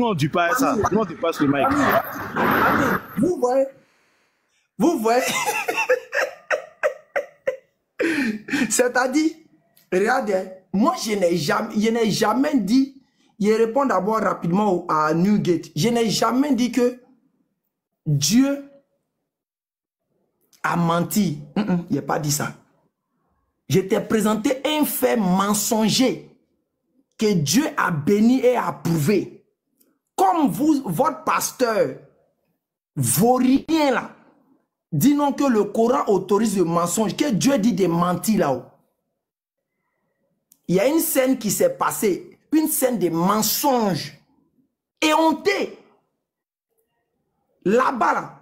Nous, on ne dit pas ça. Nous, on dépasse le mic. Vous voyez c'est-à-dire, regardez, moi, je n'ai jamais dit, je réponds d'abord rapidement à Newgate, je n'ai jamais dit que Dieu a menti. Il n'a pas dit ça. Je t'ai présenté un fait mensonger que Dieu a béni et approuvé. Comme vous, votre pasteur, vaurien là, dit non que le Coran autorise le mensonge, que Dieu dit des mentis là-haut. Il y a une scène qui s'est passée, une scène de mensonges éhonté. Là-bas, là,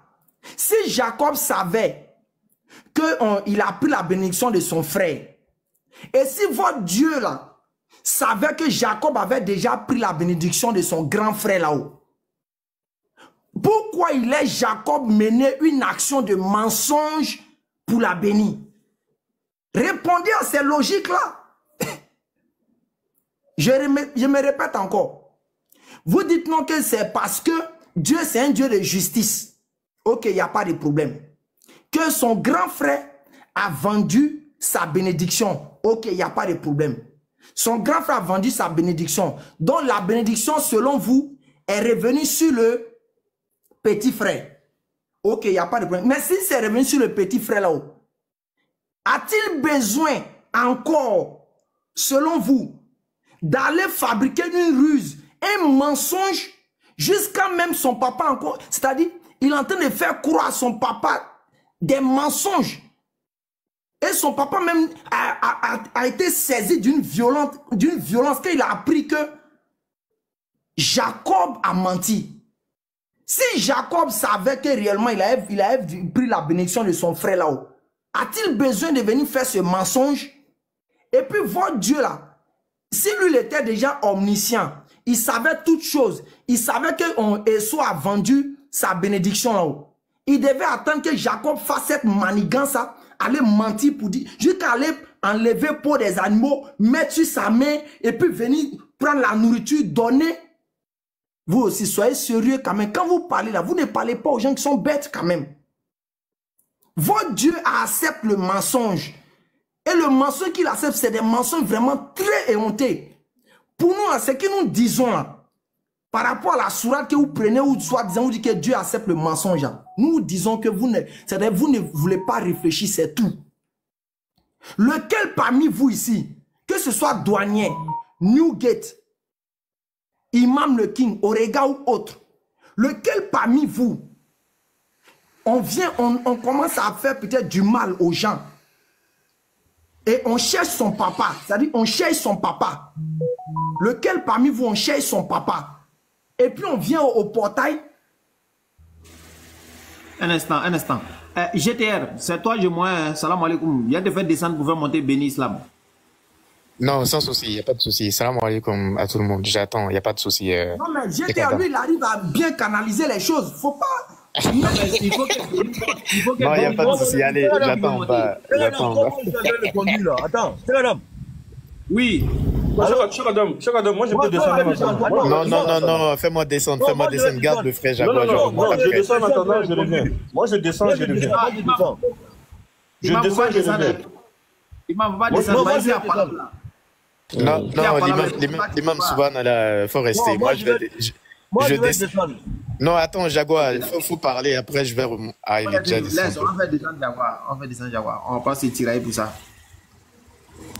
si Jacob savait qu'il a pris la bénédiction de son frère, et si votre Dieu là savait que Jacob avait déjà pris la bénédiction de son grand frère là-haut, pourquoi il est Jacob mené une action de mensonge pour la bénir? Répondez à ces logiques-là. Je me répète encore. Vous dites non que c'est parce que Dieu c'est un Dieu de justice. Ok, il n'y a pas de problème. Que son grand frère a vendu sa bénédiction. Ok, il n'y a pas de problème. Son grand frère a vendu sa bénédiction. Donc la bénédiction, selon vous, est revenue sur le petit frère. Ok, il n'y a pas de problème. Mais si c'est revenu sur le petit frère là-haut, a-t-il besoin encore, selon vous, d'aller fabriquer une ruse, un mensonge, jusqu'à même son papa encore, c'est-à-dire, il est en train de faire croire à son papa des mensonges. Et son papa même a été saisi d'une violence qu'il a appris que Jacob a menti. Si Jacob savait que réellement il avait pris la bénédiction de son frère là-haut, a-t-il besoin de venir faire ce mensonge? Et puis votre Dieu là, si lui il était déjà omniscient, il savait toutes choses, il savait que Esau a vendu sa bénédiction là-haut. Il devait attendre que Jacob fasse cette manigance, aller mentir pour dire, jusqu'à aller enlever peau des animaux, mettre sur sa main et puis venir prendre la nourriture, donner. Vous aussi, soyez sérieux quand même. Quand vous parlez là, vous ne parlez pas aux gens qui sont bêtes quand même. Votre Dieu accepte le mensonge. Et le mensonge qu'il accepte, c'est des mensonges vraiment très éhontés. Pour nous, ce que nous disons là, par rapport à la sourate que vous prenez, ou soit disant, vous dites que Dieu accepte le mensonge. Nous disons que vous ne voulez pas réfléchir, c'est tout. Lequel parmi vous ici, que ce soit douanier, Newgate, Imam le King, Orega ou autre, lequel parmi vous, on commence à faire peut-être du mal aux gens et on cherche son papa, c'est-à-dire on cherche son papa. Lequel parmi vous, on cherche son papa et puis on vient au portail. Un instant. GTR, c'est toi, moi, salam alaikum. Il y a des faits descendre pour faire monter Béni Islam. Non, sans souci, il n'y a pas de souci. Salam alaikum à tout le monde. J'attends, il n'y a pas de souci. Non, mais GTR, lui, il arrive à bien canaliser les choses. Faut pas. Non, mais il faut que non, il n'y a pas de souci. Allez, j'attends pas. Attends, c'est la dame. Oui. Chakadam, moi je peux descendre. Non, fais-moi descendre, garde le frère Jaguar. Non, je descends maintenant, je reviens. Moi je descends, je reviens. Je descends, je reviens. Il m'a pas descendu, il a pas là. Non, l'imam Subhanallah, il faut rester. Moi, je descends. Non, attends, Jaguar, il faut parler. Après, je vais. Ah, il est déjà descendu. Laisse, on fait descendre Jaguar. On va pas se tirer pour ça.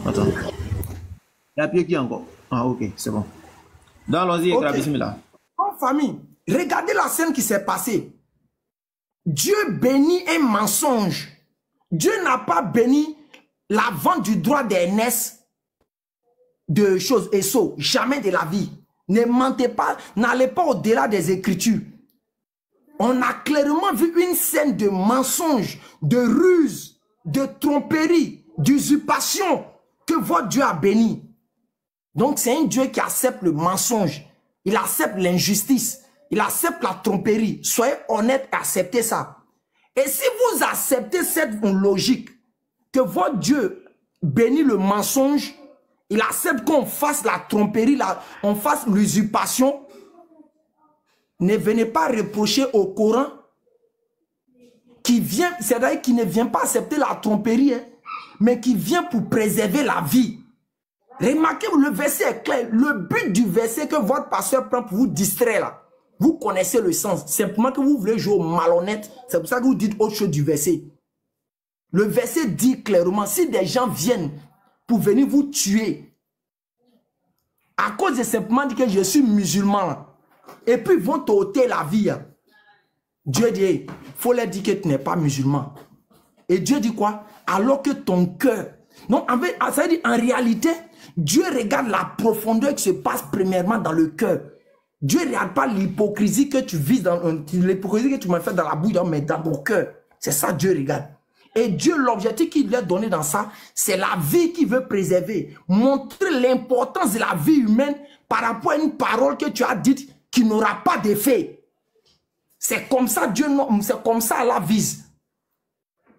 Attends. Il y a pied qui encore? Ah, ok, c'est bon. Dans allons-y, bismillah. En famille, regardez la scène qui s'est passée. Dieu bénit un mensonge. Dieu n'a pas béni la vente du droit d'aînesse de choses et so, jamais de la vie. Ne mentez pas, n'allez pas au-delà des Écritures. On a clairement vu une scène de mensonge, de ruse, de tromperie, d'usurpation que votre Dieu a béni. Donc c'est un Dieu qui accepte le mensonge, il accepte l'injustice, il accepte la tromperie. Soyez honnête et acceptez ça. Et si vous acceptez cette logique, que votre Dieu bénit le mensonge, il accepte qu'on fasse la tromperie, on fasse l'usurpation, ne venez pas reprocher au Coran qui vient, c'est-à-dire qui ne vient pas accepter la tromperie, hein, mais qui vient pour préserver la vie. Remarquez, le verset est clair. Le but du verset que votre pasteur prend pour vous distraire là, vous connaissez le sens. Simplement que vous voulez jouer au malhonnête. C'est pour ça que vous dites autre chose du verset. Le verset dit clairement, si des gens viennent pour venir vous tuer, à cause de simplement dire que je suis musulman, là, et puis ils vont t'ôter la vie, hein, Dieu dit, il faut leur dire que tu n'es pas musulman. Et Dieu dit quoi? Alors que ton cœur... Donc, ça veut dire, en réalité, Dieu regarde la profondeur qui se passe premièrement dans le cœur. Dieu ne regarde pas l'hypocrisie que tu vises, l'hypocrisie que tu m'as fait dans la bouille, mais dans ton cœur. C'est ça Dieu regarde. Et Dieu, l'objectif qu'il lui a donné dans ça, c'est la vie qu'il veut préserver. Montrer l'importance de la vie humaine par rapport à une parole que tu as dite qui n'aura pas d'effet. C'est comme ça Dieu, c'est comme ça Allah vise.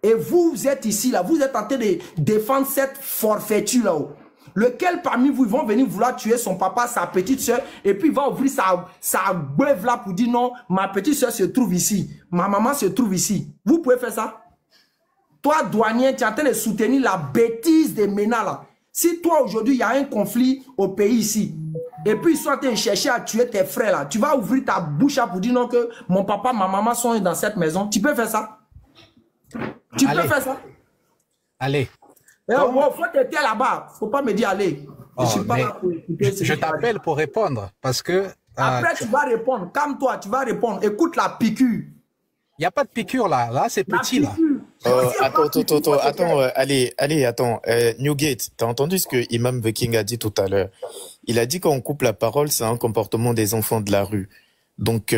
Et vous êtes ici, là, vous êtes en train de défendre cette forfaiture là-haut. Lequel parmi vous vont venir vouloir tuer son papa, sa petite soeur, et puis il va ouvrir sa beuve là pour dire non, ma petite soeur se trouve ici, ma maman se trouve ici. Vous pouvez faire ça? Toi, douanier, tu es en train de soutenir la bêtise des MENA là. Si toi, aujourd'hui, il y a un conflit au pays ici, et puis ils sont en train de chercher à tuer tes frères là, tu vas ouvrir ta bouche là pour dire non que mon papa, ma maman sont dans cette maison. Tu peux faire ça? Tu peux faire ça? Allez. Il faut t'aider là-bas. Il ne faut pas me dire allez. Oh, je suis pas là pour écouter. Je t'appelle pour répondre parce que... Après, tu vas répondre. Calme-toi, tu vas répondre. Écoute la piqûre. Il n'y a pas de piqûre là. Là, c'est petit là. Attends, allez, attends. Newgate, t'as entendu ce que Imam The King a dit tout à l'heure? Il a dit qu'on coupe la parole, c'est un comportement des enfants de la rue. Donc,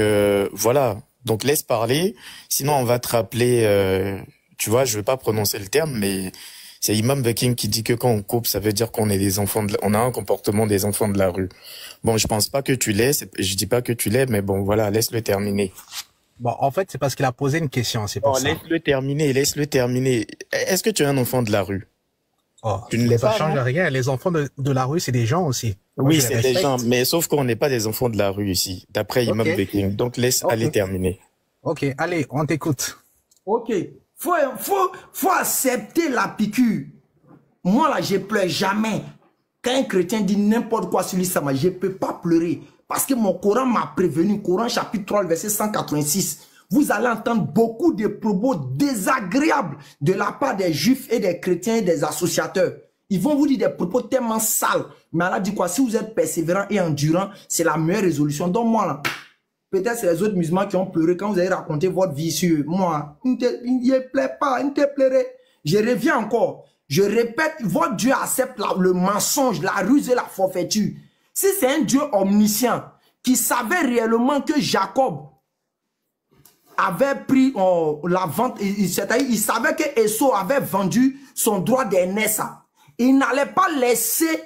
voilà. Donc, laisse parler. Sinon, on va te rappeler... tu vois, je ne vais pas prononcer le terme, mais... C'est Imam The King qui dit que quand on coupe, ça veut dire qu'on est des enfants on a un comportement des enfants de la rue. Bon, je pense pas que tu l'es, je dis pas que tu l'es, mais bon, voilà, laisse-le terminer. Bon, en fait, c'est parce qu'il a posé une question, c'est pour ça. Laisse-le terminer. Est-ce que tu es un enfant de la rue? Oh, tu ne l'es pas. Ça change rien. Les enfants de la rue, c'est des gens aussi. Oui, c'est des gens, mais sauf qu'on n'est pas des enfants de la rue ici, d'après Imam The King. Donc, laisse aller terminer. Ok, allez, on t'écoute. Ok. Faut accepter la piqûre. Moi, là, je pleure jamais. Quand un chrétien dit n'importe quoi sur l'islam, je ne peux pas pleurer. Parce que mon Coran m'a prévenu. Coran chapitre 3, verset 186. Vous allez entendre beaucoup de propos désagréables de la part des juifs et des chrétiens et des associateurs. Ils vont vous dire des propos tellement sales. Mais Allah dit quoi? Si vous êtes persévérant et endurant, c'est la meilleure résolution. Donc moi, là, peut-être c'est les autres musulmans qui ont pleuré quand vous avez raconté votre vie sur moi. Il ne te plaît pas, il ne te plairait. Je reviens encore. Je répète, votre Dieu accepte le mensonge, la ruse et la forfaiture. Si c'est un Dieu omniscient qui savait réellement que Jacob avait pris la vente, c'est-à-dire il savait que Esau avait vendu son droit d'aînesse, il n'allait pas laisser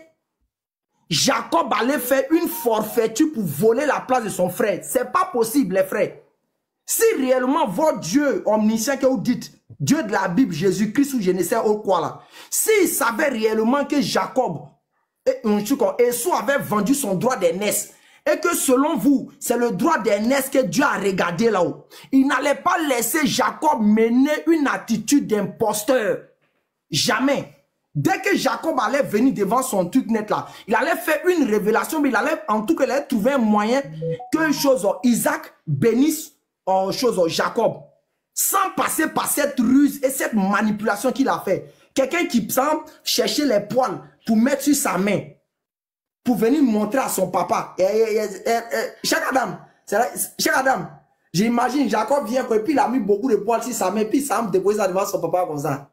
Jacob allait faire une forfaiture pour voler la place de son frère. C'est pas possible, les frères. Si réellement votre Dieu omniscient que vous dites, Dieu de la Bible, Jésus-Christ ou je ne sais quoi là, s'il savait réellement que Jacob, Esau avait vendu son droit d'aînesse, et que selon vous, c'est le droit d'aînesse que Dieu a regardé là-haut, il n'allait pas laisser Jacob mener une attitude d'imposteur. Jamais. Dès que Jacob allait venir devant son truc net là, il allait faire une révélation, mais il allait, en tout cas, il allait trouver un moyen que Isaac bénisse Jacob. Sans passer par cette ruse et cette manipulation qu'il a fait. Quelqu'un qui semble chercher les poils pour mettre sur sa main, pour venir montrer à son papa. Chaque Adam, j'imagine, Jacob vient et puis il a mis beaucoup de poils sur sa main, puis il semble déposer ça devant son papa comme ça.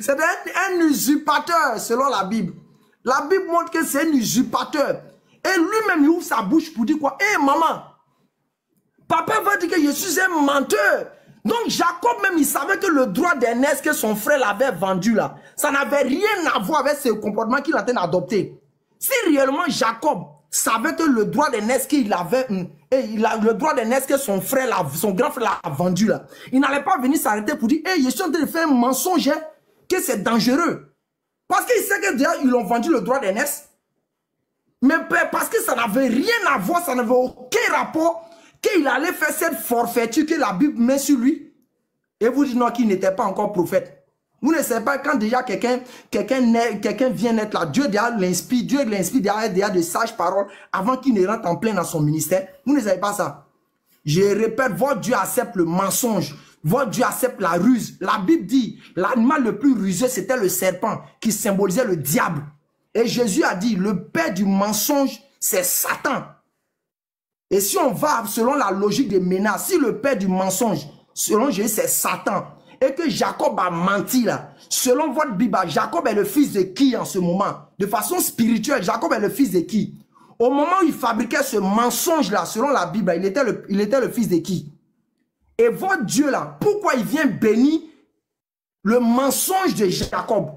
C'est un usurpateur selon la Bible. La Bible montre que c'est un usurpateur. Et lui-même, il ouvre sa bouche pour dire quoi? Hé, maman, papa va dire que je suis un menteur. Donc Jacob même, il savait que le droit d'aînesse que son frère l'avait vendu là, ça n'avait rien à voir avec ce comportement qu'il a en train d'adopter. Si réellement Jacob savait que le droit d'aînesse qu'il avait, le droit d'aînesse que son frère, son grand frère l'a vendu là, il n'allait pas venir s'arrêter pour dire, hey, je suis en train de faire un mensonge, que c'est dangereux. Parce qu'il sait que déjà, ils ont vendu le droit d'aînesse. Mais parce que ça n'avait rien à voir, ça n'avait aucun rapport qu'il allait faire cette forfaiture que la Bible met sur lui. Et vous dites non, qu'il n'était pas encore prophète. Vous ne savez pas quand déjà quelqu'un vient naître là, Dieu l'inspire derrière de sages paroles avant qu'il ne rentre en plein dans son ministère. Vous ne savez pas ça. Je répète, votre Dieu accepte le mensonge. Votre Dieu accepte la ruse. La Bible dit, l'animal le plus rusé, c'était le serpent qui symbolisait le diable. Et Jésus a dit, le père du mensonge, c'est Satan. Et si on va selon la logique des menaces, si le père du mensonge, selon Jésus, c'est Satan, et que Jacob a menti là, selon votre Bible, Jacob est le fils de qui en ce moment? De façon spirituelle, Jacob est le fils de qui? Au moment où il fabriquait ce mensonge là, selon la Bible, il était le fils de qui? Et votre Dieu là, pourquoi il vient bénir le mensonge de Jacob?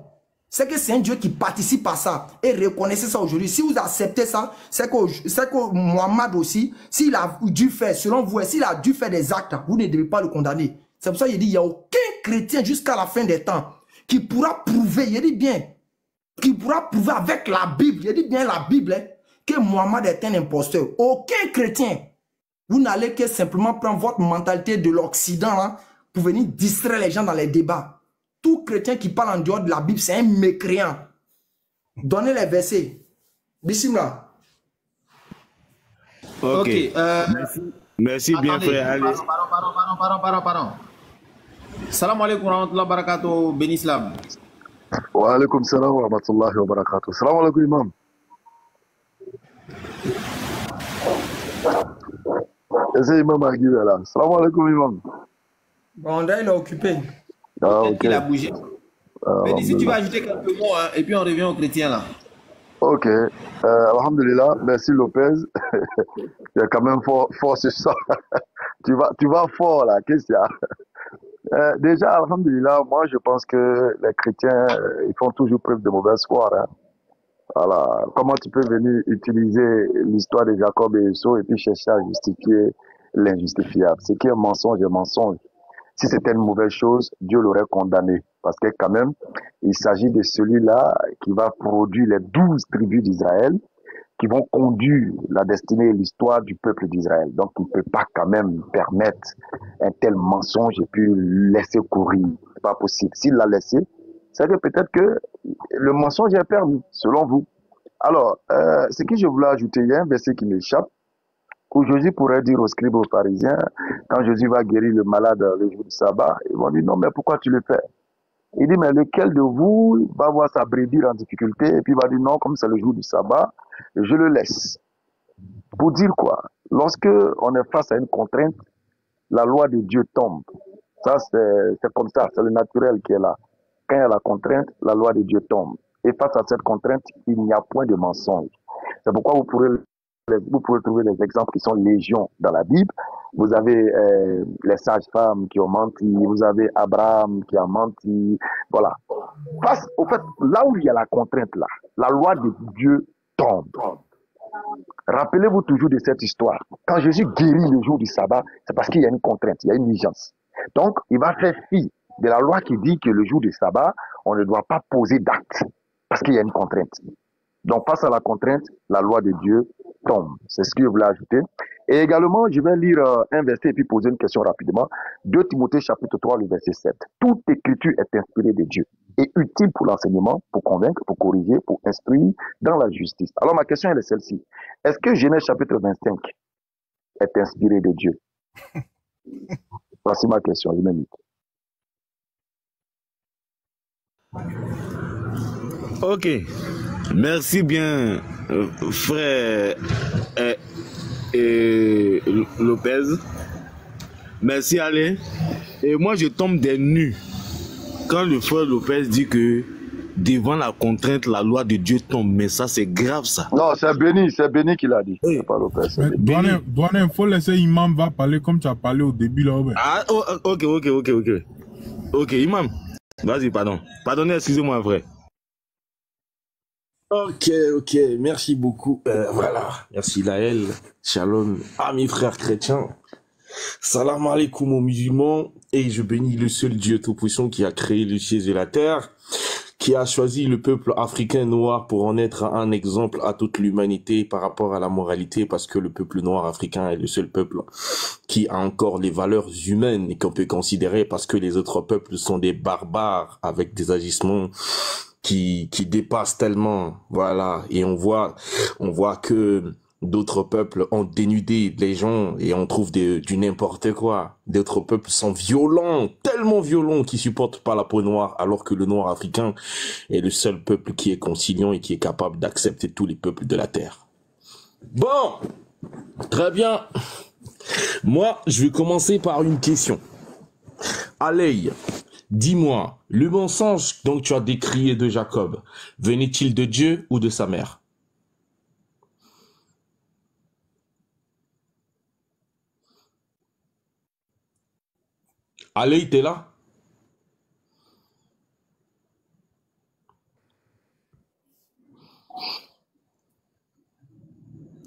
C'est que c'est un Dieu qui participe à ça. Et reconnaissez ça aujourd'hui. Si vous acceptez ça, c'est que Mohammed aussi, s'il a dû faire, selon vous, s'il a dû faire des actes, vous ne devez pas le condamner. C'est pour ça qu'il dit, il n'y a aucun chrétien jusqu'à la fin des temps qui pourra prouver, il dit bien, qui pourra prouver avec la Bible, il dit bien la Bible, hein, que Mohammed est un imposteur. Aucun chrétien. Vous n'allez que simplement prendre votre mentalité de l'Occident pour venir distraire les gens dans les débats. Tout chrétien qui parle en dehors de la Bible, c'est un mécréant. Donnez les versets. Bismillah. Ok. Merci bien, Attendez, frère. Allez. Pardon. Salam alaikum wa rahmatullahi wa barakatuh, Ben Islam. Wa alaikum salam wa rahmatullahi wa barakatuh. Salam alaikum, imam. C'est imam Agui là. Salam alaikum, imam. Bon, il est occupé. Ah, ok. Il a bougé. Ben, si tu vas ajouter quelques mots, hein, et puis on revient aux chrétiens là. Ok. Alhamdulillah, merci Lopez. Il y a quand même fort sur ça. tu vas fort là, qu'est-ce qu'il y a? Déjà, alhamdulillah, moi je pense que les chrétiens, ils font toujours preuve de mauvaise foi. Hein. Voilà. Comment tu peux venir utiliser l'histoire de Jacob et Esau et puis chercher à justifier l'injustifiable? C'est qu'un mensonge est mensonge. Si c'était une mauvaise chose, Dieu l'aurait condamné. Parce que quand même, il s'agit de celui-là qui va produire les 12 tribus d'Israël, qui vont conduire la destinée et l'histoire du peuple d'Israël. Donc, il ne peut pas quand même permettre un tel mensonge et puis laisser courir. C'est pas possible. S'il l'a laissé, c'est que peut-être que le mensonge est permis, selon vous. Alors, ce que je voulais ajouter, il y a un verset qui m'échappe, où Jésus pourrait dire aux scribes, aux pharisiens, quand Jésus va guérir le malade le jour du sabbat, ils vont dire, non, mais pourquoi tu le fais? Il dit, mais lequel de vous va voir sa brebis en difficulté et puis va dire, non, comme c'est le jour du sabbat, je le laisse. Pour dire quoi? Lorsque on est face à une contrainte, la loi de Dieu tombe. Ça, c'est comme ça, c'est le naturel qui est là. Quand il y a la contrainte, la loi de Dieu tombe. Et face à cette contrainte, il n'y a point de mensonge. C'est pourquoi vous pouvez trouver des exemples qui sont légion dans la Bible. Vous avez les sages-femmes qui ont menti, vous avez Abraham qui a menti, voilà. Au fait, là où il y a la contrainte, là, la loi de Dieu tombe. Rappelez-vous toujours de cette histoire. Quand Jésus guérit le jour du sabbat, c'est parce qu'il y a une contrainte, il y a une urgence. Donc, il va faire fi de la loi qui dit que le jour du sabbat, on ne doit pas poser d'acte, parce qu'il y a une contrainte. Donc, face à la contrainte, la loi de Dieu tombe. C'est ce que je voulais ajouter. Et également, je vais lire un verset et puis poser une question rapidement. 2 Timothée chapitre 3, le verset 7. Toute écriture est inspirée de Dieu et utile pour l'enseignement, pour convaincre, pour corriger, pour instruire dans la justice. Alors, ma question elle est celle-ci. Est-ce que Genèse chapitre 25 est inspiré de Dieu? Voici ma question, je m'invite. Ok. Merci bien, frère Lopez. Merci, Alain. Et moi, je tombe des nues quand le frère Lopez dit que devant la contrainte, la loi de Dieu tombe. Mais ça, c'est grave, ça. Non, c'est Béni qui l'a dit. C'est pas Lopez. Douane, il faut laisser Imam va parler comme tu as parlé au début. Là, ouais. Ah, oh, ok. Ok, Imam. Vas-y, pardon. Pardonnez, excusez-moi, frère. Ok, merci beaucoup. Voilà, merci Laël, shalom à mes frères chrétiens. Salam alaikum aux musulmans. Et je bénis le seul Dieu tout-puissant qui a créé le ciel et la terre, qui qui a choisi le peuple africain noir pour en être un exemple à toute l'humanité par rapport à la moralité, parce que le peuple noir africain est le seul peuple qui a encore les valeurs humaines et qu'on peut considérer, parce que les autres peuples sont des barbares avec des agissements qui dépassent tellement, voilà, et on voit que d'autres peuples ont dénudé les gens et on trouve du n'importe quoi. D'autres peuples sont violents, tellement violents qu'ils supportent pas la peau noire, alors que le noir africain est le seul peuple qui est conciliant et qui est capable d'accepter tous les peuples de la terre. Bon, très bien. Moi, je vais commencer par une question. Aley, dis-moi, le mensonge dont tu as décrié de Jacob, venait-il de Dieu ou de sa mère? Aley, t'es là?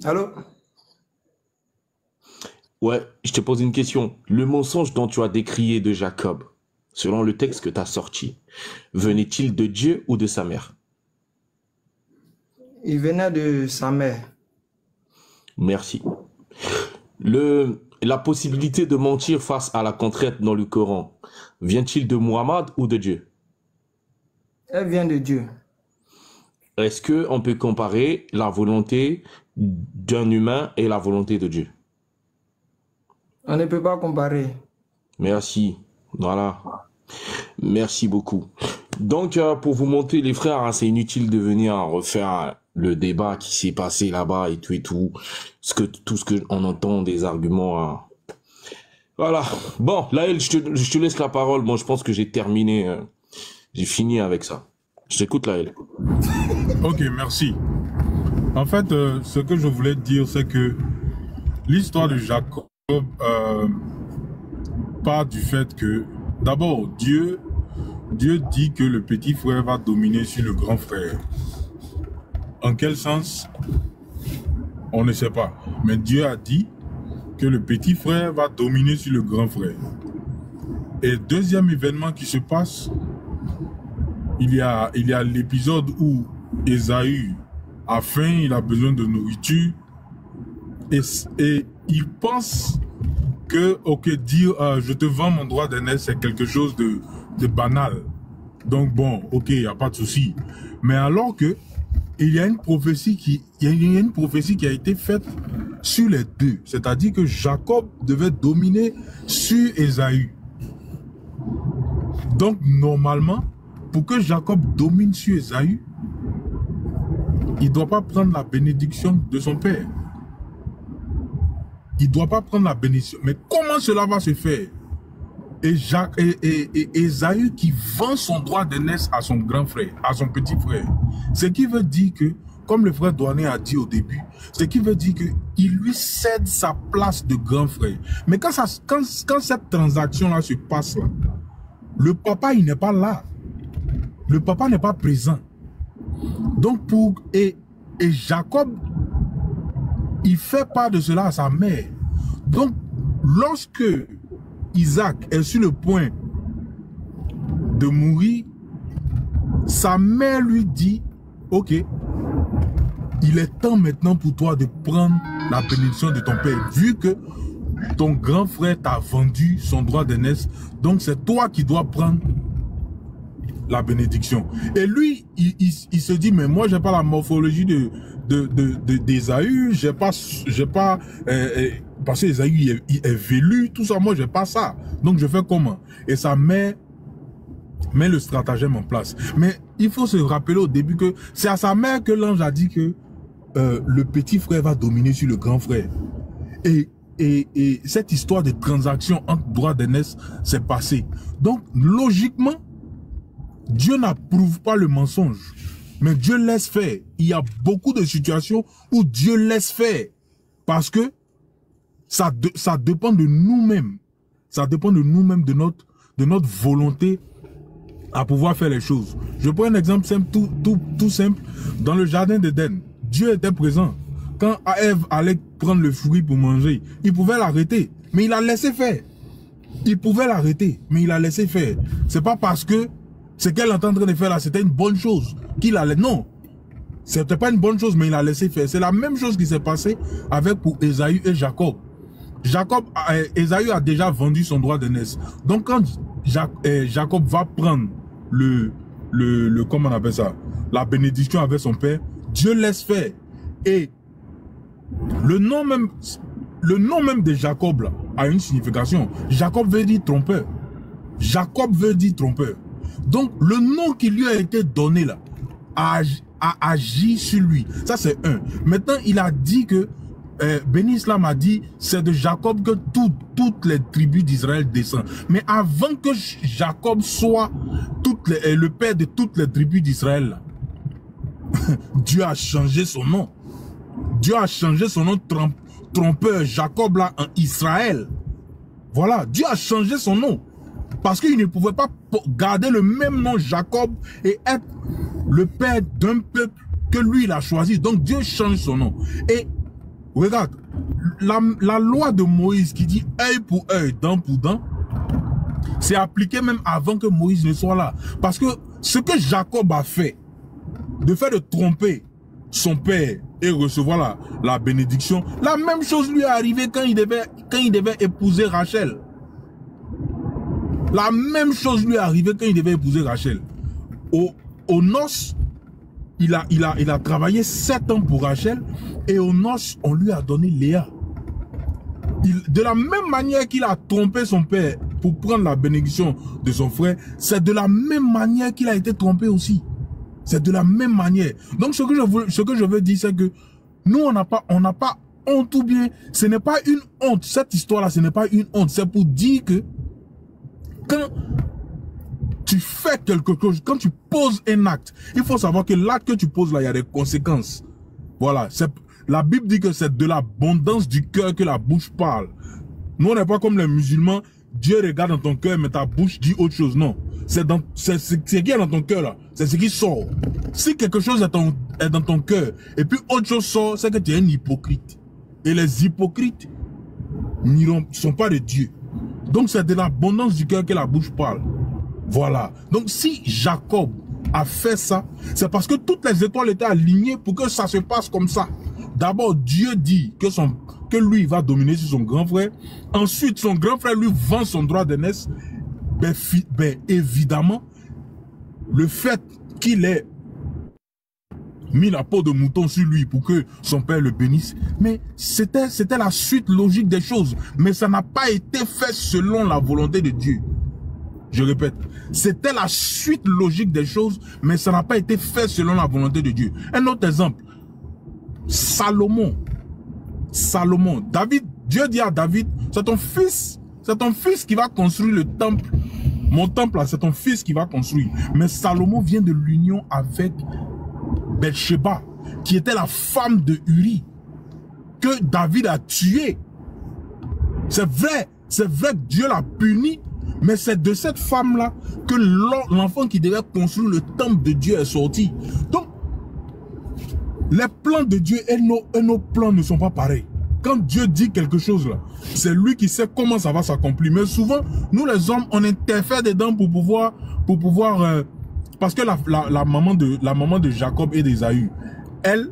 Allô? Ouais, je te pose une question. Le mensonge dont tu as décrié de Jacob, selon le texte que tu as sorti, venait-il de Dieu ou de sa mère? Il venait de sa mère. Merci. La possibilité de mentir face à la contrainte dans le Coran, vient-il de Muhammad ou de Dieu? Elle vient de Dieu. Est-ce qu'on peut comparer la volonté d'un humain et la volonté de Dieu? On ne peut pas comparer. Merci. Voilà. Merci beaucoup. Donc, pour vous montrer, les frères, hein, c'est inutile de venir refaire le débat qui s'est passé là-bas et tout. Tout ce qu'on entend, des arguments. Hein. Voilà. Bon, Laël, je te laisse la parole. Moi, je pense que j'ai terminé. J'ai fini avec ça. Je t'écoute, Laël. Ok, merci. En fait, ce que je voulais dire, c'est que l'histoire de Jacob part du fait que, d'abord, Dieu dit que le petit frère va dominer sur le grand frère. En quel sens? On ne sait pas. Mais Dieu a dit que le petit frère va dominer sur le grand frère. Et deuxième événement qui se passe, il y a l'épisode où Ésaü a faim, il a besoin de nourriture et il pense que, ok, dire je te vends mon droit d'aînesse, c'est quelque chose de banal. Donc bon, ok, il n'y a pas de souci. Mais alors que il y a une prophétie qui a été faite sur les deux. C'est-à-dire que Jacob devait dominer sur Ésaü. Donc normalement, pour que Jacob domine sur Ésaü, il ne doit pas prendre la bénédiction de son père. Il ne doit pas prendre la bénédiction. Mais comment cela va se faire? Et Ésaü qui vend son droit d'aînesse à son grand frère, à son petit frère. Ce qui veut dire que, comme le frère Douané a dit au début, ce qui veut dire qu'il lui cède sa place de grand frère. Mais quand cette transaction-là se passe, là, le papa, il n'est pas là. Le papa n'est pas présent. Donc, et Jacob, il fait part de cela à sa mère. Donc, lorsque Isaac est sur le point de mourir, sa mère lui dit, ok, il est temps maintenant pour toi de prendre la bénédiction de ton père, vu que ton grand frère t'a vendu son droit d'aînesse, donc c'est toi qui dois prendre la bénédiction. Et lui, il se dit, mais moi, j'ai pas la morphologie d'Ésaü, j'ai pas parce que Ésaü est velu, tout ça, moi, j'ai pas ça. Donc, je fais comment? Et sa mère met le stratagème en place. Mais il faut se rappeler au début que c'est à sa mère que l'ange a dit que le petit frère va dominer sur le grand frère. Et cette histoire de transaction entre droit d'aînesse s'est passée. Donc, logiquement, Dieu n'approuve pas le mensonge, mais Dieu laisse faire. Il y a beaucoup de situations où Dieu laisse faire parce que ça dépend de nous-mêmes. Ça dépend de nous-mêmes, de notre volonté à pouvoir faire les choses. Je prends un exemple simple, tout simple. Dans le jardin d'Éden, Dieu était présent. Quand Ève allait prendre le fruit pour manger, il pouvait l'arrêter, mais il a laissé faire. Il pouvait l'arrêter, mais il a laissé faire. C'est pas parce que Ce qu'elle est en train de faire là, c'était une bonne chose. Qu'il allait, non. C'était pas une bonne chose, mais il a laissé faire. C'est la même chose qui s'est passée avec pour Ésaü et Jacob. Ésaü a déjà vendu son droit d'aînesse. Donc quand Jacob va prendre comment on appelle ça, la bénédiction avec son père, Dieu laisse faire. Et le nom même de Jacob là, a une signification. Jacob veut dire trompeur. Jacob veut dire trompeur. Donc le nom qui lui a été donné là a agi sur lui. Ça c'est un. Maintenant il a dit que Ben Islam a dit c'est de Jacob que toutes les tribus d'Israël descendent. Mais avant que Jacob soit le père de toutes les tribus d'Israël, Dieu a changé son nom. Dieu a changé son nom trompeur Jacob là en Israël. Voilà, Dieu a changé son nom. Parce qu'il ne pouvait pas garder le même nom Jacob et être le père d'un peuple que lui il a choisi. Donc Dieu change son nom. Et regarde, la loi de Moïse qui dit œil pour œil, dent pour dent, c'est appliqué même avant que Moïse ne soit là. Parce que ce que Jacob a fait, de faire de tromper son père et recevoir la bénédiction, la même chose lui est arrivée quand il devait épouser Rachel. La même chose lui est arrivée quand il devait épouser Rachel. Aux noces, il a travaillé 7 ans pour Rachel et aux noces, on lui a donné Léa. De la même manière qu'il a trompé son père pour prendre la bénédiction de son frère, c'est de la même manière qu'il a été trompé aussi. C'est de la même manière. Donc ce que je veux dire, c'est que nous, on n'a pas honte, ou bien ce n'est pas une honte. Cette histoire-là, ce n'est pas une honte. C'est pour dire que quand tu fais quelque chose, quand tu poses un acte, il faut savoir que l'acte que tu poses là, il y a des conséquences. Voilà. La Bible dit que c'est de l'abondance du cœur que la bouche parle. Nous, on n'est pas comme les musulmans. Dieu regarde dans ton cœur, mais ta bouche dit autre chose. Non. C'est ce qui est dans ton cœur là. C'est ce qui sort. Si quelque chose est dans ton cœur, et puis autre chose sort, c'est que tu es un hypocrite. Et les hypocrites ne sont pas de Dieu. Donc c'est de l'abondance du cœur que la bouche parle. Voilà. Donc si Jacob a fait ça, c'est parce que toutes les étoiles étaient alignées pour que ça se passe comme ça. D'abord, Dieu dit que lui va dominer sur son grand frère. Ensuite, son grand frère lui vend son droit d'aînesse. Ben, évidemment, le fait qu'il ait mis la peau de mouton sur lui pour que son père le bénisse, mais c'était la suite logique des choses. Mais ça n'a pas été fait selon la volonté de Dieu. Je répète, c'était la suite logique des choses, mais ça n'a pas été fait selon la volonté de Dieu. Un autre exemple, Salomon, Dieu dit à David, c'est ton fils qui va construire le temple. Mon temple là, c'est ton fils qui va construire. Mais Salomon vient de l'union avec Bathsheba, qui était la femme de Uri, que David a tué. C'est vrai que Dieu l'a puni, mais c'est de cette femme-là que l'enfant qui devait construire le temple de Dieu est sorti. Donc, les plans de Dieu et nos plans ne sont pas pareils. Quand Dieu dit quelque chose là, c'est lui qui sait comment ça va s'accomplir. Mais souvent, nous les hommes, on interfère dedans pour pouvoir parce que la maman de Jacob et d'Ésaü, elle,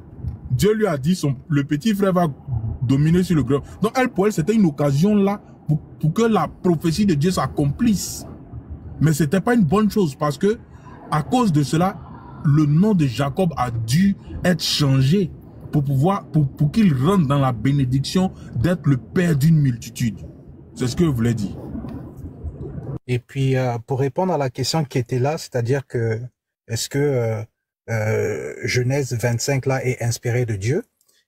Dieu lui a dit le petit frère va dominer sur le grand. Donc pour elle, c'était une occasion là pour que la prophétie de Dieu s'accomplisse. Mais c'était pas une bonne chose parce que à cause de cela, le nom de Jacob a dû être changé pour qu'il rentre dans la bénédiction d'être le père d'une multitude. C'est ce que je voulais dire. Et puis, pour répondre à la question qui était là, c'est-à-dire que est-ce que Genèse 25 là est inspiré de Dieu?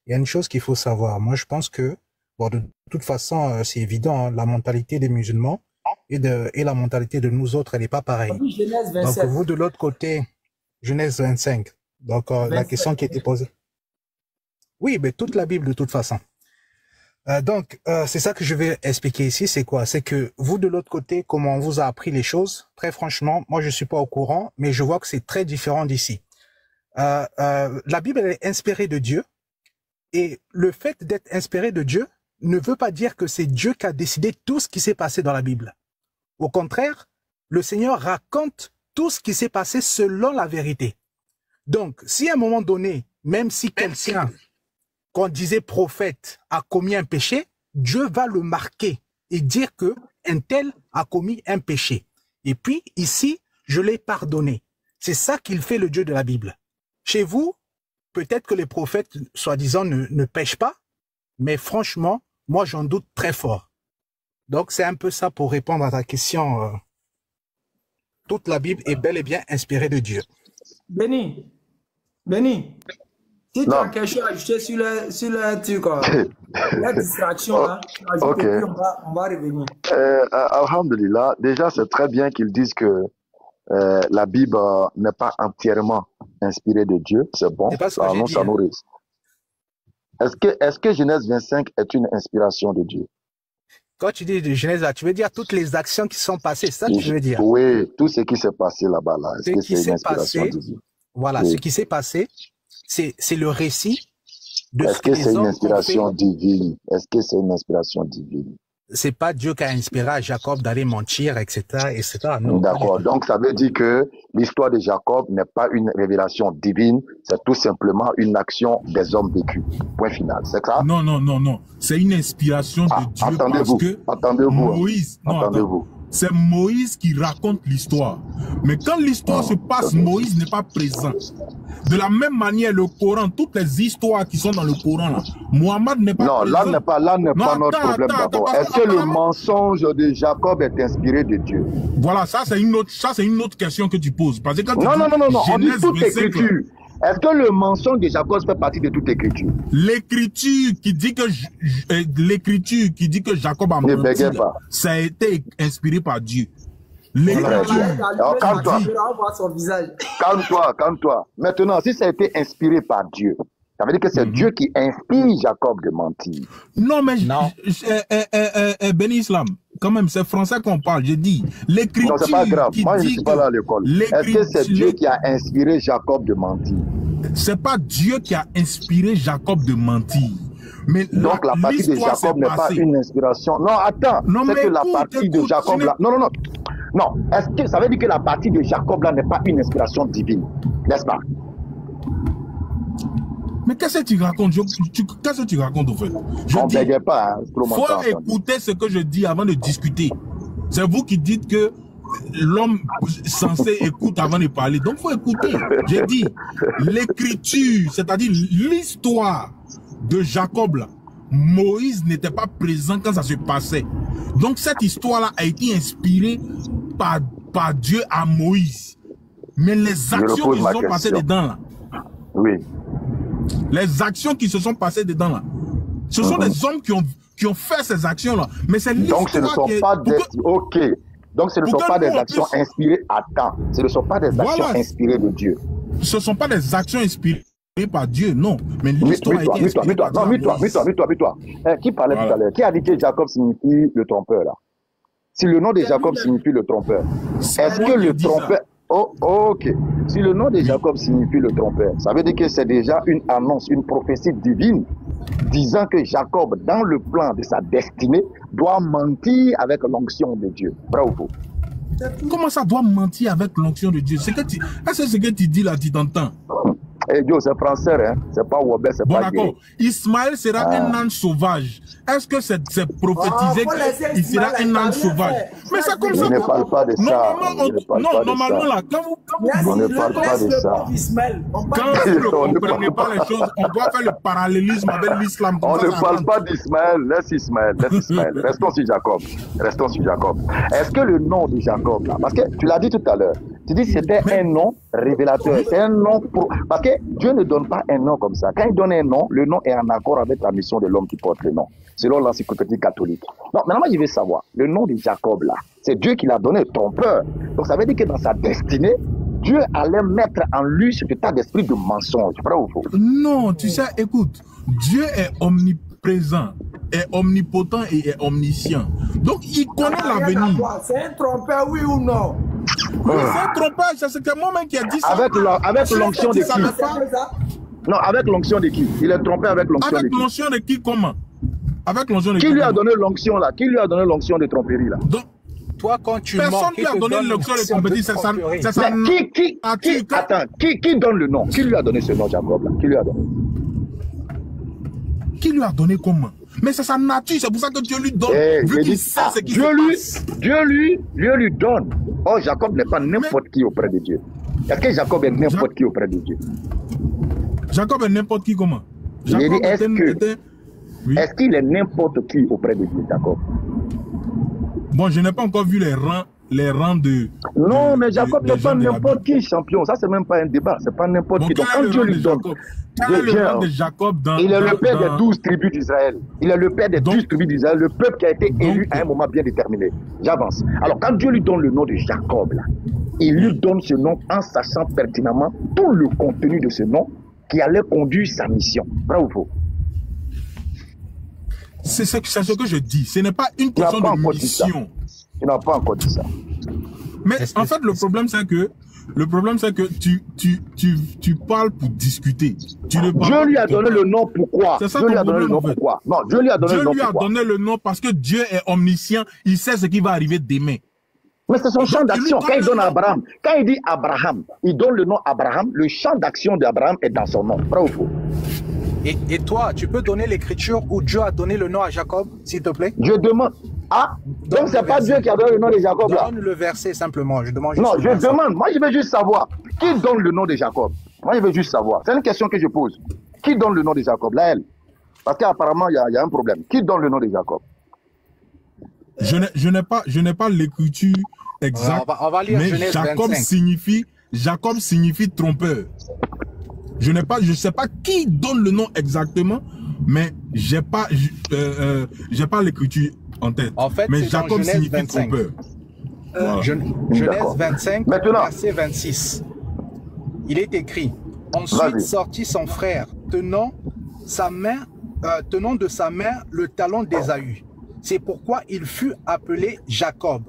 Il y a une chose qu'il faut savoir. Moi, je pense que, bon, de toute façon, c'est évident, hein, la mentalité des musulmans et la mentalité de nous autres, elle n'est pas pareille. Genèse 27. Donc, vous de l'autre côté, Genèse 25. Donc, 27. La question qui était posée. Oui, mais toute la Bible de toute façon. Donc, c'est ça que je vais expliquer ici. C'est quoi? C'est que vous de l'autre côté, comment on vous a appris les choses, très franchement, moi je suis pas au courant, mais je vois que c'est très différent d'ici. La Bible elle est inspirée de Dieu, et le fait d'être inspiré de Dieu ne veut pas dire que c'est Dieu qui a décidé tout ce qui s'est passé dans la Bible. Au contraire, le Seigneur raconte tout ce qui s'est passé selon la vérité. Donc, si à un moment donné, même si quelqu'un qu'on disait prophète a commis un péché, Dieu va le marquer et dire que un tel a commis un péché. Et puis, ici, je l'ai pardonné. C'est ça qu'il fait le Dieu de la Bible. Chez vous, peut-être que les prophètes, soi-disant, ne pêchent pas, mais franchement, moi, j'en doute très fort. Donc, c'est un peu ça pour répondre à ta question. Toute la Bible est bel et bien inspirée de Dieu. Béni, si tu as quelque chose à ajouter sur le truc, la distraction, là, Ok. puis on va revenir. Alhamdulillah, déjà, c'est très bien qu'ils disent que la Bible n'est pas entièrement inspirée de Dieu. C'est bon. C'est pas ce que j'ai dit, Ça hein. nous risque. Est-ce que Genèse 25 est une inspiration de Dieu? Quand tu dis de Genèse, tu veux dire toutes les actions qui sont passées, c'est ça que tu veux dire? Oui, tout ce qui s'est passé là-bas. Là. Est-ce Ce que qui c'est s'est une inspiration passé, de Dieu? voilà, Oui. ce qui s'est passé, c'est le récit de Est-ce ce que que les c'est une hommes ont inspiration fait. divine? Est-ce que c'est une inspiration divine? C'est pas Dieu qui a inspiré à Jacob d'aller mentir, etc., etc. Non, pas du D'accord. tout. Donc, ça veut dire que l'histoire de Jacob n'est pas une révélation divine, c'est tout simplement une action des hommes vécus. Point final. C'est ça? Non, non, non, non. C'est une inspiration de Dieu parce Attendez-vous. que Attendez-vous. Moïse, non, attends. Attendez-vous. C'est Moïse qui raconte l'histoire. Mais quand l'histoire se passe, Moïse n'est pas présent. De la même manière, le Coran, toutes les histoires qui sont dans le Coran, là, Mohammed n'est pas Non, présent. là n'est pas notre attends, problème attends, d'abord. parce Est-ce que que le apparemment- mensonge de Jacob est inspiré de Dieu? Voilà, ça c'est une autre question que tu poses. Parce que quand tu Non, dis non, non, non, non. On dit Genèse toute 25, là, écriture. Est-ce que le mensonge de Jacob fait partie de toute écriture? l'écriture qui dit que Jacob a Ne menti, bégayez là, pas. ça a été inspiré par Dieu. Très L'écriture, bien. Alors, calme-toi. On va voir son visage. Calme-toi, calme-toi. Maintenant, si ça a été inspiré par Dieu, ça veut dire que c'est Dieu qui inspire Jacob de mentir. non, mais Non. Ben Islam, quand même, c'est français qu'on parle. J'ai dit l'écriture Non, c'est pas grave. qui Moi, je ne dit suis pas là à l'école. Est-ce que c'est Dieu qui a inspiré Jacob de mentir? c'est pas Dieu qui a inspiré Jacob de mentir. Mais Donc, la partie de l'histoire Jacob s'est n'est pas passée. une inspiration. Non, attends. Non, C'est mais que la écoute, partie de écoute, Jacob tu là. Non, non, non. Non. Est-ce que ça veut dire que la partie de Jacob là n'est pas une inspiration divine? N'est-ce pas? Mais qu'est-ce que tu racontes? Qu'est-ce que tu racontes au fait? Je On ne dis, bégaye pas. Hein. Tout le monde faut t'a entendu. écouter ce que je dis avant de discuter. C'est vous qui dites que l'homme censé écoute avant de parler. Donc, faut écouter. J'ai dit, l'écriture, c'est-à-dire l'histoire de Jacob, là, Moïse n'était pas présent quand ça se passait. Donc, cette histoire-là a été inspirée par Dieu à Moïse. Mais les actions repose qui ma se sont passées question. dedans, là, Oui. les actions qui se sont passées dedans, là, ce sont des hommes qui ont fait ces actions-là. Mais c'est l'histoire Donc, ce ne sont qui est... pas des... Ok. Donc, ce ne sont Pour que pas nous, des on actions puisse- inspirées à temps. Ce ne sont pas des actions Voilà. inspirées de Dieu. Ce ne sont pas des actions inspirées par Dieu, non. Mais Mets-toi, l'histoire a été inspirée mets-toi. par Non, Dieu à Moïse. mets-toi. Qui parlait Voilà. tout à l'heure? Qui a dit que Jacob signifie le trompeur, là? Si le nom de Jacob signifie le trompeur, C'est est-ce moi que qui le dis ça. trompeur... Oh, ok. Si le nom de Jacob signifie le trompeur, ça veut dire que c'est déjà une annonce, une prophétie divine disant que Jacob, dans le plan de sa destinée, doit mentir avec l'onction de Dieu. Vrai ou faux? Comment ça doit mentir avec l'onction de Dieu? Est-ce que ce que tu dis là, tu t'entends? Eh Dieu, c'est français, hein? C'est pas Wobé, c'est Bon, pas d'accord. Guéré. Ismaël sera un âne sauvage. Est-ce que c'est prophétisé faut laisser qu'il sera Ismaël un âne parler, sauvage? frère. Mais c'est comme Je ça. ne parle pas de ça. Normalement, Je ne parle pas de normalement ça. là, quand On ne parle pas de ça. quand vous ne On ne comprenez parle pas les choses, on doit faire le parallélisme avec l'islam. On Comme ne ça, ça parle rentre. pas d'Ismaël. Laisse Ismaël. Restons sur Jacob. Est-ce que le nom de Jacob, là, parce que tu l'as dit tout à l'heure, tu dis que c'était un nom révélateur, c'est un nom parce que Dieu ne donne pas un nom comme ça. Quand il donne un nom, le nom est en accord avec la mission de l'homme qui porte le nom, selon l'encyclopédie catholique. Non, maintenant, je veux savoir, le nom de Jacob, là, c'est Dieu qui l'a donné, trompeur. Donc, ça veut dire que dans sa destinée, Dieu allait mettre en lui cet état d'esprit de mensonge. Vrai ou faux? Non, tu sais, écoute, Dieu est omniprésent, est omnipotent et est omniscient. Donc, il connaît l'avenir. C'est un trompeur, oui ou non? Mais c'est un trompage, c'est moi-même qui a dit ça. Avec l'onction de Ça qui? ne pas- Non, avec l'onction de qui? Il est trompé avec l'onction de Avec qui? l'onction de qui, comment? Avec l'onction de qui? Qui lui a comment? donné l'onction là? Qui lui a donné l'onction de tromperie là? Donc, toi, quand tu Personne mens, lui a donné l'option de compétir. Attends, qui donne le nom? Qui lui a donné ce nom, Jacob, là? Qui lui a donné? Qui lui a donné comment? Mais c'est sa nature, c'est pour ça que Dieu lui donne. Vu qu'il sait ce qui se passe. Dieu lui donne. Oh, Jacob n'est pas n'importe qui auprès de Dieu. Est-ce que Jacob est n'importe qui auprès de Dieu? Jacob est n'importe qui comment? Est-ce qu'il est n'importe qui auprès de Dieu, Jacob? Bon, je n'ai pas encore vu les rangs de... Non, mais Jacob n'est pas n'importe qui, champion. Ça, c'est même pas un débat. C'est pas n'importe qui. Donc, quand Dieu lui donne... Il est le père des 12 tribus d'Israël. Il est le père des 12 tribus d'Israël, le peuple qui a été élu à un moment bien déterminé. J'avance. Alors, quand Dieu lui donne le nom de Jacob, là, il lui donne ce nom en sachant pertinemment tout le contenu de ce nom qui allait conduire sa mission. Vrai ou faux? C'est ce que je dis. Ce n'est pas une question de mission. Tu n'as pas encore dit ça. Mais en fait, le problème, c'est que tu parles pour discuter. Dieu lui a donné le nom pourquoi? Dieu lui a donné le nom pourquoi? Non, Dieu lui a donné le nom pourquoi? Dieu lui a donné le nom parce que Dieu est omniscient. Il sait ce qui va arriver demain. Mais c'est son champ d'action. Quand il donne à Abraham, quand il dit Abraham, il donne le nom Abraham, le champ d'action d'Abraham est dans son nom. Vrai ou faux? Et toi, tu peux donner l'écriture où Dieu a donné le nom à Jacob, s'il te plaît? Je demande. Ah, donc c'est pas Dieu qui a donné le nom de Jacob là? Donne le verset simplement. Je demande juste non, je demande. Moi, je veux juste savoir. Qui donne le nom de Jacob? Moi, je veux juste savoir. C'est une question que je pose. Qui donne le nom de Jacob? Là, elle. Parce qu'apparemment, il y a un problème. Qui donne le nom de Jacob? Je n'ai pas l'écriture exacte. On va lire mais Genèse Jacob signifie trompeur. Je sais pas qui donne le nom exactement, mais j'ai pas l'écriture en tête. En fait, mais Jacob signifie trompeur. Genèse 25, verset 26. Il est écrit: ensuite sortit son frère, tenant de sa main le talon d'Ésaü. C'est pourquoi il fut appelé Jacob.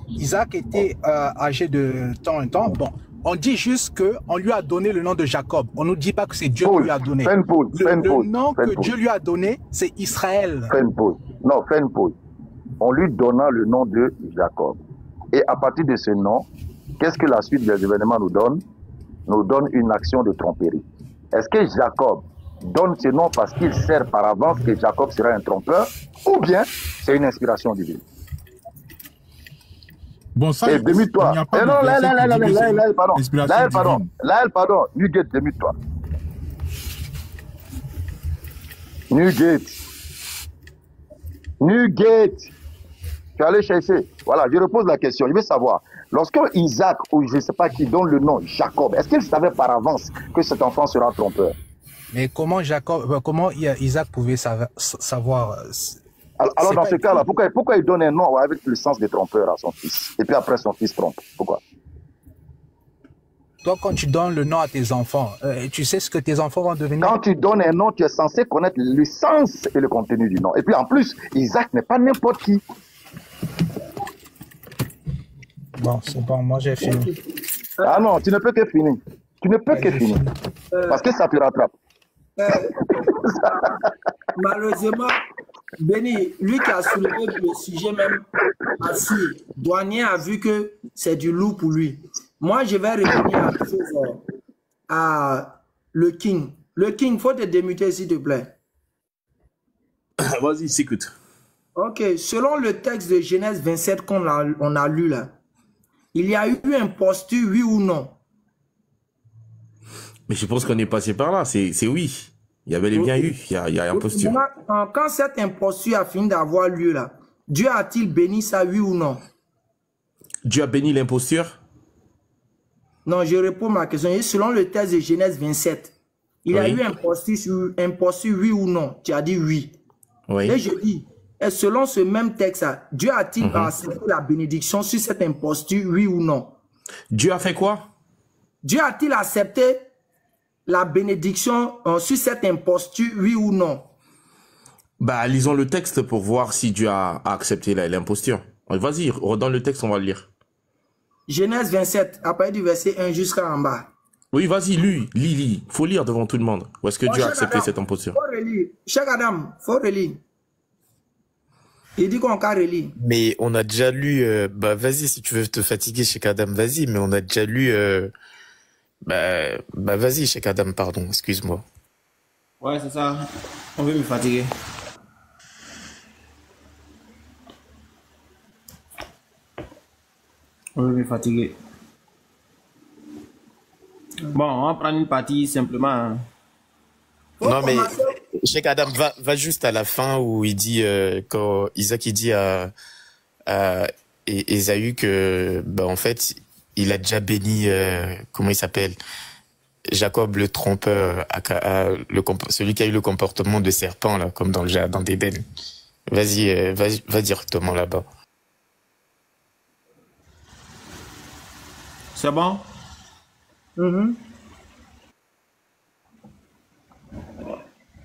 Isaac était âgé de temps en temps. Bon. On dit juste qu'on lui a donné le nom de Jacob. On ne nous dit pas que c'est Dieu qui lui a donné. Le nom que Dieu lui a donné, c'est Israël. Fais une pause. Non, fais une pause. On lui donna le nom de Jacob. Et à partir de ce nom, qu'est-ce que la suite des événements nous donne? Nous donne une action de tromperie. Est-ce que Jacob donne ce nom parce qu'il sert par avance que Jacob sera un trompeur? Ou bien c'est une inspiration divine? Bon, ça, et demi-toi. Non, là, pardon. Nugget, demi-toi. Nugget. Tu es allé chercher. Voilà, je repose la question. Je veux savoir. Lorsque Isaac, ou je ne sais pas qui, donne le nom Jacob, est-ce qu'il savait par avance que cet enfant sera trompeur? Mais comment Isaac pouvait savoir alors dans ce cas-là, pourquoi il donne un nom avec le sens de trompeur à son fils? Et puis après, son fils trompe. Pourquoi? Toi, quand tu donnes le nom à tes enfants, tu sais ce que tes enfants vont devenir? Quand tu donnes un nom, tu es censé connaître le sens et le contenu du nom. Et puis en plus, Isaac n'est pas n'importe qui. Bon, c'est bon, moi j'ai fini. Ah non, tu ne peux que finir. Tu ne peux que finir. Parce que ça te rattrape. Malheureusement, Béni, lui qui a soulevé le sujet même assis, douanier a vu que c'est du loup pour lui. Moi, je vais revenir à le King. Le King, il faut te démuter, s'il te plaît. Vas-y, s'écoute. Ok, selon le texte de Genèse 27 qu'on a lu là, il y a eu imposture, oui ou non? Mais je pense qu'on est passé par là, c'est oui. Il y avait les bien eu, il y a imposture. Quand cette imposture a fini d'avoir lieu là, Dieu a-t-il béni ça, oui ou non? Dieu a béni l'imposture? Non, je réponds à ma question. Et selon le texte de Genèse 27, il y a eu imposture, oui ou non? Tu as dit oui. Oui. Et je dis, et selon ce même texte là, Dieu a-t-il accepté la bénédiction sur cette imposture, oui ou non? Dieu a fait quoi? Dieu a-t-il accepté la bénédiction sur cette imposture, oui ou non? Bah, lisons le texte pour voir si Dieu a accepté l'imposture. Vas-y, redonne le texte, on va le lire. Genèse 27, à partir du verset 1 jusqu'en bas. Oui, vas-y, lis. Faut lire devant tout le monde. Où est-ce que Dieu a accepté cette imposture? Faut relire. Cheikh Adam, faut relire. Il dit qu'on va relire. Mais on a déjà lu... bah vas-y, si tu veux te fatiguer chez Adam, vas-y. Mais on a déjà lu... bah vas-y, chez Adam, pardon, excuse-moi. Ouais, c'est ça. On veut me fatiguer. On veut me fatiguer. Bon, on va prendre une partie simplement. Hein. Non, mais Cheikh Adam, va juste à la fin où il dit, quand Isaac il dit à Ésaü que, bah, en fait, il a déjà béni, comment il s'appelle, Jacob le trompeur, celui qui a eu le comportement de serpent, là, comme dans le jardin d'Éden. Vas-y, va directement là-bas. C'est bon?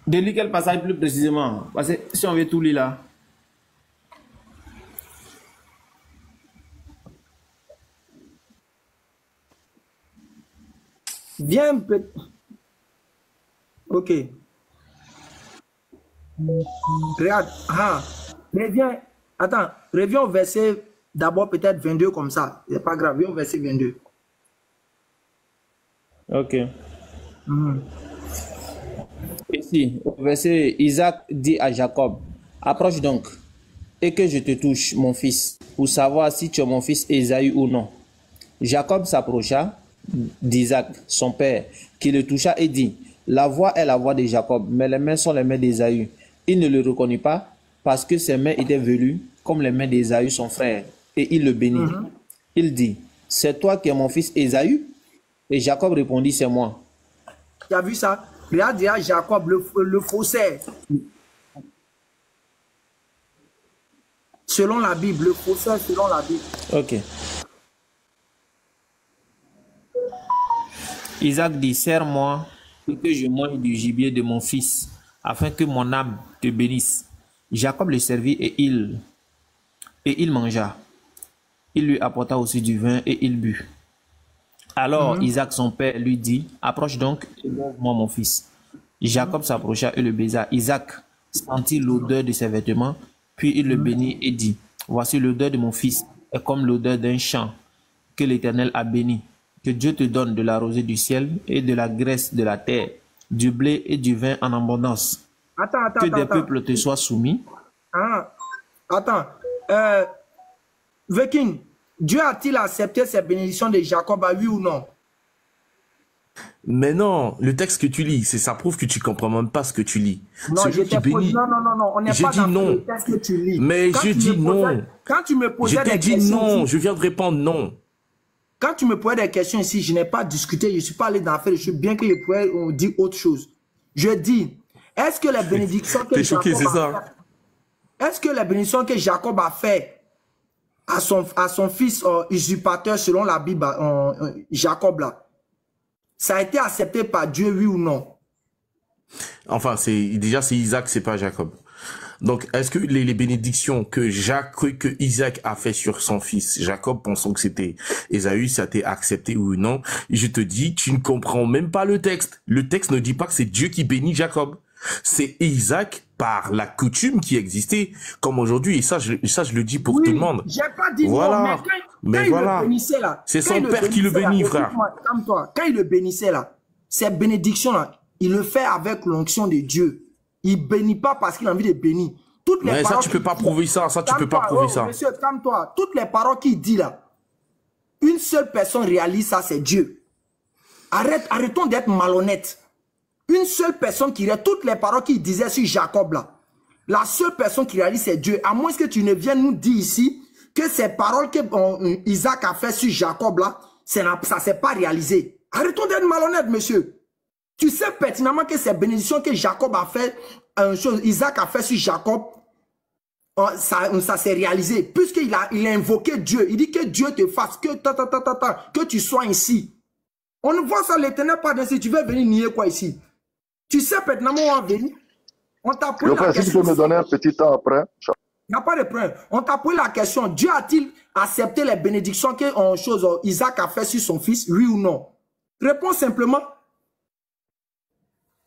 Délit quel passage plus précisément? Parce que si on veut tout lire là. Viens un peu. Ok. Regarde. Ah. Reviens. Attends. Reviens au verset d'abord peut-être 22 comme ça. C'est pas grave. Viens au verset 22. Ok. Ici, au verset, Isaac dit à Jacob, approche donc, et que je te touche, mon fils, pour savoir si tu es mon fils Ésaü ou non. Jacob s'approcha d'Isaac, son père, qui le toucha et dit, la voix est la voix de Jacob, mais les mains sont les mains d'Ésaü. Il ne le reconnut pas, parce que ses mains étaient velues, comme les mains d'Ésaü, son frère, et il le bénit. Il dit, c'est toi qui es mon fils Ésaü? Et Jacob répondit, c'est moi. Tu as vu ça? Regarde déjà Jacob, le faussaire. Selon la Bible, le faussaire selon la Bible. Ok. Isaac dit, serre-moi et que je mange du gibier de mon fils, afin que mon âme te bénisse. Jacob le servit et il mangea. Il lui apporta aussi du vin et il but. Alors Isaac, son père, lui dit, approche donc et boive-moi mon fils. Jacob s'approcha et le baisa. Isaac sentit l'odeur de ses vêtements, puis il le bénit et dit, voici l'odeur de mon fils est comme l'odeur d'un champ que l'Éternel a béni. Que Dieu te donne de la rosée du ciel et de la graisse de la terre, du blé et du vin en abondance. Que des peuples te soient soumis. Attends. Viking, Dieu a-t-il accepté ces bénédictions de Jacob, oui ou non? Mais non, le texte que tu lis, ça prouve que tu comprends même pas ce que tu lis. Non, Celui qui bénit. Non, on n'est pas dans le texte que tu lis. Mais je dis non. Quand tu me posais des questions... Je t'ai dit non, je viens de répondre non. Quand tu me posais des questions ici, je n'ai pas discuté, je ne suis pas allé dans l'affaire, je suis bien que je pouvais dire autre chose. Je dis, est-ce que les bénédictions que Jacob a fait, est-ce que les bénédictions que Jacob a fait à son fils usurpateur selon la Bible, Jacob là, ça a été accepté par Dieu, oui ou non? Enfin, déjà c'est Isaac, c'est pas Jacob. Donc, est-ce que les bénédictions que Isaac a fait sur son fils Jacob, pensons que c'était Ésaü, ça a été accepté ou non? Je te dis, tu ne comprends même pas le texte. Le texte ne dit pas que c'est Dieu qui bénit Jacob. C'est Isaac par la coutume qui existait, comme aujourd'hui. Et ça, je le dis pour tout le monde. J'ai pas dit voilà. Non, mais quand il le bénissait là, c'est son père qui le bénit, frère. Calme-toi. Quand il le bénissait là, ces bénédictions là, il le fait avec l'onction de Dieu. Il bénit pas parce qu'il a envie de bénir. Toutes les mais paroles ça, tu peux pas prouver ça. Ça, tu peux pas prouver ça. Monsieur, calme-toi. Toutes les paroles qu'il dit là, une seule personne réalise ça, c'est Dieu. Arrêtons d'être malhonnêtes. Une seule personne qui réalise toutes les paroles qu'il disait sur Jacob là. La seule personne qui réalise, c'est Dieu. À moins que tu ne viennes nous dire ici que ces paroles que Isaac a fait sur Jacob là, ça ne s'est pas réalisé. Arrêtons d'être malhonnêtes, monsieur. Tu sais pertinemment que ces bénédictions que Jacob a fait, Isaac a fait sur Jacob, ça s'est réalisé. Puisqu'il a invoqué Dieu. Il dit que Dieu te fasse, que tu sois ici. On ne voit ça, l'Éternel pas si tu veux venir nier quoi ici. Tu sais pertinemment où on va venir. On t'a posé la question. Si tu peux me donner un petit temps après. Il n'y a pas de problème. On t'a posé la question. Dieu a-t-il accepté les bénédictions que Isaac a fait sur son fils, oui ou non? Réponds simplement.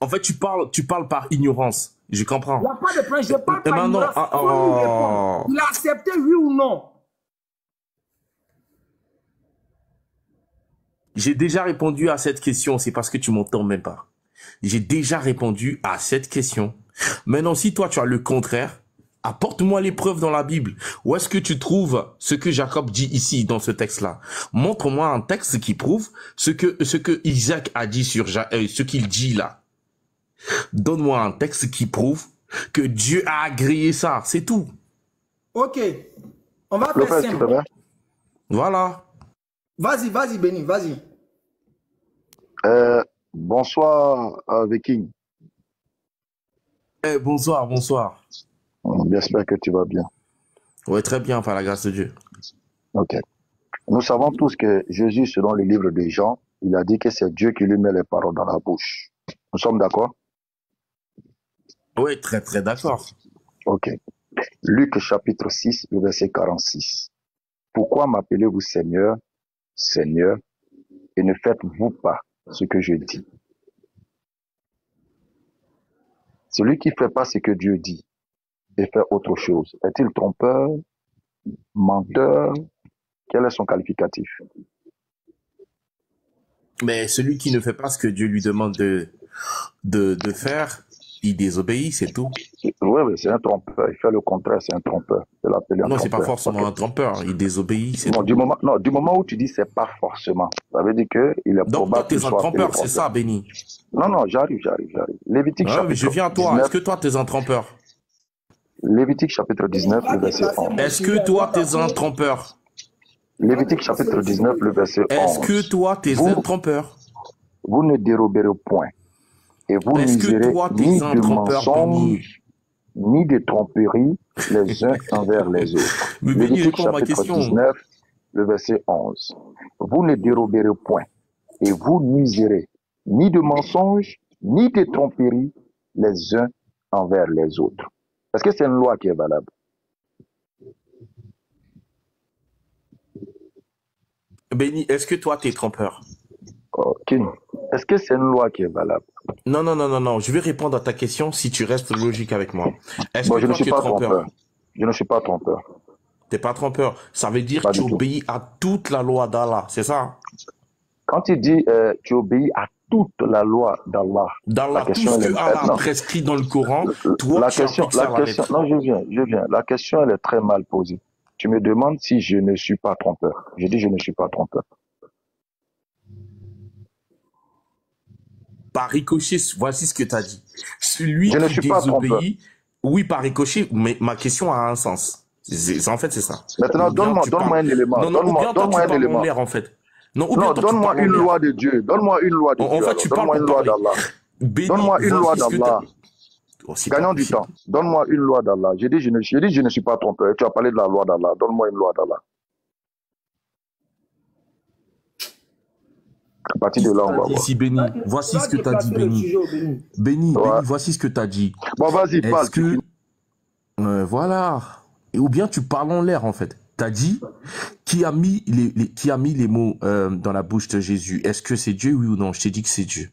En fait, tu parles par ignorance. Je comprends. Il n'y a pas de problème. Je parle Et pas maintenant, ignorance. Il a accepté, oui ou non? J'ai déjà répondu à cette question, c'est parce que tu m'entends même pas. J'ai déjà répondu à cette question. Maintenant, si toi tu as le contraire, apporte-moi les preuves dans la Bible. Où est-ce que tu trouves ce que Jacob dit ici dans ce texte-là? Montre-moi un texte qui prouve ce que Isaac a dit sur ce qu'il dit là. Donne-moi un texte qui prouve que Dieu a agréé ça, c'est tout. Ok, on va faire simple. Voilà. Vas-y, Béni, vas-y. Bonsoir, Viking. Bonsoir. J'espère que tu vas bien. Oui, très bien, par la grâce de Dieu. Ok. Nous savons tous que Jésus, selon le livre de Jean, il a dit que c'est Dieu qui lui met les paroles dans la bouche. Nous sommes d'accord? Oui, très, très d'accord. Ok. Luc chapitre 6, le verset 46. Pourquoi m'appelez-vous Seigneur, Seigneur, et ne faites-vous pas ce que je dis? Celui qui ne fait pas ce que Dieu dit et fait autre chose, est-il trompeur, menteur? Quel est son qualificatif? Mais celui qui ne fait pas ce que Dieu lui demande de faire, il désobéit, c'est tout. Oui, c'est un trompeur. Il fait le contraire, c'est un trompeur. Non, c'est pas forcément un trompeur. Il désobéit, c'est tout. Du moment où tu dis c'est pas forcément, ça veut dire qu'il est donc toi, tu es un trompeur, c'est ça, Béni? Non, j'arrive. Lévitique chapitre mais je viens à toi. 19. Est-ce que toi, tu es un trompeur? Lévitique chapitre 19, le verset 11. Est-ce que toi, tu es un trompeur? Lévitique chapitre 19, le verset 11. Est-ce que toi, tu es un trompeur? Vous ne déroberez point. Et vous n'userez ni de mensonges, ni de tromperies les uns envers les autres. Mais Lévitique chapitre 19, le verset 11. Vous ne déroberez point. Et vous n'userez ni de mensonges, ni de tromperies les uns envers les autres. Est-ce que c'est une loi qui est valable? Béni, est-ce que toi, tu es trompeur? King, est-ce que c'est une loi qui est valable? Non. Je vais répondre à ta question si tu restes logique avec moi. Est-ce que je toi, ne suis tu es pas trompeur? Je ne suis pas trompeur. Tu n'es pas trompeur. Ça veut dire que tu obéis à toute la loi d'Allah, c'est ça? Quand tu dis tu obéis à toute la loi d'Allah. D'Allah, tout ce que Allah a prescrit dans le Coran, toi, tu appliques ça à la lettre. Non, je viens. La question, elle est très mal posée. Tu me demandes si je ne suis pas trompeur. Je dis je ne suis pas trompeur. Par ricochet, voici ce que tu as dit. Celui je ne qui suis pas trompeur. Oui, par ricochet, mais ma question a un sens. En fait, c'est ça. Maintenant, donne-moi un élément. Donne-moi un élément. L'air, en fait. Non, donne-moi une loi de Dieu. Donne-moi une loi de Dieu. En fait, tu parles une loi d'Allah. Donne-moi une loi d'Allah. Gagnons du temps. Donne-moi une loi d'Allah. J'ai dit je ne suis pas trompeur. Tu as parlé de la loi d'Allah. Donne-moi une loi d'Allah. À partir de là, on va voir. Ici, Béni, voici ce que tu as dit, Béni. Béni, voici ce que tu as dit. Bon, vas-y, parle. Voilà. Ou bien tu parles en l'air, en fait. Tu as dit qui a mis les mots dans la bouche de Jésus. Est-ce que c'est Dieu, oui ou non? Je t'ai dit que c'est Dieu.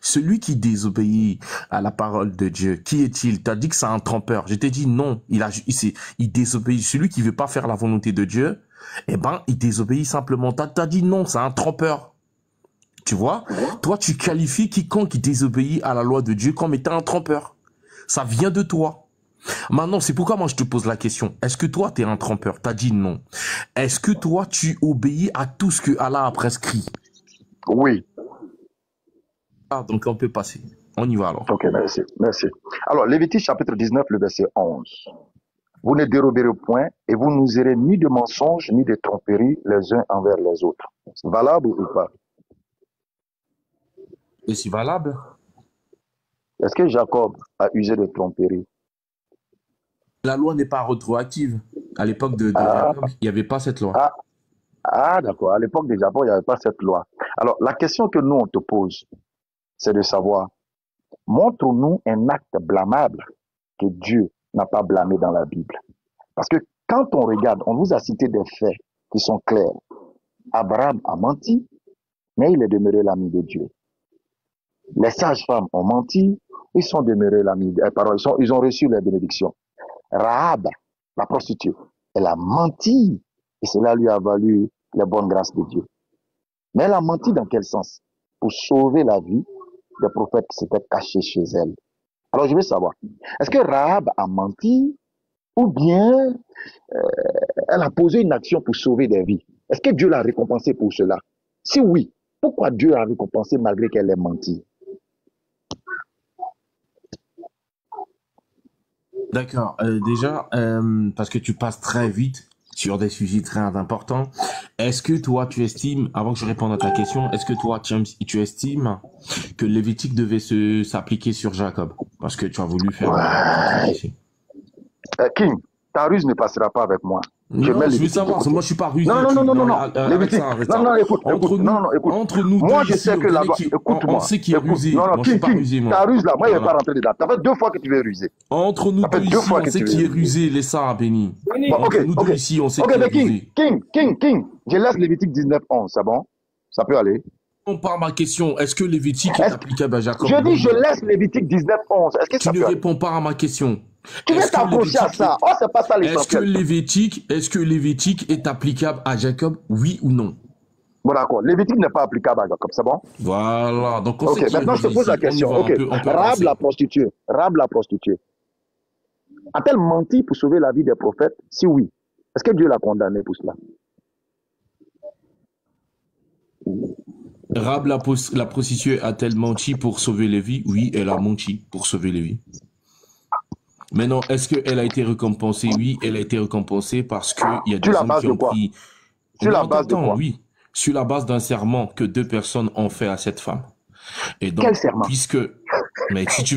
Celui qui désobéit à la parole de Dieu, qui est-il? Tu as dit que c'est un trompeur. Je t'ai dit non, il désobéit. Celui qui veut pas faire la volonté de Dieu, il désobéit simplement. Tu as dit non, c'est un trompeur. Tu vois? Toi, tu qualifies quiconque désobéit à la loi de Dieu comme étant un trompeur. Ça vient de toi. Maintenant, c'est pourquoi moi je te pose la question. Est-ce que toi, tu es un trompeur? Tu as dit non. Est-ce que toi, tu obéis à tout ce que Allah a prescrit? Oui. Donc on peut passer. On y va alors. Ok, merci. Alors, Lévitique chapitre 19, le verset 11. Vous ne déroberez point et vous n'userez ni de mensonges ni de tromperies les uns envers les autres. C'est valable ou pas? Et c'est valable? Est-ce que Jacob a usé de tromperie? La loi n'est pas rétroactive. À l'époque de Jacob, il n'y avait pas cette loi. D'accord. À l'époque de Jacob, il n'y avait pas cette loi. Alors, la question que nous, on te pose, c'est de savoir, montre-nous un acte blâmable que Dieu n'a pas blâmé dans la Bible. Parce que quand on regarde, on vous a cité des faits qui sont clairs. Abraham a menti, mais il est demeuré l'ami de Dieu. Les sages-femmes ont menti, Ils sont demeurés pardon, ils ont reçu les bénédictions. Rahab, la prostituée, elle a menti et cela lui a valu les bonnes grâces de Dieu. Mais elle a menti dans quel sens? Pour sauver la vie des prophètes qui s'étaient cachés chez elle. Alors je veux savoir, est-ce que Rahab a menti ou bien elle a posé une action pour sauver des vies? Est-ce que Dieu l'a récompensée pour cela? Si oui, pourquoi Dieu l'a récompensée malgré qu'elle ait menti? D'accord. Déjà, parce que tu passes très vite sur des sujets très importants, est-ce que toi, tu estimes, avant que je réponde à ta question, est-ce que toi, tu estimes que Lévitique devait s'appliquer sur Jacob? Parce que tu as voulu faire... Ouais. King, ta ruse ne passera pas avec moi. Non, je veux savoir, moi je suis pas rusé. Non. Lévitique. Non, écoute. Entre nous moi, deux, je sais que la loi. Écoute-moi. On sait qui est rusé. Non, moi, je suis pas rusé, moi. Ta ruse là, moi, je ne vais pas rentrer dedans. Ça fait 2 fois que tu veux ruser. Entre nous deux ici, on sait qui est rusé, laisse ça, Béni. Entre nous deux ici, on sait qui est rusé. King, je laisse Lévitique 19:11, c'est bon? Ça peut aller. On part ma question, est-ce que Lévitique est applicable à Jacob? Je dis, je laisse Lévitique 19:11. Est-ce que ça peut aller? Tu ne réponds pas à ma question. Tu veux t'approcher à ça? Oh, c'est pas ça l'essentiel. Est-ce que Lévitique est applicable à Jacob, oui ou non? Bon, d'accord. Lévitique n'est pas applicable à Jacob, c'est bon? Voilà. Donc, on sait maintenant, je te pose la question. Rahab la prostituée. A-t-elle menti pour sauver la vie des prophètes? Si oui, est-ce que Dieu l'a condamné pour cela? Rahab la prostituée a-t-elle menti pour sauver les vies? Oui, elle a menti pour sauver les vies. Maintenant, est-ce qu'elle a été récompensée? Oui, elle a été récompensée parce qu'il y a des hommes qui ont pris... Sur la base de quoi? Oui, sur la base d'un serment que 2 personnes ont fait à cette femme. Et donc, quel serment? Mais si tu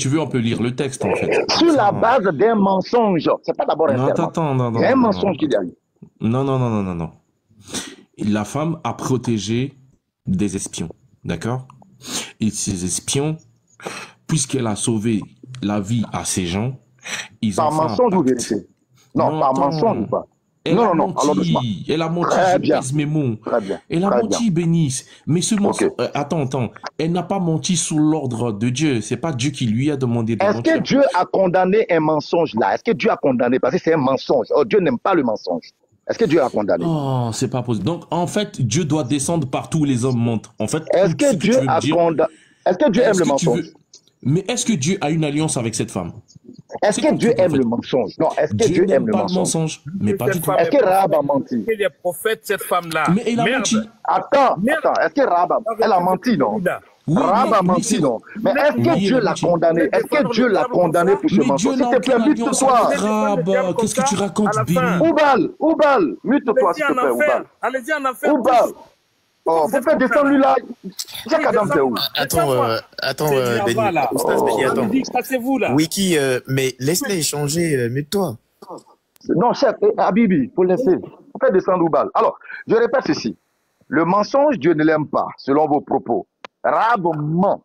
veux, on peut lire le texte, en fait. Sur la base d'un mensonge. C'est pas d'abord un serment. Non. Il y a un mensonge qui derrière. Non. La femme a protégé des espions, d'accord? Et ces espions, puisqu'elle a sauvé la vie à ces gens, ils ont fait un pacte. Par mensonge ou vérité? Non, par mensonge ou pas? Elle a menti, je pèse mes mots. Elle a menti, Bénice. Mais seulement, attends, elle n'a pas menti sous l'ordre de Dieu. C'est pas Dieu qui lui a demandé de mentir. Est-ce que Dieu a condamné un mensonge là? Est-ce que Dieu a condamné? Parce que c'est un mensonge. Oh, Dieu n'aime pas le mensonge. Est-ce que Dieu a condamné? Oh, c'est pas possible. Donc, en fait, Dieu doit descendre partout où les hommes montent. En fait, est-ce que Dieu a condamné? Est-ce que Dieu aime le mensonge? Mais est-ce que Dieu a une alliance avec cette femme? Est-ce que Dieu aime le mensonge? Non, est-ce que Dieu aime le mensonge? Mais pas du tout. Est-ce que Rahab a menti? Les prophètes, cette femme-là. Mais elle a menti. Attends, est-ce que Rahab a menti, non? Rahab a menti, non? Mais est-ce que Dieu l'a condamné? Est-ce que Dieu l'a condamné pour ce mensonge? S'il te plaît, mute-toi. Rahab, qu'est-ce que tu racontes, Béni? Oubal, mute-toi, s'il te plaît, Oubal. Allez-y en enfer. Oubal. Oh, faut faire descendre lui là. Jacques Adam, c'est où? Attends, Béni. Attends. Passez-vous là. Wiki, mais laisse-les échanger, mute-toi. Non, chef, Habibi, faut laisser. Faut faire descendre Oubal. Alors, je répète ceci. Le mensonge, Dieu ne l'aime pas, selon vos propos. Rahab ment.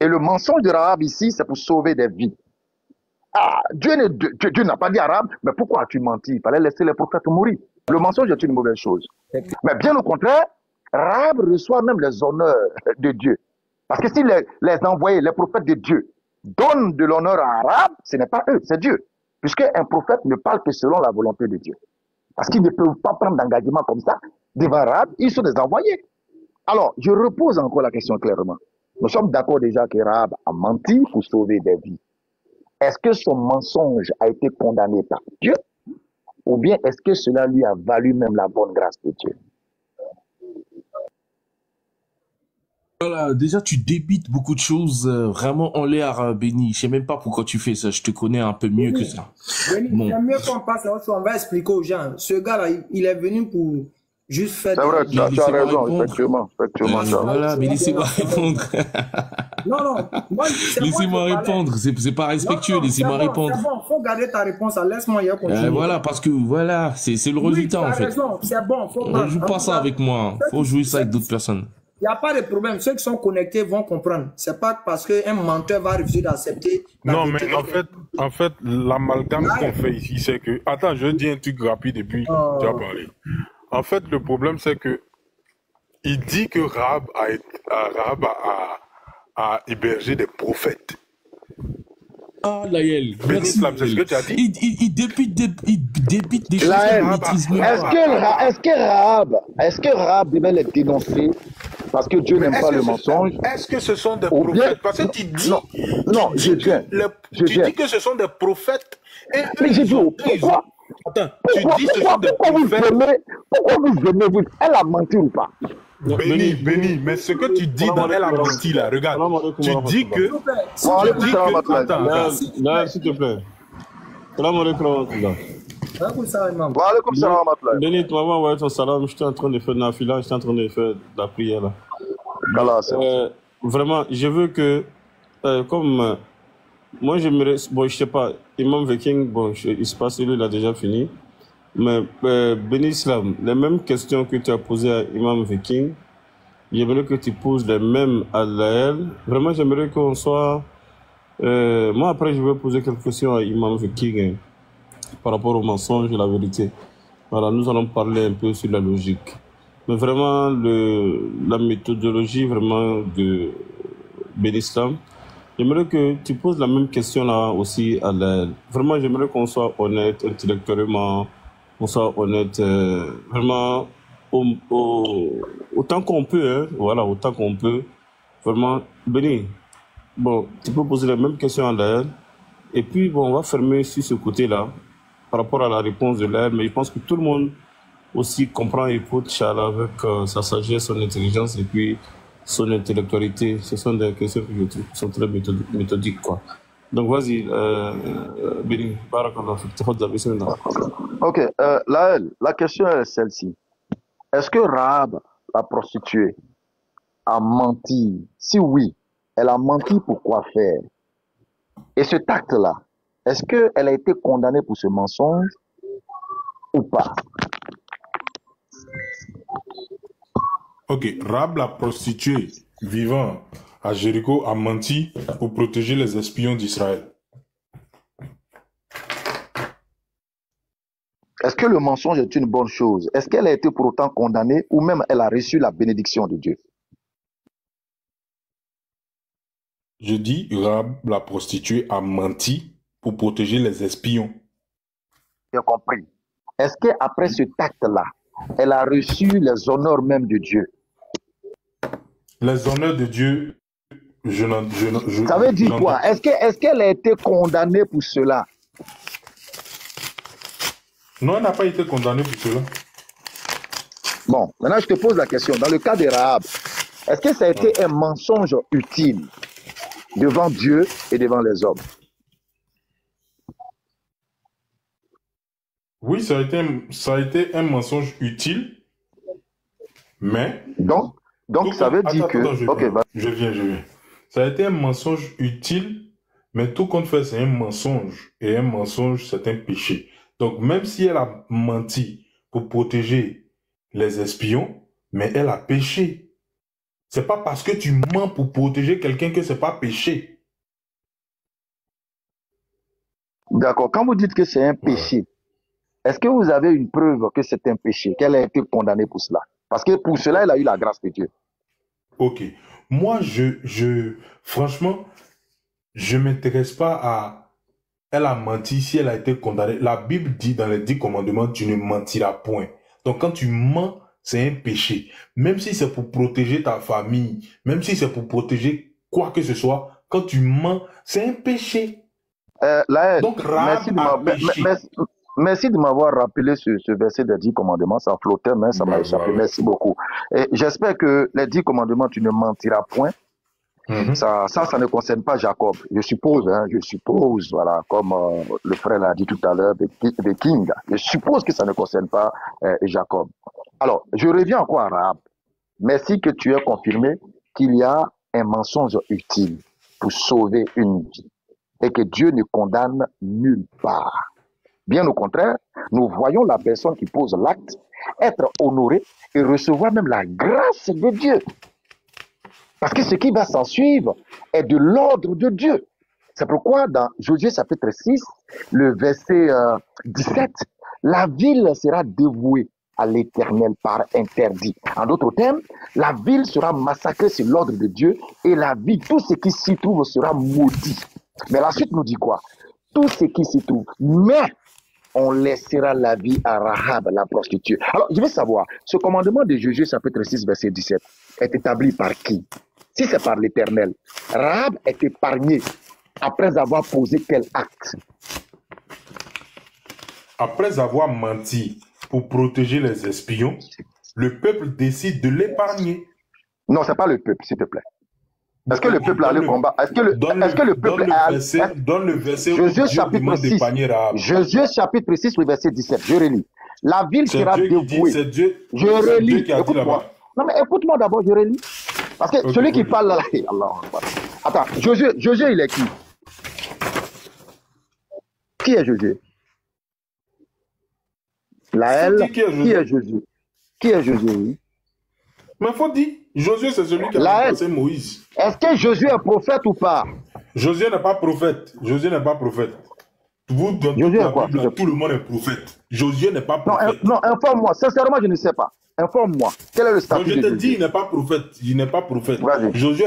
Et le mensonge de Rahab ici, c'est pour sauver des vies. Ah, Dieu n'a pas dit à Rahab, mais pourquoi as-tu menti? Il fallait laisser les prophètes mourir. Le mensonge est une mauvaise chose. Mais bien au contraire, Rahab reçoit même les honneurs de Dieu. Parce que si les envoyés, les prophètes de Dieu, donnent de l'honneur à Rahab, ce n'est pas eux, c'est Dieu. Puisqu'un prophète ne parle que selon la volonté de Dieu. Parce qu'ils ne peuvent pas prendre d'engagement comme ça devant Rahab, ils sont des envoyés. Alors, je repose encore la question clairement. Nous sommes d'accord déjà que Rahab a menti pour sauver des vies. Est-ce que son mensonge a été condamné par Dieu? Ou bien est-ce que cela lui a valu même la bonne grâce de Dieu? Voilà, déjà tu débites beaucoup de choses vraiment en l'air, Béni. Je sais même pas pourquoi tu fais ça. Je te connais un peu mieux que ça. Béni, j'aime mieux qu'on passe à autre chose. On va expliquer aux gens. Ce gars-là, il est venu pour juste faire... C'est vrai, tu as raison, effectivement. Voilà, mais laissez-moi répondre. Non. Laissez-moi répondre. C'est pas respectueux, laissez-moi répondre. C'est bon, faut garder ta réponse. Laisse-moi y continuer. Voilà, parce que voilà, c'est le résultat en fait. Raison, c'est bon. On joue pas ça avec moi. Faut jouer ça avec d'autres personnes. Il n'y a pas de problème. Ceux qui sont connectés vont comprendre. C'est pas parce qu'un menteur va refuser d'accepter. Non, mais en fait, l'amalgame qu'on fait ici, c'est que... Attends, je dis un truc rapide et puis tu vas parler. En fait, le problème, c'est que il dit que Rahab a hébergé des prophètes. Ah, Laël, merci. Islam, c'est ce que tu as dit. Il débite des choses Laël, qu'il ne maîtrise même pas. est-ce que Rahab devait les dénoncer parce que Dieu n'aime pas le mensonge? Est-ce que ce sont des Ou bien- prophètes? Parce que tu dis, Non, je viens. tu dis que ce sont des prophètes. Et Mais j'ai dit, pourquoi? Attends, tu dis que ce sont des Pourquoi vous prophètes. aimez, elle a menti ou pas? Béni, mais ce que tu dis dans Elle a menti là, regarde, tu dis que. Attends, Là, s'il te plaît. Salam alaikum wa rahmatullah. Wa alaikum salam wa rahmatullah. Béni, tu m'as envoyé ton salam, j'étais en train de faire nafila, j'étais en train de faire la prière là. Voilà, c'est bon. Vraiment, je veux que, comme moi j'aimerais, bon, je sais pas, Imam Viking, bon, il se passe, lui, il a déjà fini. Mais Béni Islam, les mêmes questions que tu as posées à Imam Viking, j'aimerais que tu poses les mêmes à Laël. Vraiment, j'aimerais qu'on soit. Moi, après, je vais poser quelques questions à Imam Viking hein, par rapport au mensonge et la vérité. Voilà, nous allons parler un peu sur la logique. Mais vraiment, la méthodologie vraiment de Béni Islam, j'aimerais que tu poses la même question là aussi à Laël. Vraiment, j'aimerais qu'on soit honnête intellectuellement. On soit honnête, vraiment, autant qu'on peut, hein, voilà, autant qu'on peut, vraiment, Béni, bon, tu peux poser la même question à Laël, et puis, bon, on va fermer sur ce côté-là, par rapport à la réponse de Laël, mais je pense que tout le monde aussi comprend et écoute Charles avec sa sagesse, son intelligence, et puis son intellectualité. Ce sont des questions que je trouve qui sont très méthodiques, quoi. Donc, vas-y, Béni, barakallah, Ok, Laël, la question est celle-ci. Est-ce que Rahab, la prostituée, a menti? Si oui, elle a menti pour quoi faire? Et ce acte-là, est-ce qu'elle a été condamnée pour ce mensonge ou pas? Ok, Rahab la prostituée vivant à Jéricho a menti pour protéger les espions d'Israël. Est-ce que le mensonge est une bonne chose? Est-ce qu'elle a été pour autant condamnée ou même elle a reçu la bénédiction de Dieu? Je dis, Rahab la prostituée a menti pour protéger les espions. J'ai compris. Est-ce qu'après ce acte-là, elle a reçu les honneurs même de Dieu? Les honneurs de Dieu, Ça veut dire quoi? Est-ce qu'elle a été condamnée pour cela? Non, elle n'a pas été condamnée pour cela. Bon, maintenant je te pose la question. Dans le cas de Rahab, est-ce que ça a été un mensonge utile devant Dieu et devant les hommes? Oui, ça a été un mensonge utile, mais... Donc ça veut dire que... Je viens. Ça a été un mensonge utile, mais tout compte fait, c'est un mensonge. Et un mensonge, c'est un péché. Donc, même si elle a menti pour protéger les espions, mais elle a péché. C'est pas parce que tu mens pour protéger quelqu'un que c'est pas péché. D'accord. Quand vous dites que c'est un péché, est-ce que vous avez une preuve que c'est un péché, qu'elle a été condamnée pour cela? Parce que pour cela, elle a eu la grâce de Dieu. Ok. Moi, franchement, je m'intéresse pas à... Elle a menti si elle a été condamnée. La Bible dit dans les 10 commandements, tu ne mentiras point. Donc quand tu mens, c'est un péché. Même si c'est pour protéger ta famille, même si c'est pour protéger quoi que ce soit, quand tu mens, c'est un péché. Donc merci de m'avoir rappelé ce verset des 10 commandements. Ça flottait, mais ça m'a échappé. Merci beaucoup. Et j'espère que les 10 commandements, tu ne mentiras point. Ça ne concerne pas Jacob. Je suppose, voilà, comme le frère l'a dit tout à l'heure, de King. Je suppose que ça ne concerne pas Jacob. Alors, je reviens encore à Rahab. Merci que tu aies confirmé qu'il y a un mensonge utile pour sauver une vie et que Dieu ne condamne nulle part. Bien au contraire, nous voyons la personne qui pose l'acte être honorée et recevoir même la grâce de Dieu. Parce que ce qui va s'en suivre est de l'ordre de Dieu. C'est pourquoi dans Josué chapitre 6, le verset 17, la ville sera dévouée à l'Éternel par interdit. En d'autres termes, la ville sera massacrée sur l'ordre de Dieu et la vie, tout ce qui s'y trouve sera maudit. Mais la suite nous dit quoi? Tout ce qui s'y trouve. Mais on laissera la vie à Rahab, la prostituée. Alors, je veux savoir, ce commandement de Josué, chapitre 6, verset 17, est établi par qui? Si c'est par l'Éternel, Rahab est épargnée après avoir posé quel acte? Après avoir menti pour protéger les espions, le peuple décide de l'épargner. Non, c'est pas le peuple, s'il te plaît. Est-ce que le peuple a le combat? Est-ce que le peuple a... Donne le verset Josué chapitre 6, Josué chapitre 6, le verset 17, je relis. La ville sera dévouée. C'est Dieu, je relis. qui a dit là-bas. Non, mais écoute-moi d'abord, je relis. Parce que celui qui parle là, attends, Josué, il est qui? Qui est Josué? Qui est Josué? Qui est Josué? Mais il faut dire, Josué, c'est celui qui a remplacé Moïse. Est-ce que Josué est prophète ou pas? Josué n'est pas prophète. Josué n'est pas prophète. Vous, dans toute la Bible, tout le monde est prophète. Josué n'est pas prophète. Non, informe-moi. Sincèrement, je ne sais pas. Informe-moi. Quel est le statut de Josué? Je te dis, il n'est pas prophète. Il n'est pas prophète. Josué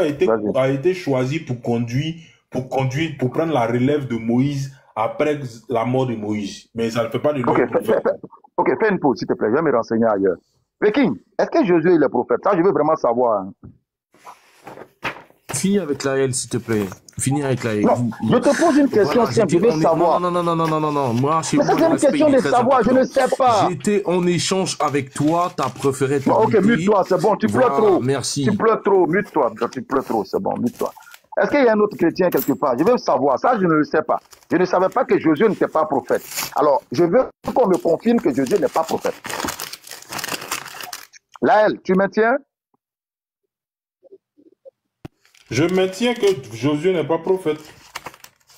a été choisi pour prendre la relève de Moïse après la mort de Moïse. Mais ça ne fait pas de lui prophète. Ok, fais une pause, s'il te plaît. Je vais me renseigner ailleurs. Peking, est-ce que Josué il est prophète? Ça, je veux vraiment savoir. Hein. Finis avec la L, s'il te plaît. Finis avec la L. Non, je te pose une question simple, je veux savoir. Non. Moi, mais ça, c'est une question de savoir, je ne sais pas. J'étais en échange avec toi, t'as préféré te ok, mute-toi, c'est bon, tu pleures trop. Merci. Tu pleures trop, mute-toi, tu pleures trop, c'est bon, mute-toi. Est-ce qu'il y a un autre chrétien quelque part? Je veux savoir, ça, je ne le sais pas. Je ne savais pas que Josué n'était pas prophète. Alors, je veux qu'on me confirme que Josué n'est pas prophète. Laël, tu maintiens? Je maintiens que Josué n'est pas prophète.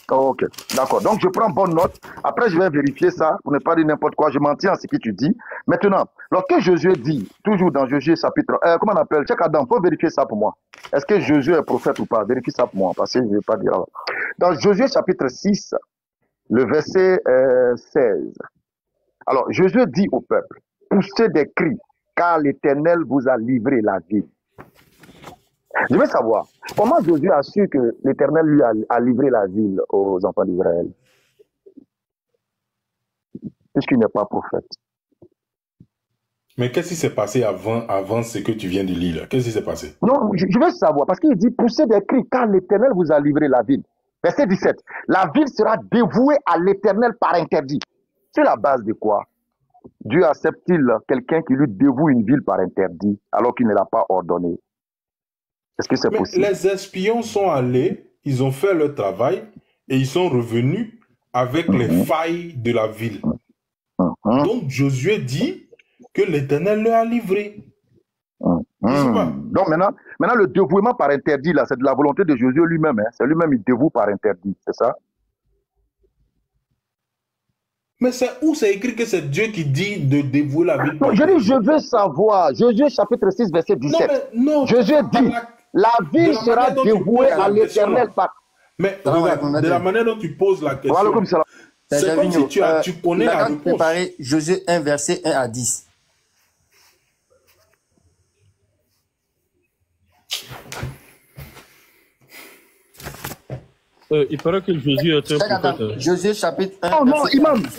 Ok, d'accord. Donc, je prends bonne note. Après, je vais vérifier ça pour ne pas dire n'importe quoi. Je m'en tiens à ce que tu dis. Maintenant, lorsque Josué dit, toujours dans Josué chapitre... comment on appelle? Check Adam, il faut vérifier ça pour moi. Est-ce que Josué est prophète ou pas? Vérifie ça pour moi, parce que je ne vais pas dire... Dans Josué chapitre 6, le verset 16. Alors, Josué dit au peuple, poussez des cris, car l'Éternel vous a livré la vie. Je veux savoir, comment Josué a su que l'Éternel lui a livré la ville aux enfants d'Israël? Puisqu'il n'est pas prophète. Mais qu'est-ce qui s'est passé avant ce que tu viens de lire? Qu'est-ce qui s'est passé? Non, je veux savoir, parce qu'il dit, poussez des cris, car l'Éternel vous a livré la ville. Verset 17, la ville sera dévouée à l'Éternel par interdit. Sur la base de quoi? Dieu accepte-t-il quelqu'un qui lui dévoue une ville par interdit, alors qu'il ne l'a pas ordonné? Est-ce que c'est possible? Les espions sont allés, ils ont fait leur travail et ils sont revenus avec les failles de la ville. Donc Josué dit que l'Éternel leur a livré. Donc maintenant, le dévouement par interdit, là, c'est de la volonté de Josué lui-même. Hein. C'est lui-même, il dévoue par interdit, c'est ça? Mais c'est où c'est écrit que c'est Dieu qui dit de dévouer la ville? Non, je dis, je veux savoir. Josué chapitre 6, verset 17. Non, Josué dit, la ville sera dévouée à l'Éternel par... Mais regarde, de la manière dont tu poses la question, c'est comme si tu connais la réponse. Préparer Josué 1, verset 1 à 10. Il paraît que Josué est un prophète. Josué chapitre 1. Oh non,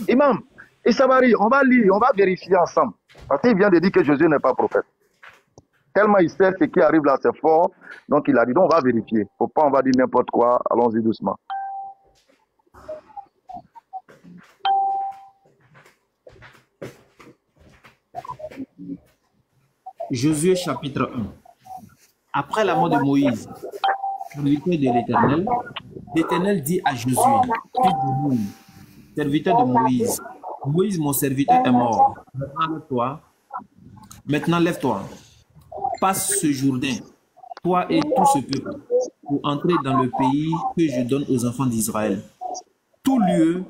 imam. Et Sabari, on va lire, on va vérifier ensemble. Parce qu'il vient de dire que Josué n'est pas prophète. Tellement il sait ce qui arrive là, c'est fort. Donc il a dit, on va vérifier. Faut pas, on va dire n'importe quoi. Allons-y doucement. Josué chapitre 1. Après la mort de Moïse, serviteur de l'Éternel, l'Éternel dit à Josué, fils de Nun, serviteur de Moïse, Moïse mon serviteur est mort. Maintenant lève-toi, passe ce Jourdain, toi et tout ce peuple, pour entrer dans le pays que je donne aux enfants d'Israël. Tout lieu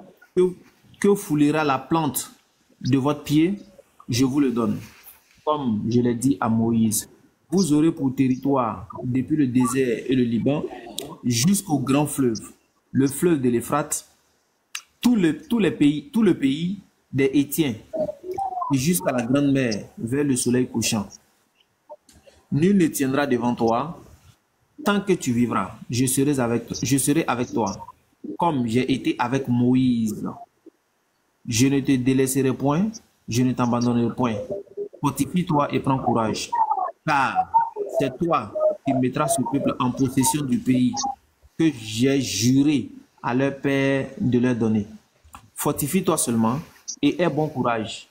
que foulera la plante de votre pied, je vous le donne. Comme je l'ai dit à Moïse, vous aurez pour territoire, depuis le désert et le Liban, jusqu'au grand fleuve, le fleuve de l'Euphrate, tout le pays des Hétiens, et jusqu'à la grande mer, vers le soleil couchant. Nul ne tiendra devant toi, tant que tu vivras, je serai avec toi. comme j'ai été avec Moïse. Je ne te délaisserai point, je ne t'abandonnerai point. Fortifie-toi et prends courage, car c'est toi qui mettras ce peuple en possession du pays que j'ai juré à leur père de leur donner. Fortifie-toi seulement et aie bon courage,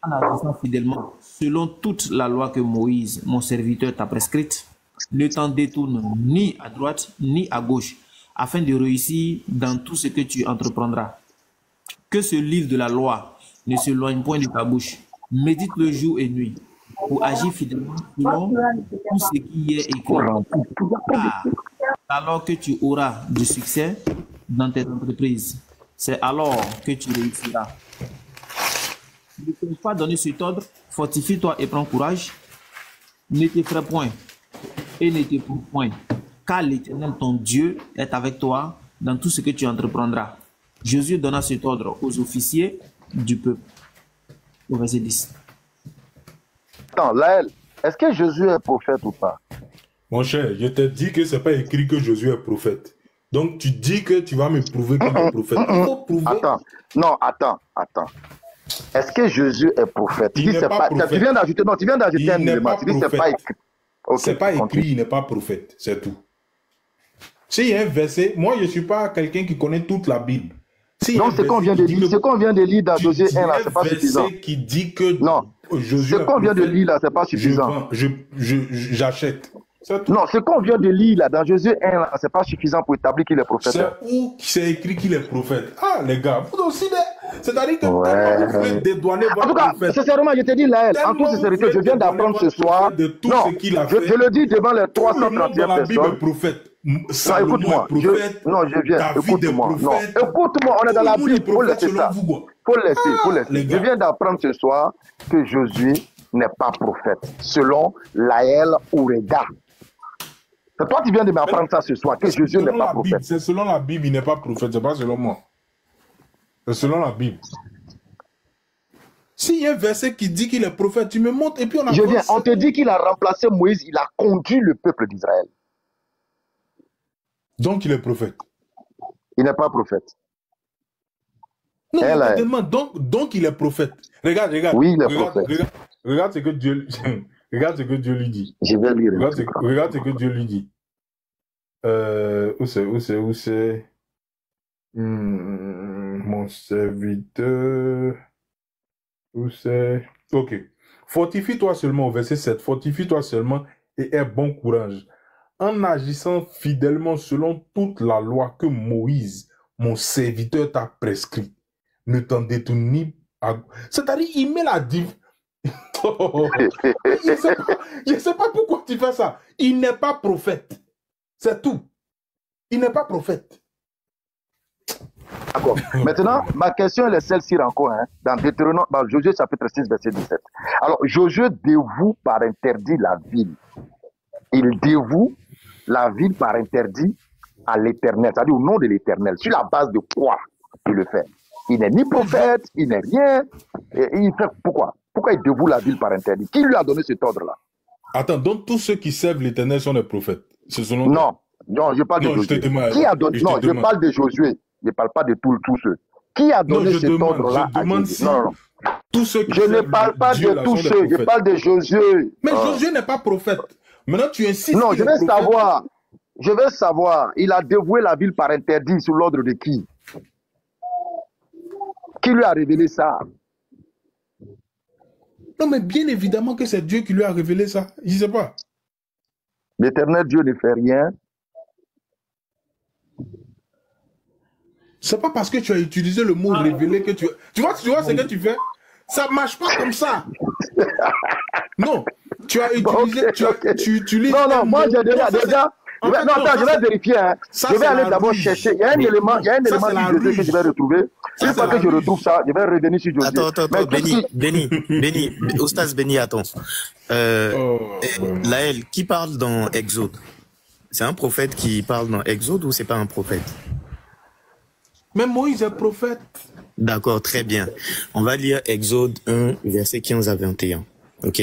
en agissant fidèlement selon toute la loi que Moïse, mon serviteur, t'a prescrite. Ne t'en détourne ni à droite ni à gauche, afin de réussir dans tout ce que tu entreprendras. Que ce livre de la loi ne s'éloigne point de ta bouche. Médite le jour et nuit pour agir fidèlement selon tout ce qui y est écrit. Car alors que tu auras du succès dans tes entreprises, c'est alors que tu réussiras. Ne t'ai pas donné cet ordre, fortifie-toi et prends courage. Ne t'effraie point et ne t'éprouve point, car l'Éternel ton Dieu est avec toi dans tout ce que tu entreprendras. Josué donna cet ordre aux officiers du peuple. Au verset 10. Attends, Laël, est-ce que Jésus est prophète ou pas? Mon cher, je te dis que c'est pas écrit que Jésus est prophète. Donc tu dis que tu vas me prouver qu'il est prophète. Il faut prouver. Attends, non, attends. Est-ce que Jésus est prophète? Il n'est pas prophète. Tu viens d'ajouter un élément. Tu dis c'est pas écrit. Okay, c'est pas écrit, il n'est pas prophète, c'est tout. S'il y a un verset, moi je ne suis pas quelqu'un qui connaît toute la Bible. Non, ce qu'on vient de lire, dans Josué 1 là, c'est pas suffisant. Qui dit que non, ce qu'on vient de lire là, c'est pas suffisant. J'achète. Non, ce qu'on vient de lire là, dans Josué 1 là, c'est pas suffisant pour établir qu'il est prophète. C'est où c'est écrit qu'il est prophète? Ah les gars, vous aussi, c'est-à-dire que vous pouvez dédouaner votre prophète. En tout cas, sincèrement, je te dis Laël, en toute sincérité, je viens d'apprendre ce soir. De tout ce qu'il a fait. Je le dis devant les 331 personnes. Non, écoute-moi. Écoute-moi. Écoute-moi, on est dans la Bible. Il faut laisser ça. Faut laisser. Je viens d'apprendre ce soir que Jésus n'est pas prophète, selon Laël Oureda. C'est toi qui viens de m'apprendre ça ce soir, que Jésus n'est pas prophète. C'est selon la Bible, il n'est pas prophète, c'est pas selon moi. C'est selon la Bible. S'il y a un verset qui dit qu'il est prophète, tu me montres et puis on a... On te dit qu'il a remplacé Moïse, il a conduit le peuple d'Israël. Donc il est prophète. Il n'est pas prophète. Non, je te demande, donc il est prophète. Regarde. Oui, il est prophète. Regarde ce que Dieu... Regarde ce que Dieu lui dit. Je vais lire. Regarde ce que Dieu lui dit. Où c'est mon serviteur. Où c'est? Ok. Fortifie-toi seulement, au verset 7. Fortifie-toi seulement et aie bon courage, en agissant fidèlement selon toute la loi que Moïse, mon serviteur, t'a prescrit. Ne t'en détourne ni à... C'est-à-dire, il met la div... Je ne sais pas pourquoi tu fais ça. Il n'est pas prophète. C'est tout. Il n'est pas prophète. D'accord. Maintenant, ma question est celle-ci encore. Dans Deutéronome, dans Josué chapitre 6, verset 17. Alors, Josué dévoue par interdit la ville. Il dévoue la ville par interdit à l'Éternel, c'est-à-dire au nom de l'Éternel. Sur la base de quoi il le fait? Il n'est ni prophète, il n'est rien. Et il fait pourquoi? Pourquoi il dévoue la ville par interdit? Qui lui a donné cet ordre-là? Attends, donc tous ceux qui servent l'Éternel sont des prophètes. Non, je parle de Josué. Qui a donné... Non, je parle de Josué. Je ne parle pas de tous ceux. Qui a donné cet ordre-là à Josué? Non. Tous ceux qui je ne parle pas de tous ceux, je parle de Josué. Mais Josué n'est pas prophète. Maintenant, tu insistes. Non, je veux savoir. Il a dévoué la ville par interdit sous l'ordre de qui? Qui lui a révélé ça? Non, mais bien évidemment que c'est Dieu qui lui a révélé ça. Je ne sais pas. L'Éternel Dieu ne fait rien. C'est pas parce que tu as utilisé le mot révélé que tu... Tu vois ce que tu fais? Ça ne marche pas comme ça. Non, tu as utilisé... Tu utilises... Non, moi j'ai déjà... je vais vérifier. Je vais aller d'abord chercher. Il y a un élément du Josué que je vais retrouver. Une fois que je retrouve ça, je vais revenir sur Josué. Attends, Béni, Oustaz Béni, attends. Laël, qui parle dans Exode? C'est un prophète qui parle dans Exode ou c'est pas un prophète? Même Moïse est prophète. D'accord, très bien. On va lire Exode 1, versets 15 à 21. Ok?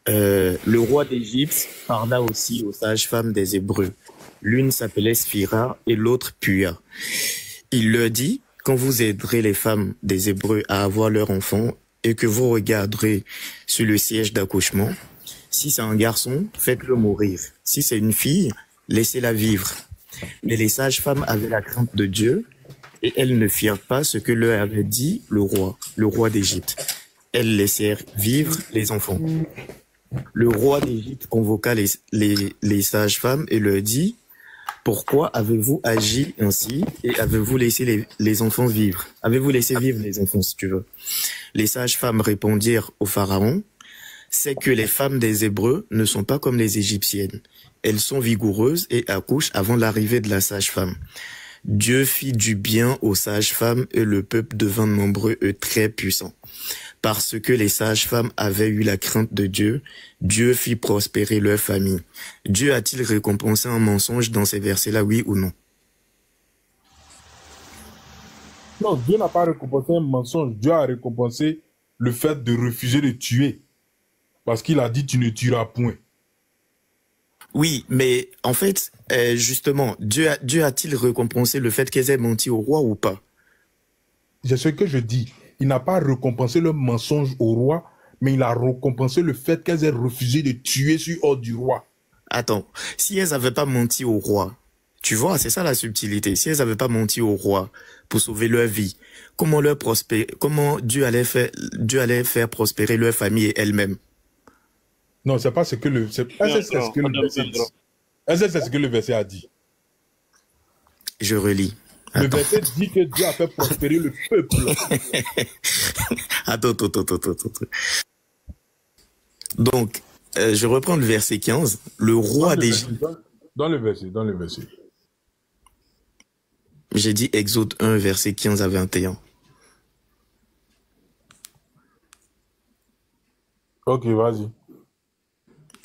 Le roi d'Égypte parla aussi aux sages-femmes des Hébreux, L'une s'appelait Sphira et l'autre Puya. Il leur dit, quand vous aiderez les femmes des Hébreux à avoir leurs enfants et que vous regarderez sur le siège d'accouchement, si c'est un garçon, faites-le mourir. Si c'est une fille, laissez-la vivre. Mais les sages-femmes avaient la crainte de Dieu et elles ne firent pas ce que leur avait dit le roi d'Égypte. Elles laissèrent vivre les enfants. Le roi d'Égypte convoqua les sages-femmes et leur dit, « Pourquoi avez-vous agi ainsi et avez-vous laissé les enfants vivre? Avez-vous laissé vivre les enfants, si tu veux ?» Les sages-femmes répondirent au Pharaon, « C'est que les femmes des Hébreux ne sont pas comme les Égyptiennes. Elles sont vigoureuses et accouchent avant l'arrivée de la sage-femme. » Dieu fit du bien aux sages-femmes et le peuple devint nombreux et très puissant. Parce que les sages-femmes avaient eu la crainte de Dieu, Dieu fit prospérer leur famille. Dieu a-t-il récompensé un mensonge dans ces versets-là, oui ou non? Non, Dieu n'a pas récompensé un mensonge. Dieu a récompensé le fait de refuser de tuer. Parce qu'il a dit, tu ne tueras point. Oui, mais en fait, justement, Dieu a-t-il récompensé le fait qu'elles aient menti au roi ou pas? C'est ce que je dis. Il n'a pas récompensé le mensonge au roi, mais il a récompensé le fait qu'elles aient refusé de tuer sur ordre du roi. Attends, si elles n'avaient pas menti au roi, tu vois, c'est ça la subtilité. Si elles n'avaient pas menti au roi pour sauver leur vie, comment Dieu allait faire prospérer leur famille et elles-mêmes? Non, c'est pas ce que le verset dit. C'est ce que le verset a dit. Je relis. Le verset dit que Dieu a fait prospérer le peuple. Attends. Donc, je reprends le verset 15. Le roi d'Égypte... Dans le verset. J'ai dit Exode 1, verset 15 à 21. Ok, vas-y.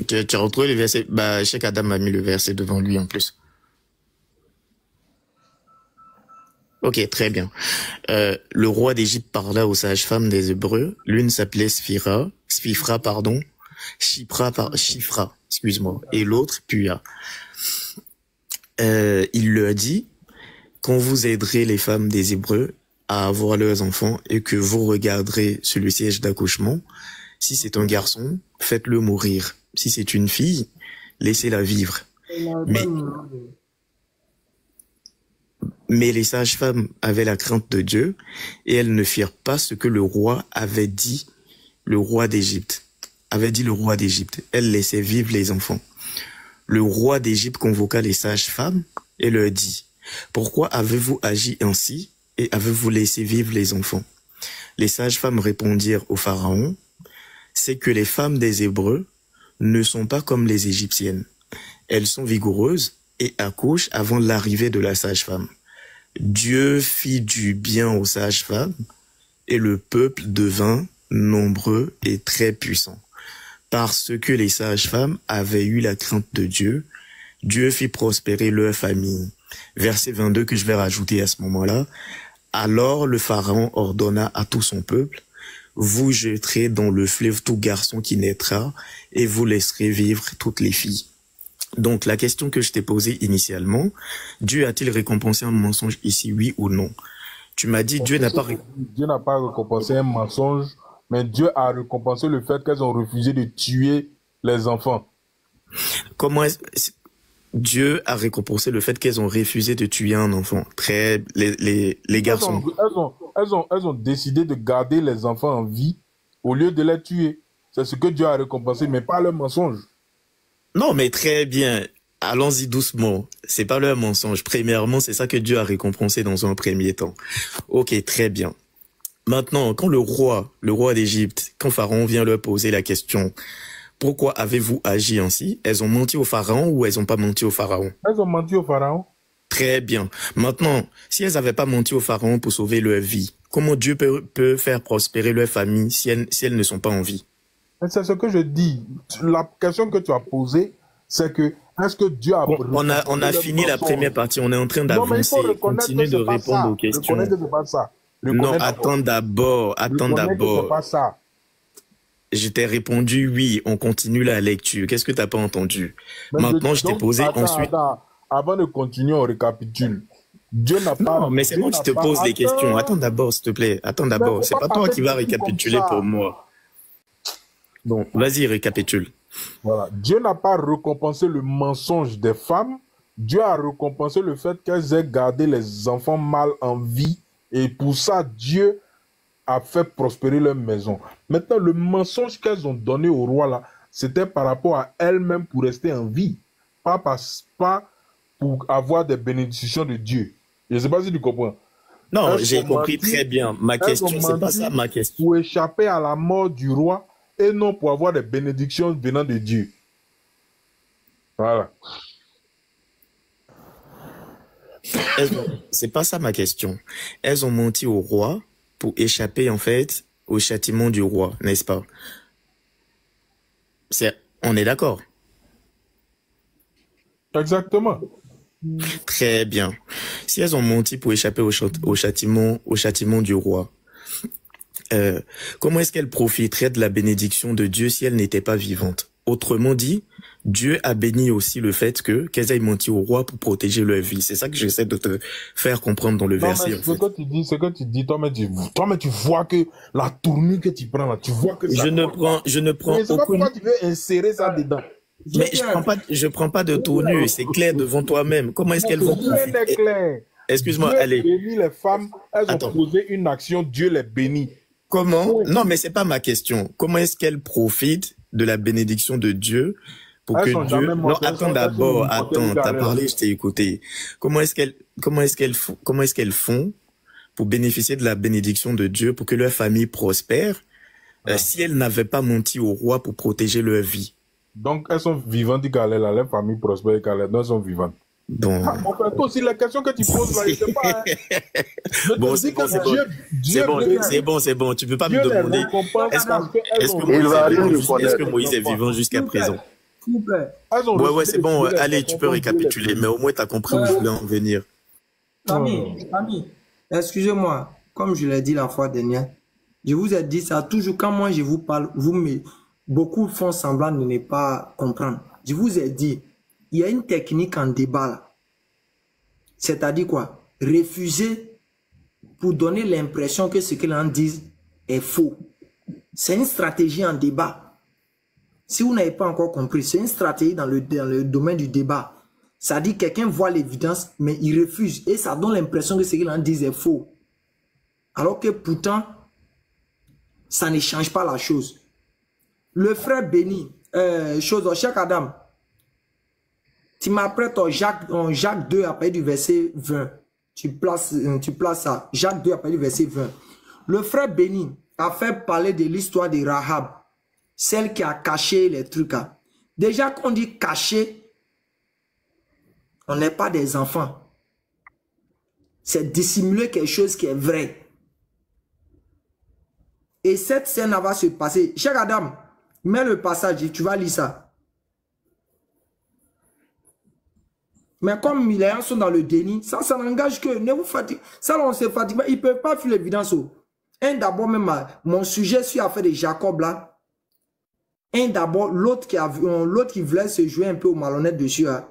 Tu as retrouvé le verset? Bah, Cheikh Adam a mis le verset devant lui en plus. Ok, très bien. Le roi d'Égypte parla aux sages-femmes des Hébreux. L'une s'appelait Shifra, excuse-moi, et l'autre Puya. Il leur dit, quand vous aiderez les femmes des Hébreux à avoir leurs enfants et que vous regarderez sur le siège d'accouchement, si c'est un garçon, faites-le mourir. Si c'est une fille, laissez-la vivre. Mais les sages-femmes avaient la crainte de Dieu et elles ne firent pas ce que le roi avait dit, le roi d'Égypte. Elles laissaient vivre les enfants. Le roi d'Égypte convoqua les sages-femmes et leur dit, « Pourquoi avez-vous agi ainsi et avez-vous laissé vivre les enfants ?» Les sages-femmes répondirent au Pharaon, « C'est que les femmes des Hébreux ne sont pas comme les Égyptiennes. Elles sont vigoureuses et accouchent avant l'arrivée de la sage-femme. Dieu fit du bien aux sages-femmes et le peuple devint nombreux et très puissant. Parce que les sages-femmes avaient eu la crainte de Dieu, Dieu fit prospérer leur famille. » Verset 22 que je vais rajouter à ce moment-là. « Alors le Pharaon ordonna à tout son peuple, vous jetterez dans le fleuve tout garçon qui naîtra et vous laisserez vivre toutes les filles. » Donc la question que je t'ai posée initialement, Dieu a-t-il récompensé un mensonge ici, oui ou non? Tu m'as dit Dieu n'a pas récompensé un mensonge, mais Dieu a récompensé le fait qu'elles ont refusé de tuer les enfants. Comment Dieu a récompensé le fait qu'elles ont refusé de tuer un enfant? Les garçons. Elles ont décidé de garder les enfants en vie au lieu de les tuer. C'est ce que Dieu a récompensé, mais pas le mensonge. Non, mais très bien. Allons-y doucement. C'est pas leur mensonge. Premièrement, c'est ça que Dieu a récompensé dans un premier temps. Ok, très bien. Maintenant, quand le roi d'Égypte, quand Pharaon vient leur poser la question, pourquoi avez-vous agi ainsi? Elles ont menti au Pharaon ou elles n'ont pas menti au Pharaon? Elles ont menti au Pharaon. Très bien. Maintenant, si elles n'avaient pas menti au Pharaon pour sauver leur vie, comment Dieu peut faire prospérer leur famille si elles ne sont pas en vie? C'est ce que je dis. La question que tu as posée, c'est que est-ce que Dieu a... On a fini la première partie, on est en train d'avancer. Continue de répondre aux questions. Non, attends d'abord. Je t'ai répondu oui, on continue la lecture. Qu'est-ce que tu n'as pas entendu? Maintenant, je t'ai posé ensuite... avant de continuer, on récapitule. Dieu n'a pas... Non, mais c'est moi qui te pose des questions. Attends d'abord, s'il te plaît. Attends d'abord. C'est pas toi qui vas récapituler pour moi. Bon, vas-y, récapitule. Voilà. Dieu n'a pas récompensé le mensonge des femmes. Dieu a récompensé le fait qu'elles aient gardé les enfants mâles en vie. Et pour ça, Dieu a fait prospérer leur maison. Maintenant, le mensonge qu'elles ont donné au roi, là, c'était par rapport à elles-mêmes pour rester en vie. Pas pour avoir des bénédictions de Dieu. Je ne sais pas si tu comprends. Non, j'ai compris très bien. Ma question, c'est pas ça ma question. Pour échapper à la mort du roi et non pour avoir des bénédictions venant de Dieu. Voilà. C'est pas ça ma question. Elles ont menti au roi pour échapper en fait au châtiment du roi, n'est-ce pas? On est d'accord? Exactement. Très bien. Si elles ont menti pour échapper au châtiment du roi, comment est-ce qu'elles profiteraient de la bénédiction de Dieu si elles n'étaient pas vivantes? Autrement dit, Dieu a béni aussi le fait qu'elles aient menti au roi pour protéger leur vie. C'est ça que j'essaie de te faire comprendre dans le verset. Ce que tu dis, toi, mais tu vois que la tournure que tu prends là, tu vois que ça... Je ne prends mais c'est pas pourquoi tu veux insérer ça dedans. Mais je prends pas de tournure, c'est clair devant toi-même. Comment est-ce qu'elles vont profiter? Excuse-moi, allez. Dieu bénit les femmes, elles ont posé une action, Dieu les bénit. Comment? Non, mais c'est pas ma question. Comment est-ce qu'elles profitent de la bénédiction de Dieu pour que Dieu... Non, attends d'abord, attends, t'as parlé, je t'ai écouté. Comment est-ce qu'elles font pour bénéficier de la bénédiction de Dieu pour que leur famille prospère si elles n'avaient pas menti au roi pour protéger leur vie? Donc, elles sont vivantes, leur famille prospère, elles sont vivantes. Bon. Enfin, toi aussi, la question que tu poses là, je sais pas. Hein. Bon, c'est bon. Tu peux pas me demander. Est-ce que Moïse est vivant jusqu'à présent? Ouais, c'est bon. Allez, tu peux récapituler. Mais au moins, tu as compris où je voulais en venir. Ami, excusez-moi. Comme je l'ai dit la fois dernière, je vous ai dit ça toujours quand moi je vous parle, beaucoup font semblant de ne pas comprendre. Je vous ai dit, il y a une technique en débat là. C'est-à-dire quoi? Refuser pour donner l'impression que ce qu'ils en disent est faux. C'est une stratégie en débat. Si vous n'avez pas encore compris, c'est une stratégie dans le domaine du débat. Ça dit quelqu'un voit l'évidence, mais il refuse. Et ça donne l'impression que ce qu'il en dit est faux. Alors que pourtant, ça ne change pas la chose. Le frère béni, Cheikh Adam, tu m'apprêtes en Jacques 2 après du verset 20. Tu places ça. Jacques 2 après du verset 20. Le frère béni a fait parler de l'histoire de Rahab, celle qui a caché les trucs. Déjà qu'on dit cacher, on n'est pas des enfants. C'est dissimuler quelque chose qui est vrai. Et cette scène va se passer. Cheikh Adam, mets le passage et tu vas lire ça. Mais comme les gens sont dans le déni, ça n'engage que. Ne vous fatiguez. Ça, on se fatigue. Ils ne peuvent pas fuir l'évidence. Un d'abord, même mon sujet sur l'affaire de Jacob là. Un d'abord, l'autre qui voulait se jouer un peu au malhonnête dessus. Hein.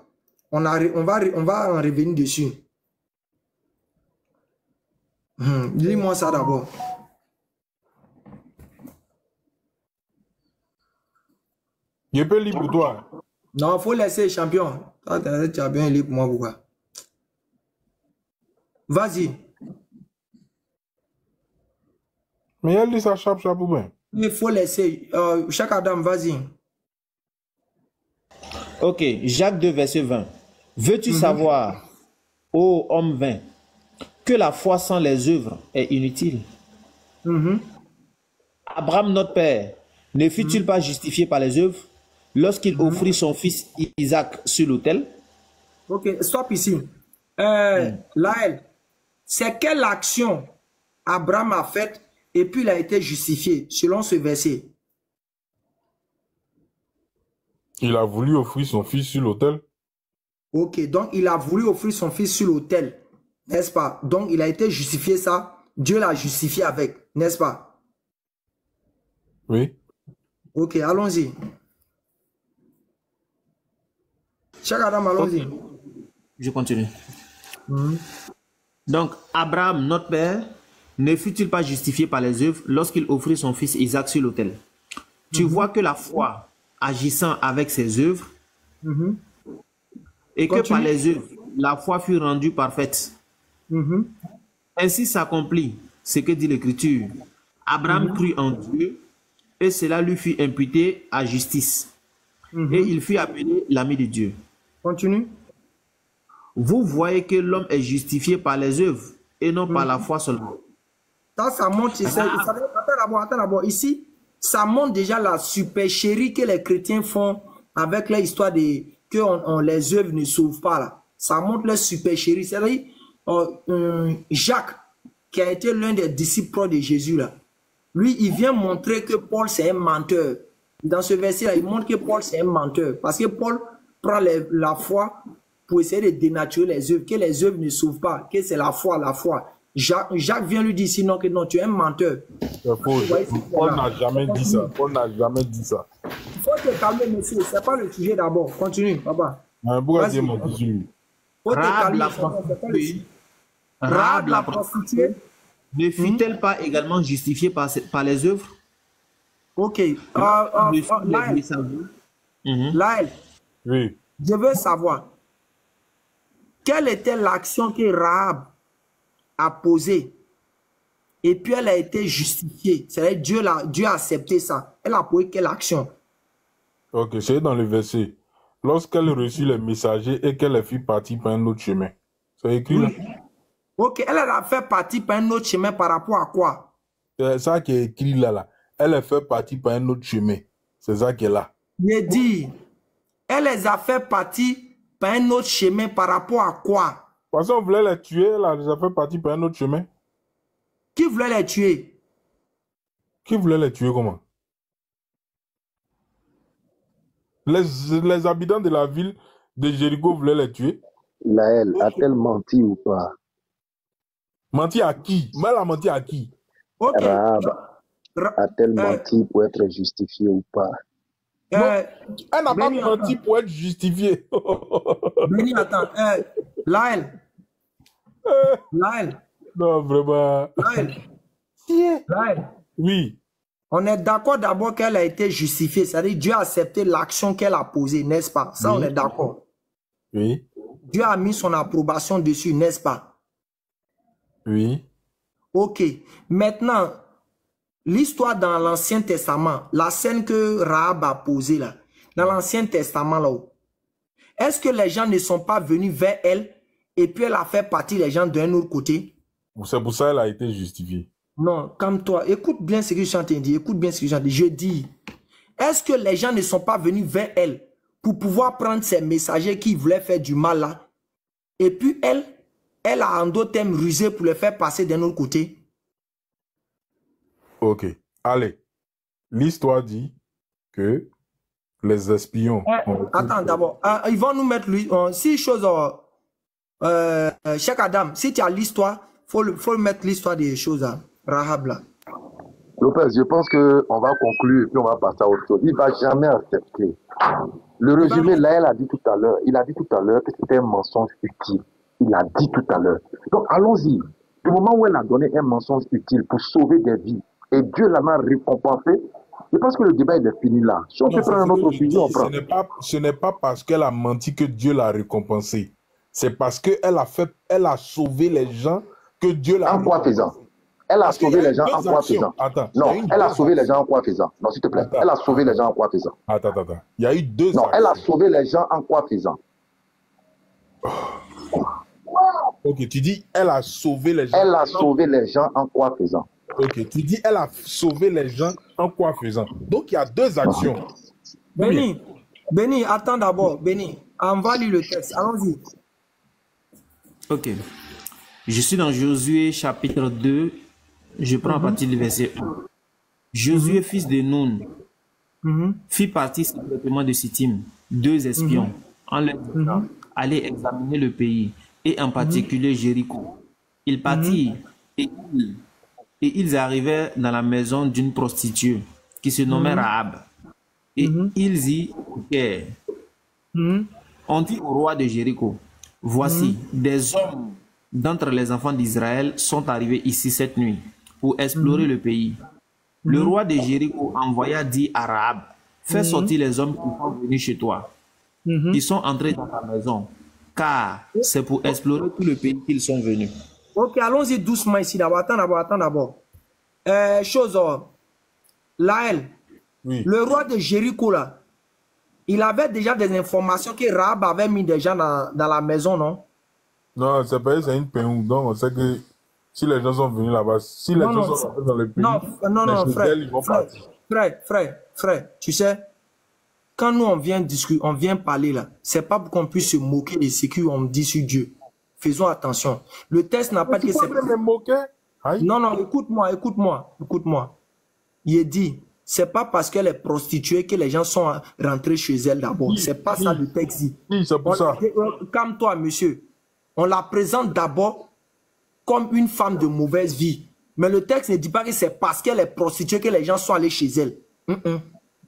On va en revenir dessus. Lis-moi ça d'abord. Je peux lire pour toi. Non, il faut laisser champion. Tu as bien lire pour moi, pourquoi? Vas-y. Mais elle dit ça chape ou bien? Il faut laisser. Chaque Adam, vas-y. Ok, Jacques 2, verset 20. Veux-tu savoir, ô homme vain, que la foi sans les œuvres est inutile? Abraham, notre père, ne fut-il pas justifié par les œuvres lorsqu'il offrit son fils Isaac sur l'autel? Ok, stop ici. Laël, c'est quelle action Abraham a faite et puis il a été justifié selon ce verset? Il a voulu offrir son fils sur l'autel. Ok, donc il a voulu offrir son fils sur l'autel, n'est-ce pas? Donc il a été justifié ça, Dieu l'a justifié avec, n'est-ce pas? Oui. Ok, allons-y. Chaque Adam, allons-y. Je continue. Donc, Abraham, notre père, ne fut-il pas justifié par les œuvres lorsqu'il offrit son fils Isaac sur l'autel? Tu vois que la foi, agissant avec ses œuvres, et que par les œuvres, la foi fut rendue parfaite. Ainsi s'accomplit ce que dit l'Écriture. Abraham crut en Dieu, et cela lui fut imputé à justice. Et il fut appelé l'ami de Dieu. Continue. Vous voyez que l'homme est justifié par les œuvres et non par la foi seulement. Ça montre, attends d'abord, ici, ça montre déjà la supercherie que les chrétiens font avec l'histoire de que les œuvres ne sauvent pas là. Ça montre la supercherie. C'est-à-dire, Jacques, qui a été l'un des disciples de Jésus là, lui, il vient montrer que Paul c'est un menteur. Dans ce verset-là, il montre que Paul c'est un menteur. Parce que Paul prend la foi pour essayer de dénaturer les œuvres, que les œuvres ne sauvent pas, que c'est la foi, la foi. Jacques vient lui dire sinon que non, tu es un menteur. Paul n'a jamais dit ça. Paul n'a jamais dit ça. Il faut te calmer, monsieur. C'est pas le sujet d'abord. Continue, papa. Pourquoi dire mon sujet? Faut te calmer. Rahab, la prostituée, ne fut-elle pas également justifiée par les œuvres? Ok. Laël, oui. Je veux savoir quelle était l'action que Rahab a posée et puis elle a été justifiée. C'est-à-dire Dieu a accepté ça. Elle a posé quelle action? Ok, c'est dans le verset. Lorsqu'elle reçut les messagers et qu'elle fit partie par un autre chemin. C'est écrit là. Ok, elle a fait partie par un autre chemin par rapport à quoi? C'est ça qui est écrit là. Elle a fait partie par un autre chemin. C'est ça qui est là. Il dit, elle les a fait partie par un autre chemin par rapport à quoi? Parce qu'on voulait les tuer, elle les a fait partie par un autre chemin. Qui voulait les tuer? Qui voulait les tuer comment? Les habitants de la ville de Jéricho voulaient les tuer. Laël, a-t-elle menti ou pas? Menti à qui? Mais elle a menti à qui? Okay. Rahab a-t-elle menti pour être justifiée ou pas? Non, elle n'a pas menti pour être justifiée. Béni, attends. Laël. Non, vraiment. Laël. Oui. On est d'accord d'abord qu'elle a été justifiée. C'est-à-dire Dieu a accepté l'action qu'elle a posée, n'est-ce pas? Ça, on est d'accord. Oui. Dieu a mis son approbation dessus, n'est-ce pas? Oui. Ok. Maintenant, l'histoire dans l'Ancien Testament, la scène que Rahab a posée là, dans l'Ancien Testament là-haut, est-ce que les gens ne sont pas venus vers elle et puis elle a fait partie des gens d'un autre côté? C'est pour ça qu'elle a été justifiée. Non, calme-toi. Écoute bien ce que je suis en train de dire. Écoute bien ce que je dis. Je dis, est-ce que les gens ne sont pas venus vers elle pour pouvoir prendre ces messagers qui voulaient faire du mal là? Et puis elle a en d'autres termes rusé pour les faire passer d'un autre côté? Ok. Allez. L'histoire dit que les espions... Attends, d'abord. Ils vont nous mettre... si chose... Cheikh Adam, si tu as l'histoire, il faut mettre l'histoire des choses à Rahab là. Lopez, je pense qu'on va conclure et puis on va passer à autre chose. Il ne va jamais accepter. Le résumé, là, il a dit tout à l'heure que c'était un mensonge utile. Il a dit tout à l'heure. Donc, allons-y. Du moment où elle a donné un mensonge utile pour sauver des vies, et Dieu l'en a récompensé, je pense que le débat il est fini là. Si on peut prendre un autre sujet, on prend. Ce n'est pas parce qu'elle a menti que Dieu l'a récompensé. C'est parce qu'elle a sauvé les gens que Dieu l'a récompensé. En quoi faisant? Elle a sauvé les gens en quoi faisant? Non, elle a sauvé les gens en quoi faisant? Non, s'il te plaît. Elle a sauvé les gens en quoi faisant? Attends. Il y a eu deux actions. Non, elle a sauvé les gens en quoi faisant? Ok, tu dis elle a sauvé les gens. Elle a sauvé les gens en quoi faisant? Ok, tu dis elle a sauvé les gens en quoi faisant? Donc il y a deux actions. Béni, attends d'abord. Béni, on va lire le texte. Allons-y. Ok. Je suis dans Josué chapitre 2. Je prends à partir du verset 1. Josué, fils de Nun, fit partie secrètement de Sittim, 2 espions, en leur disant, allez examiner le pays, et en particulier Jéricho. Ils partirent, et ils arrivèrent dans la maison d'une prostituée, qui se nommait Rahab. Et ils y guerre. On dit au roi de Jéricho, Voici, des hommes d'entre les enfants d'Israël sont arrivés ici cette nuit pour explorer le pays. Le roi de Jéricho envoya dire à Rahab, fais sortir les hommes qui sont venus chez toi, qui sont entrés dans ta maison, car c'est pour explorer tout le pays qu'ils sont venus. Ok, allons-y doucement ici d'abord. Attends d'abord. Laël, le roi de Jéricho là, il avait déjà des informations que Rahab avait mis déjà dans la maison, non? Non, c'est pas c'est une peine. Donc on sait que si les gens sont venus là-bas, si les gens sont rentrés dans le pays, non, frère, ils vont partir. Frère, tu sais, quand nous on vient discuter, on vient parler là, c'est pas pour qu'on puisse se moquer de ce qu'on dit sur Dieu. Faisons attention. Le texte n'a pas dit que c'est... Non, écoute-moi. Il dit, c'est pas parce qu'elle est prostituée que les gens sont rentrés chez elle d'abord. C'est pas ça le texte dit. Oui, c'est pour ça. Calme-toi, monsieur. On la présente d'abord comme une femme de mauvaise vie. Mais le texte ne dit pas que c'est parce qu'elle est prostituée que les gens sont allés chez elle.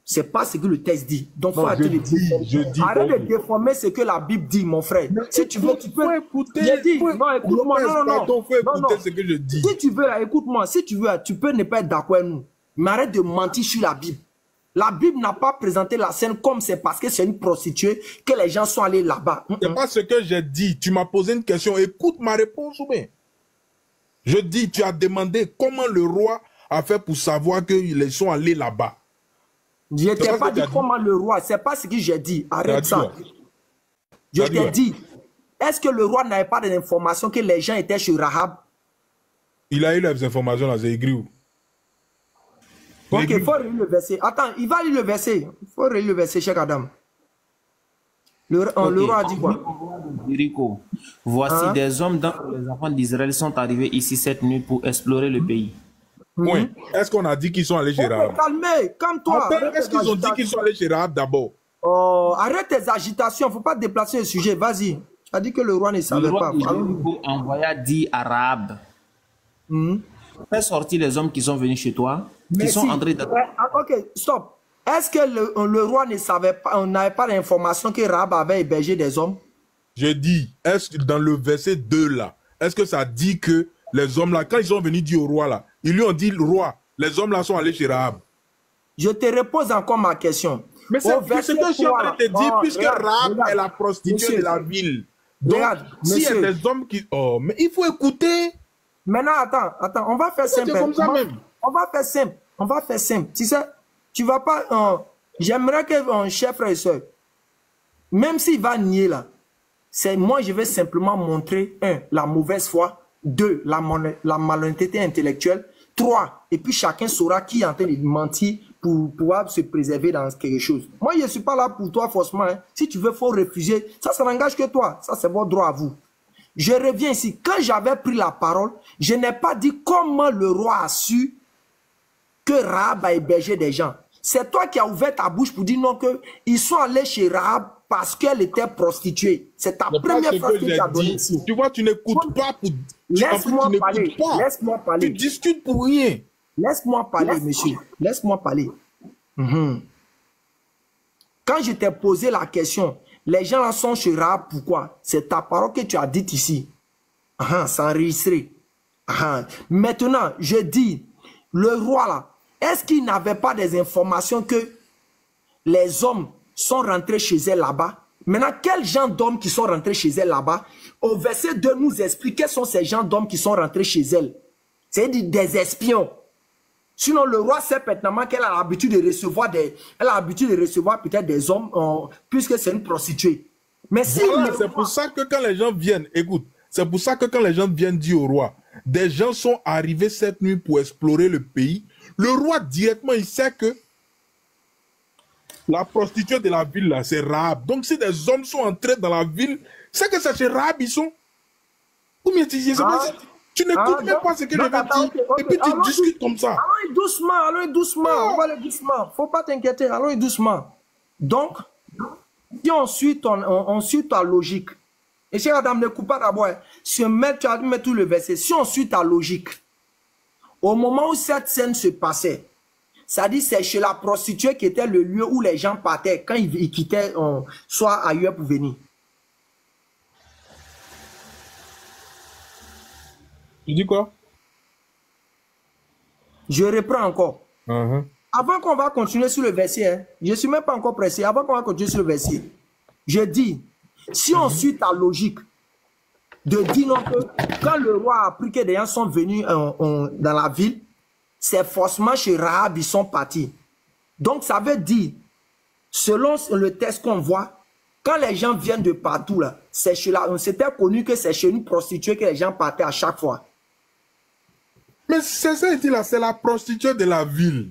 C'est pas ce que le texte dit. Donc, faut arrêter de déformer. Arrête de déformer ce que la Bible dit, mon frère. Mais si tu veux, tu peux écouter. Non, écoute-moi. Non. Ce que je dis. Si tu veux, écoute-moi. Si tu veux, tu peux ne pas être d'accord avec nous. Mais arrête de mentir sur la Bible. La Bible n'a pas présenté la scène comme c'est parce que c'est une prostituée que les gens sont allés là-bas. C'est pas ce que j'ai dit. Tu m'as posé une question. Écoute ma réponse ou bien. Je dis, tu as demandé comment le roi a fait pour savoir qu'ils sont allés là-bas. Je ne t'ai pas dit comment le roi, c'est pas ce que j'ai dit. Arrête ça. Je t'ai dit, est-ce que le roi n'avait pas d'informations que les gens étaient chez Rahab? Il a eu les informations là, c'est écrit où? Ok, il faut relire le verset. Attends, il va lire le verset. Il faut relire le verset, Cheikh Adam. Le roi a dit quoi? Voici des hommes dans les enfants d'Israël sont arrivés ici cette nuit pour explorer le pays. Oui. Est-ce qu'on a dit qu'ils sont allés chez Rahab? Calme-toi. Est-ce qu'ils ont dit qu'ils sont allés chez Rahab d'abord? Arrête tes agitations, il ne faut pas déplacer le sujet. Vas-y. Tu as dit que le roi ne savait pas. Le roi envoya dire à Rahab, fais sortir les hommes qui sont venus chez toi, qui sont entrés dans... Ok, stop. Est-ce que le roi ne savait pas, on n'avait pas l'information que Rahab avait hébergé des hommes? Je dis, est-ce que dans le verset 2 là, est-ce que ça dit que les hommes là, quand ils sont venus dire au roi là, ils lui ont dit, le roi, les hommes là sont allés chez Rahab? Je te repose encore ma question. Mais c'est ce que je suis en train de te dire, puisque Rahab est la prostituée de la ville. Donc, s'il y a des hommes qui... Oh, mais il faut écouter. Maintenant, attends, on va faire simple. Comme ça même. On va faire simple. Tu sais, tu vas pas... J'aimerais que chef frère et soeur, même s'il va nier là, moi je vais simplement montrer, 1, la mauvaise foi, 2, la malhonnêteté intellectuelle, 3, et puis chacun saura qui est en train de mentir pour pouvoir se préserver dans quelque chose. Moi, je ne suis pas là pour toi forcément. Hein. Si tu veux, il faut refuser. Ça n'engage que toi. Ça, c'est votre droit à vous. Je reviens ici. Quand j'avais pris la parole, je n'ai pas dit comment le roi a su que Rahab a hébergé des gens. C'est toi qui as ouvert ta bouche pour dire non, qu'ils sont allés chez Rahab parce qu'elle était prostituée. C'est ta première phrase que tu as donnée ici. Tu vois, tu n'écoutes pas pour... Laisse-moi parler. Laisse-moi parler. Tu discutes pour rien. Laisse-moi parler, monsieur. Laisse-moi parler. Quand je t'ai posé la question, les gens là sont chez Rahab, pourquoi? C'est ta parole que tu as dite ici. C'est enregistré. Maintenant, je dis, le roi là, est-ce qu'il n'avait pas des informations que les hommes sont rentrés chez elle là-bas? Maintenant, quels gens d'hommes qui sont rentrés chez elle là-bas? Au verset 2 nous explique quels sont ces gens d'hommes qui sont rentrés chez elle. C'est des espions. Sinon, le roi sait pertinemment qu'elle a l'habitude de recevoir peut-être des hommes, puisque c'est une prostituée. Mais si voilà, c'est pour ça que quand les gens viennent, écoute, c'est pour ça que quand les gens viennent dire au roi, des gens sont arrivés cette nuit pour explorer le pays, le roi directement, il sait que la prostituée de la ville là, c'est Rahab. Donc si des hommes sont entrés dans la ville, c'est que c'est chez Rahab ils sont. Ou bien tu n'écoutes même pas ce que je vais dire. Et puis tu discutes comme ça. Allons doucement. On va aller doucement. Faut pas t'inquiéter, allons doucement. Donc, si on suit ta logique, et chez Adam, ne coupe pas d'abord, si on met tout le verset, si on suit ta logique, au moment où cette scène se passait, ça dit c'est chez la prostituée qui était le lieu où les gens partaient quand ils quittaient soit ailleurs pour venir. Tu dis quoi? Je reprends encore. Uh-huh. Avant qu'on va continuer sur le verset, hein, je ne suis même pas encore pressé. Avant qu'on va continuer sur le verset, je dis, si on suit ta logique de dire non que quand le roi a appris que des gens sont venus dans la ville, c'est forcément chez Rahab ils sont partis. Donc ça veut dire, selon le texte qu'on voit, quand les gens viennent de partout, là, c'est chez là, on s'était connu que c'est chez une prostituée que les gens partaient à chaque fois. Mais c'est ça, là, c'est la prostituée de la ville.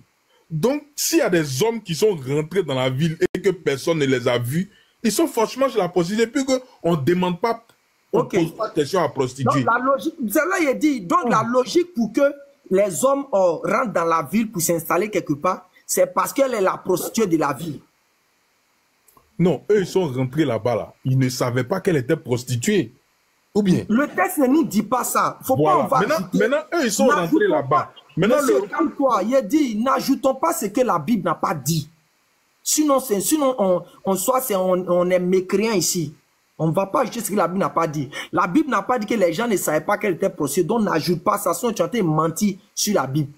Donc, s'il y a des hommes qui sont rentrés dans la ville et que personne ne les a vus, ils sont forcément chez la prostituée, puis qu'on ne demande pas, on ne pose pas de questions à la prostituée. Donc, la logique, c'est là il dit, donc la logique pour que les hommes rentrent dans la ville pour s'installer quelque part, c'est parce qu'elle est la prostituée de la ville. Non, eux, ils sont rentrés là-bas, là. Ils ne savaient pas qu'elle était prostituée. Ou bien? Le texte ne nous dit pas ça. Faut voilà. pas, Maintenant, eux, ils sont rentrés là-bas. Maintenant, calme-toi. Il dit, n'ajoutons pas ce que la Bible n'a pas dit. Sinon, on est mécréant ici. On ne va pas ajouter ce que la Bible n'a pas dit. La Bible n'a pas dit que les gens ne savaient pas qu'elle était prostituée. Donc, n'ajoute pas ça. Sinon, tu as été menti sur la Bible.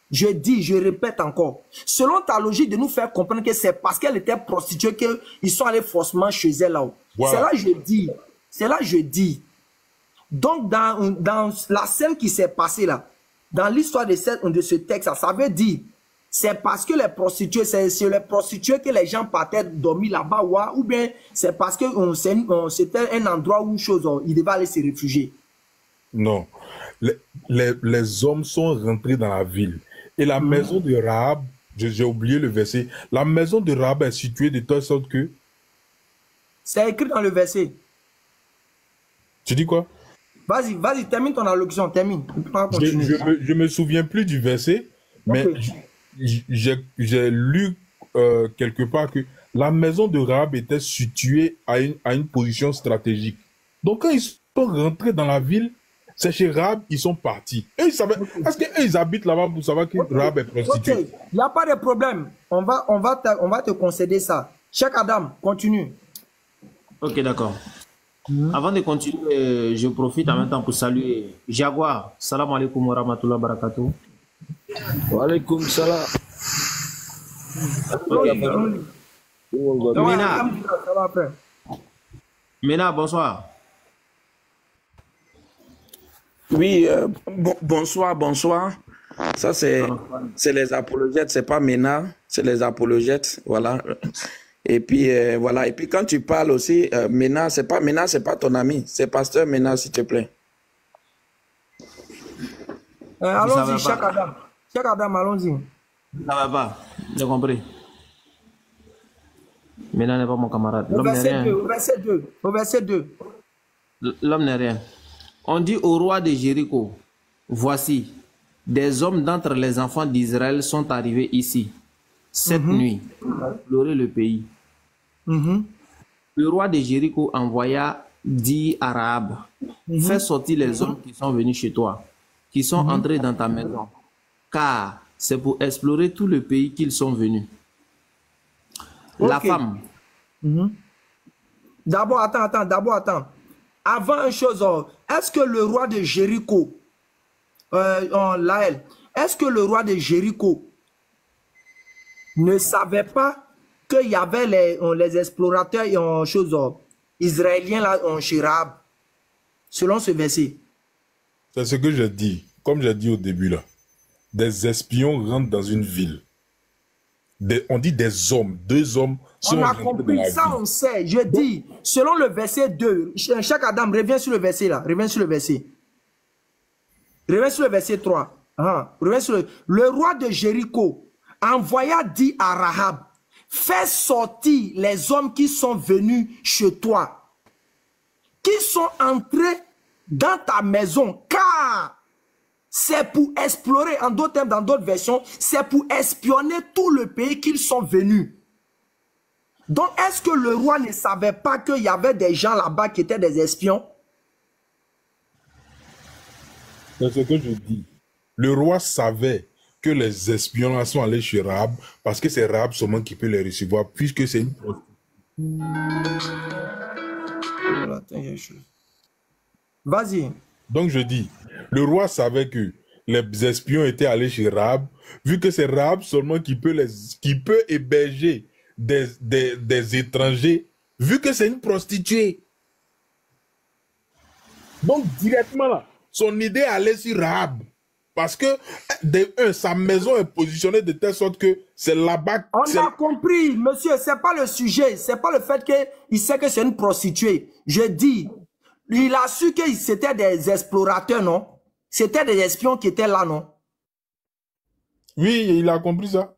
Je dis, je répète encore. Selon ta logique de nous faire comprendre que c'est parce qu'elle était prostituée qu'ils sont allés forcément chez elle là-haut. Voilà. C'est là que je dis. C'est là que je dis. Donc, dans la scène qui s'est passée là, dans l'histoire de ce texte, ça veut dire, c'est parce que les prostituées, c'est les prostituées que les gens partaient dormir là-bas, ou bien c'est parce que c'était un endroit où ils devaient aller se réfugier. Non. Les hommes sont rentrés dans la ville. Et la maison de Rahab, j'ai oublié le verset, la maison de Rahab est située de telle sorte que... C'est écrit dans le verset. Tu dis quoi? Vas-y, termine ton allocution, termine. Je me souviens plus du verset, mais j'ai lu quelque part que la maison de Rahab était située à une position stratégique. Donc quand ils sont rentrés dans la ville, c'est chez Rahab ils sont partis. Et ils savaient, est-ce qu'ils habitent là-bas pour savoir que Rahab est prostituée? Ok, il n'y a pas de problème. On va te concéder ça. Cheikh Adam, continue. Ok, d'accord. Avant de continuer, je profite en même temps pour saluer Jaguar. Salam alaikum wa rahmatullahi wa barakatuh. Wa alaikum salam. Mena, bonsoir. Oui, bonsoir. Ça, c'est les apologètes, c'est pas Mena, c'est les apologètes, voilà. Et puis, voilà. Et puis, quand tu parles aussi, Mena, c'est pas ton ami, c'est pasteur Mena, s'il te plaît. Allons-y, Cheikh Adam. Cheikh Adam, allons-y. Ça va pas, j'ai compris. Mena n'est pas mon camarade. Au verset 2. L'homme n'est rien. On dit au roi de Jéricho, voici, des hommes d'entre les enfants d'Israël sont arrivés ici, cette nuit, pour explorer le pays. Le roi de Jéricho envoya dire à Rahab, fais sortir les hommes qui sont venus chez toi, qui sont entrés dans ta maison, car c'est pour explorer tout le pays qu'ils sont venus. La femme. D'abord, attends. Avant une chose, est-ce que le roi de Jéricho, est-ce que le roi de Jéricho ne savait pas qu'il y avait les explorateurs israéliens là, chez Rahab, selon ce verset? C'est ce que j'ai dit, comme j'ai dit au début là. Des espions rentrent dans une ville. On dit des hommes, 2 hommes sont rentrés dans la ville. On a compris ça, on sait. Je dis, selon le verset 2, chaque Adam, reviens sur le verset là, reviens sur le verset 3. Le roi de Jéricho envoya dire à Rahab, fais sortir les hommes qui sont venus chez toi, qui sont entrés dans ta maison, car c'est pour explorer, en d'autres termes, dans d'autres versions, c'est pour espionner tout le pays qu'ils sont venus. Donc, est-ce que le roi ne savait pas qu'il y avait des gens là-bas qui étaient des espions? C'est ce que je dis. Le roi savait que les espions sont allés chez Rahab parce que c'est Rahab seulement qui peut les recevoir, puisque c'est une... Vas-y. Donc je dis, le roi savait que les espions étaient allés chez Rahab, vu que c'est Rahab seulement qui peut héberger des étrangers, vu que c'est une prostituée. Donc directement là, son idée allait sur Rahab. Parce que, sa maison est positionnée de telle sorte que c'est là-bas... On a compris, monsieur, c'est pas le sujet. C'est pas le fait qu'il sait que c'est une prostituée. Je dis, il a su que c'était des explorateurs, non? C'était des espions qui étaient là, non? Oui, il a compris ça.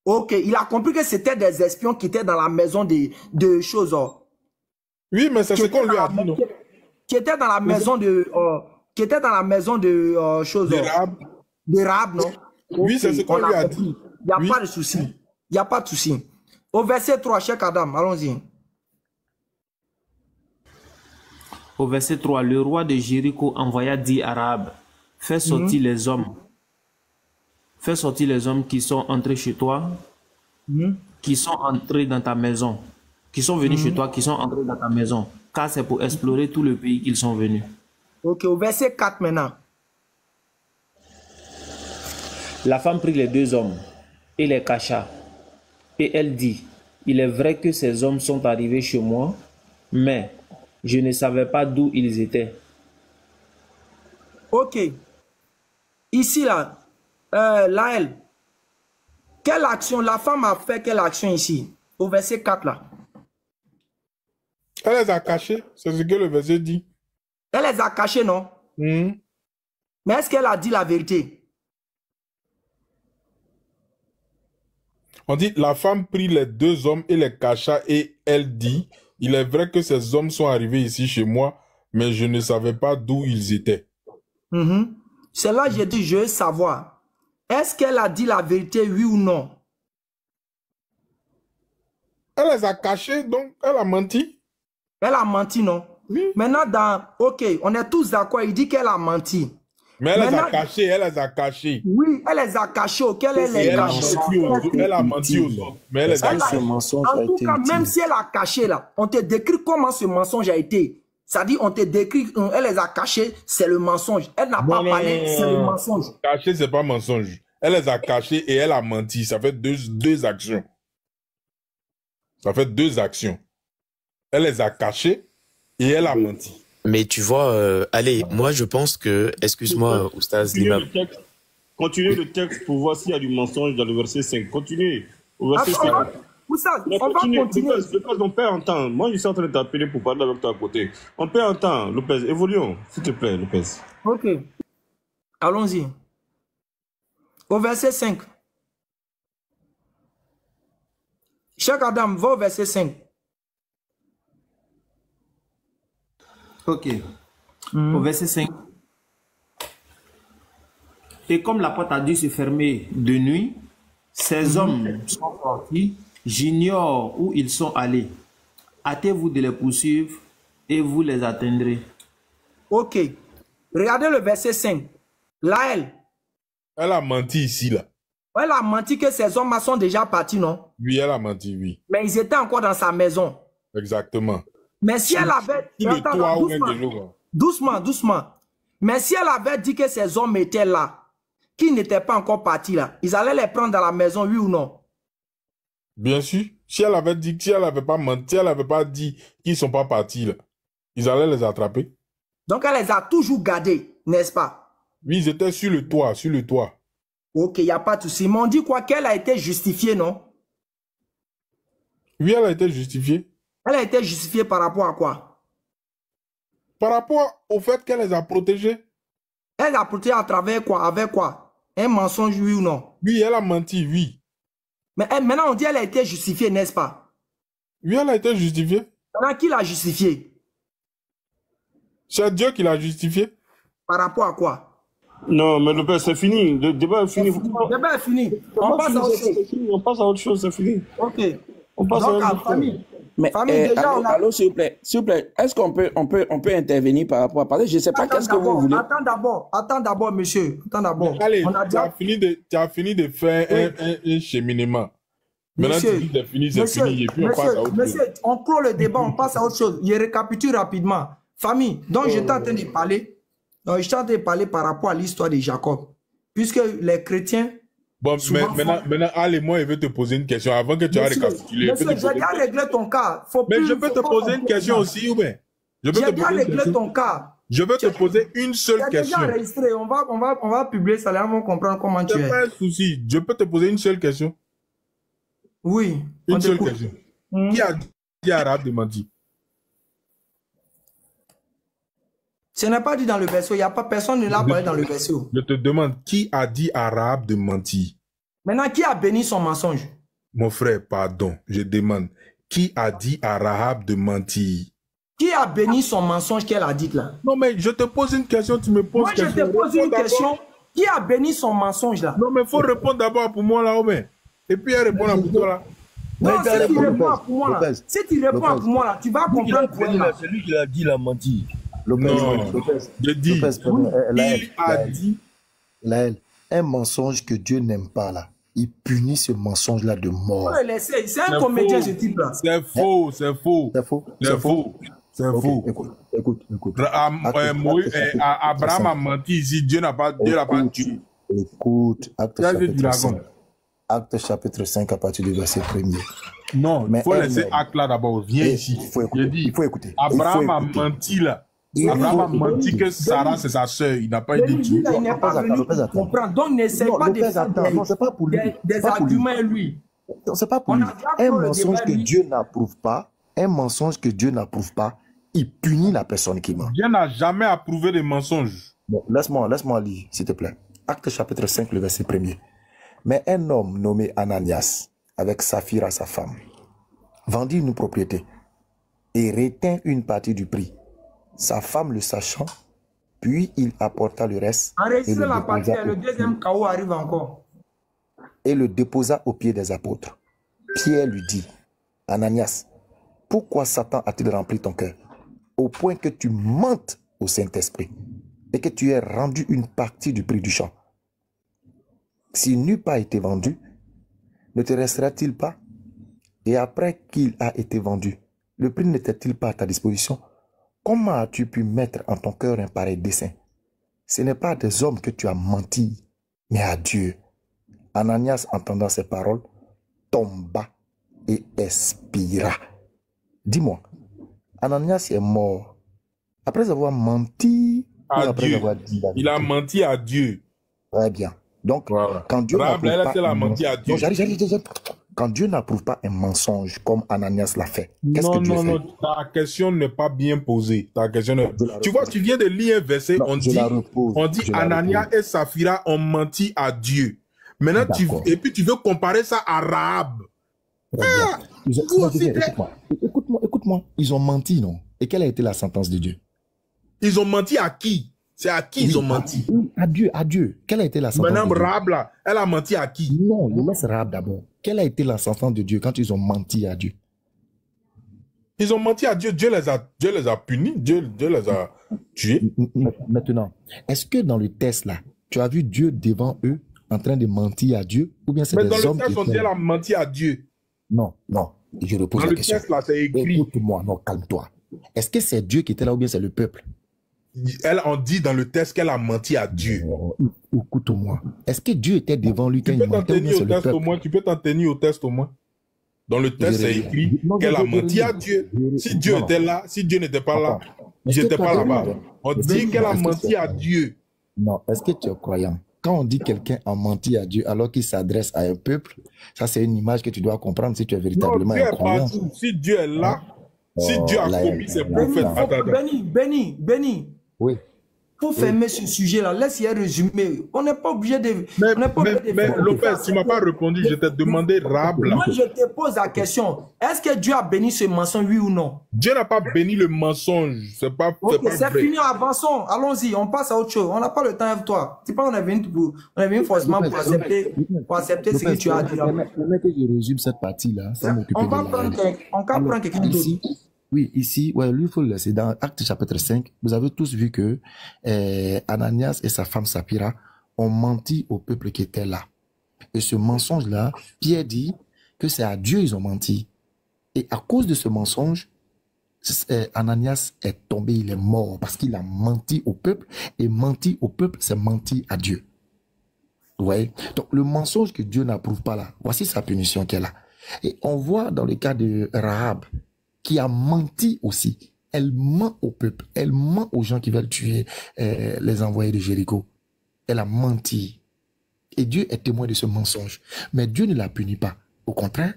Ok, il a compris que c'était des espions qui étaient dans la maison de choses. Oh. Oui, mais c'est ce qu'on lui a dit, non? Qui étaient dans la maison de... qui était dans la maison de choses. De Rahab. De Rahab, non? Oui, c'est ce qu'on lui a dit. Il n'y a pas de souci. Il n'y a pas de souci. Au verset 3, Cheikh Adam, allons-y. Au verset 3, le roi de Jéricho envoya dire à Rahab, fais sortir les hommes. Fais sortir les hommes qui sont entrés chez toi, qui sont entrés dans ta maison, qui sont venus chez toi, qui sont entrés dans ta maison, car c'est pour explorer tout le pays qu'ils sont venus. Ok, au verset 4 maintenant. La femme prit les 2 hommes et les cacha. Et elle dit, il est vrai que ces hommes sont arrivés chez moi, mais je ne savais pas d'où ils étaient. Ok. Ici, là, Laël, quelle action, la femme a fait quelle action ici? Au verset 4 là. Elle les a cachés, c'est ce que le verset dit. Elle les a cachés, non? Mais est-ce qu'elle a dit la vérité? On dit, la femme prit les 2 hommes et les cacha et elle dit, il est vrai que ces hommes sont arrivés ici chez moi, mais je ne savais pas d'où ils étaient. C'est là que j'ai dit, je veux savoir. Est-ce qu'elle a dit la vérité, oui ou non? Elle les a cachés, donc elle a menti. Elle a menti, non? Oui. Maintenant, ok, on est tous d'accord, il dit qu'elle a menti. Mais elle les a cachés, elle les a cachés. Oui, elle les a cachés, ok, elle les a cachés. Elle a menti aux autres, mais elle les a cachés. En tout cas, même si elle a caché là, on te décrit comment ce mensonge a été. C'est-à-dire, on te décrit, elle les a cachés, c'est le mensonge. Elle n'a pas parlé, c'est le mensonge. Caché, c'est pas mensonge. Elle les a cachés et elle a menti. Ça fait deux actions. Ça fait 2 actions. Elle les a cachés et elle a menti. Mais tu vois, allez, moi je pense que, excuse-moi, Oustaz Limam. Continuez le texte pour voir s'il y a du mensonge dans le verset 5. Continuez. Au verset 5. Oustaz, on va continuer. Lopez, on perd en temps. Moi, je suis en train de t'appeler pour parler avec toi à côté. On perd en temps, Lopez. Évoluons, s'il te plaît, Lopez. Ok. Allons-y. Au verset 5. Cheikh Adam, va au verset 5. Ok. Au verset 5. Et comme la porte a dû se fermer de nuit, ces hommes sont sortis. J'ignore où ils sont allés. Hâtez-vous de les poursuivre et vous les atteindrez. Ok. Regardez le verset 5. Là, elle a menti ici, là. Elle a menti que ces hommes sont déjà partis, non? Oui, elle a menti, oui. Mais ils étaient encore dans sa maison. Exactement. Mais si elle avait... Doucement. Mais si elle avait dit que ces hommes étaient là, qui n'étaient pas encore partis là, ils allaient les prendre dans la maison, oui ou non? Bien sûr. Si elle avait dit, si elle n'avait pas menti, si elle n'avait pas dit qu'ils ne sont pas partis là, ils allaient les attraper. Donc elle les a toujours gardés, n'est-ce pas? Oui, ils étaient sur le toit, Ok, il n'y a pas de souci. Mais on dit quoi? Qu'elle a été justifiée, non? Oui, elle a été justifiée. Elle a été justifiée par rapport à quoi? Par rapport au fait qu'elle les a protégés. Elle les a protégés à travers quoi? Avec quoi? Un mensonge, oui ou non? Oui, elle a menti, oui. Mais maintenant, on dit qu'elle a été justifiée, n'est-ce pas? Oui, elle a été justifiée. Maintenant, qui l'a justifiée? C'est Dieu qui l'a justifiée. Par rapport à quoi? Non, mais le père, c'est fini. Le débat est fini. Le débat est fini. On passe à autre chose. On passe à autre chose, c'est fini. Ok. On passe à autre chose. Mais allô, s'il vous plaît, est-ce qu'on peut intervenir par rapport à parler? Je ne sais pas qu'est-ce que vous voulez. Attends d'abord, monsieur. Attends d'abord. Allez, tu as fini de faire un cheminement. Maintenant, tu dis c'est fini, c'est fini. Et puis on passe à autre chose. Monsieur, on clôt le débat, on passe à autre chose. Je récapitule rapidement. Famille, donc j'étais en train de parler. Donc, je suis en train de parler par rapport à l'histoire de Jacob. Puisque les chrétiens... Bon, maintenant, allez, moi, je vais te poser une question. Avant que tu aies récapitulé. Monsieur, j'ai déjà réglé ton cas. Mais je peux te poser une question aussi, ou bien? J'ai déjà réglé ton cas. Je veux te poser une seule question. Déjà enregistré. On va publier ça, là, on va comprendre comment tu es. C'est pas un souci. Je peux te poser une seule question? Oui. Une seule question. Qui a dit à Rahab de mentir? Ce n'est pas dit dans le verset. Il n'y a pas personne ne l'a parlé dans le verset. Je te demande, qui a dit à Rahab de mentir? Maintenant, qui a béni son mensonge? Mon frère, pardon. Je demande, qui a dit à Rahab de mentir? Qui a béni son mensonge qu'elle a dit là? Non, mais je te pose une question, tu me poses une question. Moi, je te pose une question. Qui a béni son mensonge là? Non, mais il faut répondre d'abord pour moi là, Omen. Et puis elle répond pour toi là. Non, si tu réponds pour moi là, si tu réponds pour moi là, tu vas comprendre pour moi. C'est lui qui l'a dit, il a menti. Non, je dis, il a dit. Laël, un mensonge que Dieu n'aime pas là, il punit ce mensonge-là de mort. C'est un comédien ce type-là. C'est faux, c'est faux. C'est faux. C'est faux. C'est faux. Écoute. Abraham a menti ici, Dieu n'a pas tué. Écoute, Acte chapitre 5 à partir du verset 1er. Non, il faut laisser Acte là d'abord. Viens ici. Il faut écouter. Abraham a menti là. Abraham a menti que Sarah c'est sa soeur. Il n'a pas été tué. Il n'est pas venu comprendre. Donc n'essaie pas de faire des arguments à lui. C'est pas pour lui. Un mensonge que Dieu n'approuve pas, il punit la personne qui ment. Dieu n'a jamais approuvé des mensonges. Bon, laisse-moi lire, s'il te plaît. Acte chapitre 5, le verset 1er. Mais un homme nommé Ananias, avec Saphira sa femme, vendit une propriété et retint une partie du prix. Sa femme le sachant, puis il apporta le reste. Enregistrez la partie, le deuxième chaos arrive encore. Et le déposa aux pieds des apôtres. Pierre lui dit, Ananias, pourquoi Satan a-t-il rempli ton cœur, au point que tu mentes au Saint-Esprit et que tu aies rendu une partie du prix du champ? S'il n'eût pas été vendu, ne te restera-t-il pas? Et après qu'il a été vendu, le prix n'était-il pas à ta disposition? Comment as-tu pu mettre en ton cœur un pareil dessein? Ce n'est pas à des hommes que tu as menti, mais à Dieu. Ananias, entendant ces paroles, tomba et expira. Dis-moi, Ananias est mort après avoir menti ou après avoir dit la vérité? Il a menti à Dieu. Très bien. Donc, voilà. Quand Dieu quand Dieu n'approuve pas un mensonge comme Ananias l'a fait, qu'est-ce que Dieu fait? Non, ta question n'est pas bien posée. Tu vois, tu viens de lire un verset, on dit Ananias et Saphira ont menti à Dieu. Maintenant, et puis tu veux comparer ça à Rahab. Écoute-moi. Ils ont menti, non? Et quelle a été la sentence de Dieu? Ils ont menti à qui? C'est à qui ils ont menti? À Dieu. Quelle a été la sentence de Dieu? Madame Rahab, là, elle a menti à qui? Non, laisse Rahab d'abord. Quelle a été la sentence de Dieu quand ils ont menti à Dieu? Ils ont menti à Dieu. Dieu les a punis. Dieu les a tués. Maintenant, est-ce que dans le test, là, tu as vu Dieu devant eux en train de mentir à Dieu? Ou bien c'est des hommes qui... Mais dans le test, on dit qu'elle a menti à Dieu. Non. Je repose la question. Dans le test, là, c'est écrit. Écoute-moi, non, calme-toi. Est-ce que c'est Dieu qui était là ou bien c'est le peuple? On dit dans le test qu'elle a menti à Dieu. Écoute-moi. Est-ce que Dieu était devant lui quand il mentait ou bien c'est le peuple? Tu peux t'en tenir au test au moins. Dans le test, c'est écrit qu'elle a menti à Dieu. Si Dieu était là, si Dieu n'était pas là, je n'étais pas là-bas. On dit qu'elle a menti à Dieu. Non, est-ce que tu es croyant? Quand on dit quelqu'un a menti à Dieu alors qu'il s'adresse à un peuple, ça c'est une image que tu dois comprendre si tu es véritablement un croyant. Si Dieu est là, si Dieu a commis ses prophètes. Béni. Oui. Pour fermer ce sujet-là, laisse-y résumer. On n'est pas obligé de... Mais Lopez, tu ne m'as pas répondu. Je t'ai demandé Rahab. Moi, je te pose la question. Est-ce que Dieu a béni ce mensonge, oui ou non? Dieu n'a pas béni le mensonge. C'est pas c'est fini, avançons. Allons-y, on passe à autre chose. On n'a pas le temps avec toi. C'est pas on est venu forcément pour accepter ce que tu as dit. Permets que je résume cette partie-là sans m'occuper de la... On va prendre quelqu'un d'autre. Oui, ici, lui, il faut le laisser. Dans Acte chapitre 5, vous avez tous vu que Ananias et sa femme Saphira ont menti au peuple qui était là. Et ce mensonge-là, Pierre dit que c'est à Dieu ils ont menti. Et à cause de ce mensonge, Ananias est tombé, il est mort parce qu'il a menti au peuple, et mentir au peuple, c'est mentir à Dieu. Vous voyez? Donc, le mensonge que Dieu n'approuve pas là, voici sa punition qu'elle a. Et on voit dans le cas de Rahab, qui a menti aussi. Elle ment au peuple, elle ment aux gens qui veulent tuer les envoyés de Jéricho. Elle a menti. Et Dieu est témoin de ce mensonge. Mais Dieu ne la punit pas. Au contraire,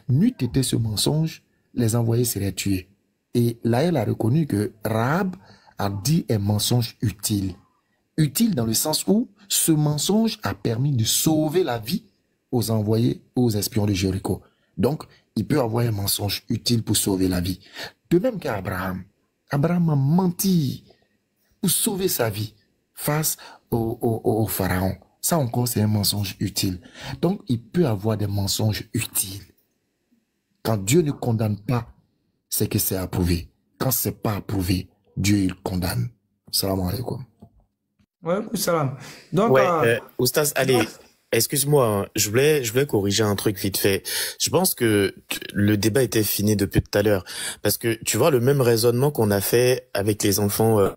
n'eût été ce mensonge, les envoyés seraient tués. Et là, elle a reconnu que Rahab a dit un mensonge utile. Utile dans le sens où ce mensonge a permis de sauver la vie aux envoyés, aux espions de Jéricho. Donc, il peut avoir un mensonge utile pour sauver la vie. De même qu'Abraham. Abraham a menti pour sauver sa vie face au pharaon. Ça encore, c'est un mensonge utile. Donc, il peut avoir des mensonges utiles. Quand Dieu ne condamne pas, c'est que c'est approuvé. Quand c'est pas approuvé, Dieu, il condamne. Salam alaikum. Ouais, salam. Donc, Ouais, Oustaz, allez, excuse-moi, hein, je voulais corriger un truc vite fait. Je pense que le débat était fini depuis tout à l'heure. Parce que, tu vois, le même raisonnement qu'on a fait avec les enfants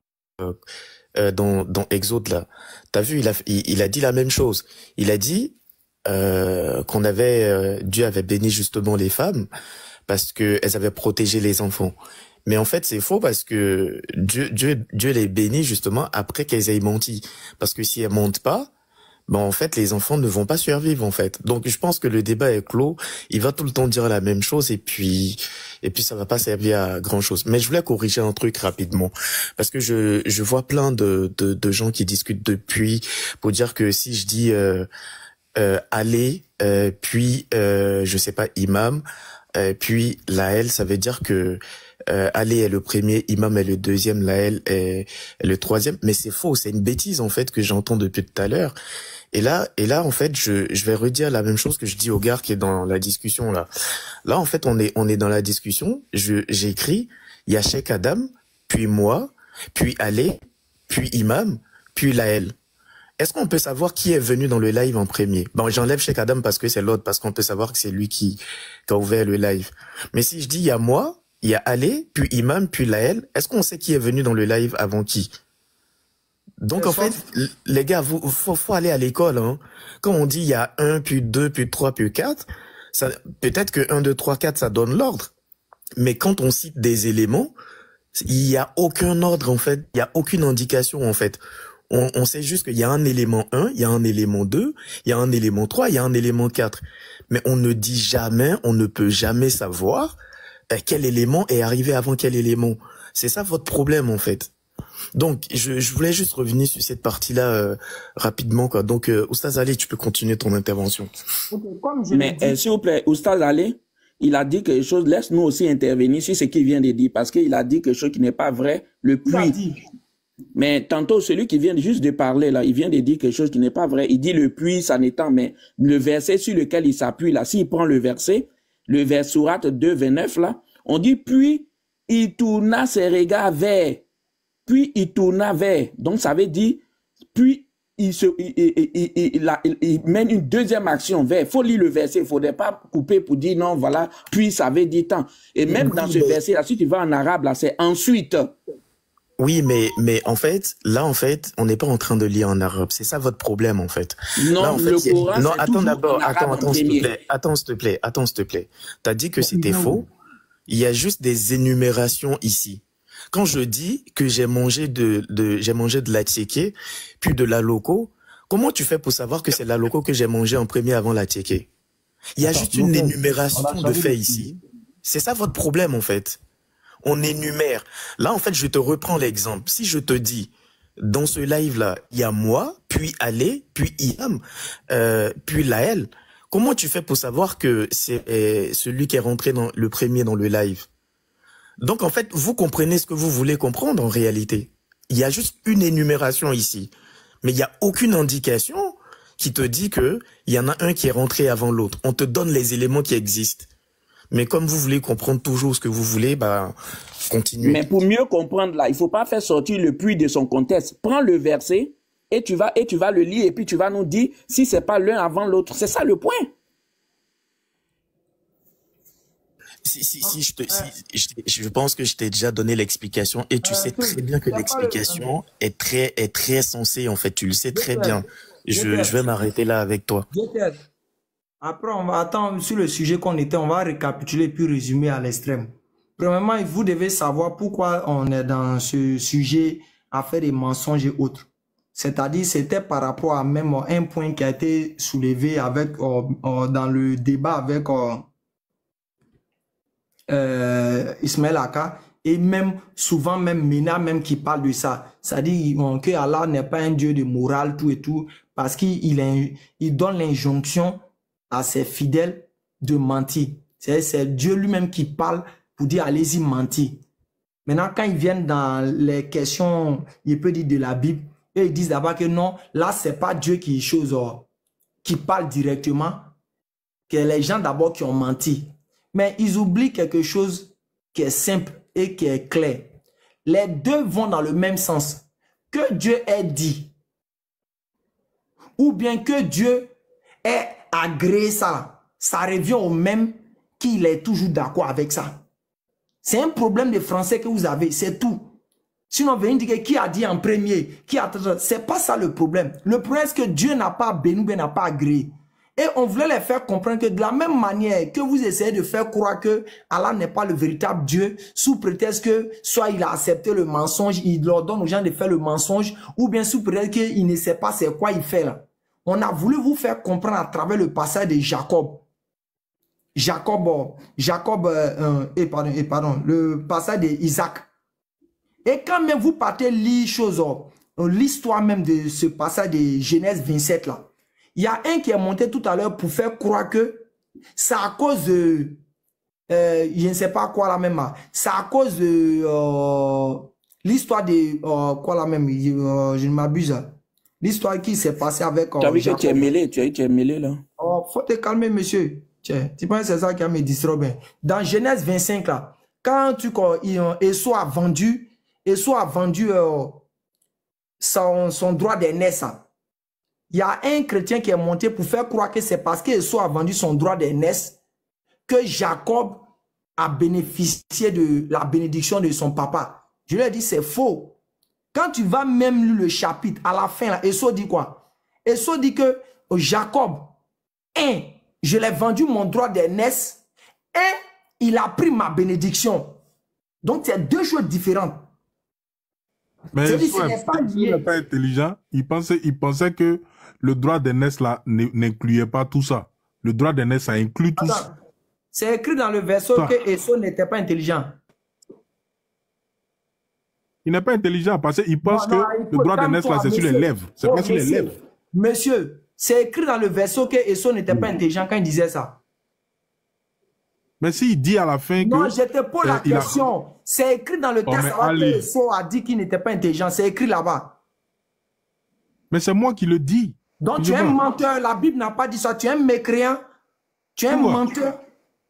dans Exode, là. T'as vu, il a dit la même chose. Il a dit qu'on avait, Dieu avait béni justement les femmes parce que elles avaient protégé les enfants. Mais en fait, c'est faux parce que Dieu les bénit justement après qu'elles aient menti. Parce que si elles mentent pas, ben en fait, les enfants ne vont pas survivre en fait. Donc je pense que le débat est clos. Il va tout le temps dire la même chose et puis ça va pas servir à grand chose. Mais je voulais corriger un truc rapidement parce que je vois plein de gens qui discutent depuis pour dire que si je dis aller puis je sais pas imam puis Laël, ça veut dire que Ali est le premier, Imam est le deuxième, Laël est le troisième. Mais c'est faux, c'est une bêtise en fait que j'entends depuis tout à l'heure. Et là en fait, je vais redire la même chose que je dis au gars qui est dans la discussion là. Là en fait, on est dans la discussion. J'ai écrit, il y a Cheikh Adam, puis moi, puis Ali, puis Imam, puis Laël. Est-ce qu'on peut savoir qui est venu dans le live en premier? Bon, j'enlève Cheikh Adam parce que c'est l'autre, parce qu'on peut savoir que c'est lui qui a ouvert le live. Mais si je dis il y a moi, il y a Ali, puis Imam, puis Laël, est-ce qu'on sait qui est venu dans le live avant qui? Donc en fait, les gars, faut aller à l'école, hein. Quand on dit il y a 1, puis 2, puis 3, puis 4, ça, peut-être que 1, 2, 3, 4, ça donne l'ordre. Mais quand on cite des éléments, il y a aucun ordre en fait, il y a aucune indication en fait. On sait juste qu'il y a un élément 1, il y a un élément 2, il y a un élément 3, il y a un élément 4. Mais on ne dit jamais, on ne peut jamais savoir quel élément est arrivé avant quel élément. C'est ça votre problème en fait. Donc, je voulais juste revenir sur cette partie-là rapidement, quoi. Donc, Oustaz Ali, tu peux continuer ton intervention. Mais s'il vous plaît, Oustaz Ali, il a dit quelque chose, laisse-nous aussi intervenir sur ce qu'il vient de dire, parce qu'il a dit quelque chose qui n'est pas vrai, le puits. Mais tantôt, celui qui vient juste de parler, là, il vient de dire quelque chose qui n'est pas vrai. Il dit le puits, ça n'étant, mais le verset sur lequel il s'appuie, là, s'il prend le verset Sourate 2, 29, là, on dit, puis il tourna ses regards vers, puis il tourna vers. Donc, ça veut dire, puis il mène une deuxième action vers. Il faut lire le verset, il ne faudrait pas couper pour dire non, voilà, puis ça veut dire tant. Et même dans ce verset-là, si tu vas en arabe, là, c'est ensuite. Oui, mais en fait, là, en fait, on n'est pas en train de lire en arabe. C'est ça votre problème, en fait. Non, là, en fait, le Coran, non, c'est attends toujours d'abord, en arabe attends, s'il te plaît. T'as dit que c'était faux. Il y a juste des énumérations ici. Quand je dis que j'ai mangé de la tchéké, puis de la loco, comment tu fais pour savoir que c'est la loco que j'ai mangé en premier avant la tchéké? Il y a juste une énumération de faits ici. C'est ça votre problème, en fait. On énumère. Là, en fait, je te reprends l'exemple. Si je te dis, dans ce live-là, il y a moi, puis Ale, puis Iam, puis Laël, comment tu fais pour savoir que c'est celui qui est rentré le premier dans le live? Donc, en fait, vous comprenez ce que vous voulez comprendre en réalité. Il y a juste une énumération ici. Mais il n'y a aucune indication qui te dit que il y en a un qui est rentré avant l'autre. On te donne les éléments qui existent. Mais comme vous voulez comprendre toujours ce que vous voulez, bah, continuez. Mais pour mieux comprendre là, il faut pas faire sortir le puits de son contexte. Prends le verset et tu vas le lire et puis tu vas nous dire si c'est pas l'un avant l'autre. C'est ça le point. je pense que je t'ai déjà donné l'explication et tu sais très bien que l'explication est très sensée, en fait. Tu le sais très bien. Je vais m'arrêter là avec toi. Après, on va attendre sur le sujet qu'on était, on va récapituler puis résumer à l'extrême. Premièrement, vous devez savoir pourquoi on est dans ce sujet à faire des mensonges et autres. C'est-à-dire, c'était par rapport à même un point qui a été soulevé avec, dans le débat avec Ismaël Aka, et même souvent même Mena même qui parle de ça. C'est-à-dire que Allah n'est pas un Dieu de morale, tout et tout, parce qu'il donne l'injonction à ses fidèles de mentir. C'est Dieu lui-même qui parle pour dire allez-y mentir. Maintenant, quand ils viennent dans les questions, il peut dire de la Bible, et ils disent d'abord que non, là, c'est pas Dieu qui parle directement, que les gens d'abord qui ont menti. Mais ils oublient quelque chose qui est simple et qui est clair. Les deux vont dans le même sens. Que Dieu ait dit, ou bien que Dieu ait agréé ça, ça revient au même qu'il est toujours d'accord avec ça. C'est un problème de français que vous avez, c'est tout. Sinon, venez dire qui a dit en premier, c'est pas ça le problème. Le problème, c'est que Dieu n'a pas béni, n'a pas agréé. Et on voulait les faire comprendre que de la même manière que vous essayez de faire croire que Allah n'est pas le véritable Dieu, sous prétexte que soit il a accepté le mensonge, il leur donne aux gens de faire le mensonge, ou bien sous prétexte qu'il ne sait pas c'est quoi il fait là. On a voulu vous faire comprendre à travers le passage de Jacob. Le passage d'Isaac. Et quand même vous partez lire l'histoire même de ce passage de Genèse 27 là, il y a un qui est monté tout à l'heure pour faire croire que c'est à cause de, je ne sais pas quoi là même, c'est à cause de l'histoire de, quoi là même, je ne m'abuse, l'histoire qui s'est passée avec... tu as vu que tu es mêlé, tu es mêlé là. Oh, faut te calmer monsieur, tiens, tu penses que c'est ça qui a me distrait. Dans Genèse 25 là, quand Esau a vendu son droit d'aînesse, il y a un chrétien qui est monté pour faire croire que c'est parce qu'Esau a vendu son droit d'aînesse que Jacob a bénéficié de la bénédiction de son papa. Je lui ai dit c'est faux. Quand tu vas même lire le chapitre, à la fin, Esau dit quoi? Esau dit que Jacob, je l'ai vendu mon droit d'aînesse et il a pris ma bénédiction. Donc c'est deux choses différentes. Mais il n'est pas intelligent. Il pensait que le droit d'aînesse là n'incluait pas tout ça. Le droit d'aînesse, ça inclut tout ça. C'est écrit dans le verset que Esau n'était pas intelligent. Il n'est pas intelligent parce qu'il pense que le droit d'aînesse là, c'est sur les lèvres. C'est pas sur les lèvres. Monsieur, c'est écrit dans le verset que Esau n'était pas intelligent quand il disait ça. Mais s'il dit à la fin que... Non, je te pose la question. C'est écrit dans le texte que Esau a dit qu'il n'était pas intelligent. C'est écrit là-bas. Mais c'est moi qui le dis. Donc tu es un menteur. La Bible n'a pas dit ça. Tu es un mécréant. Tu es un menteur.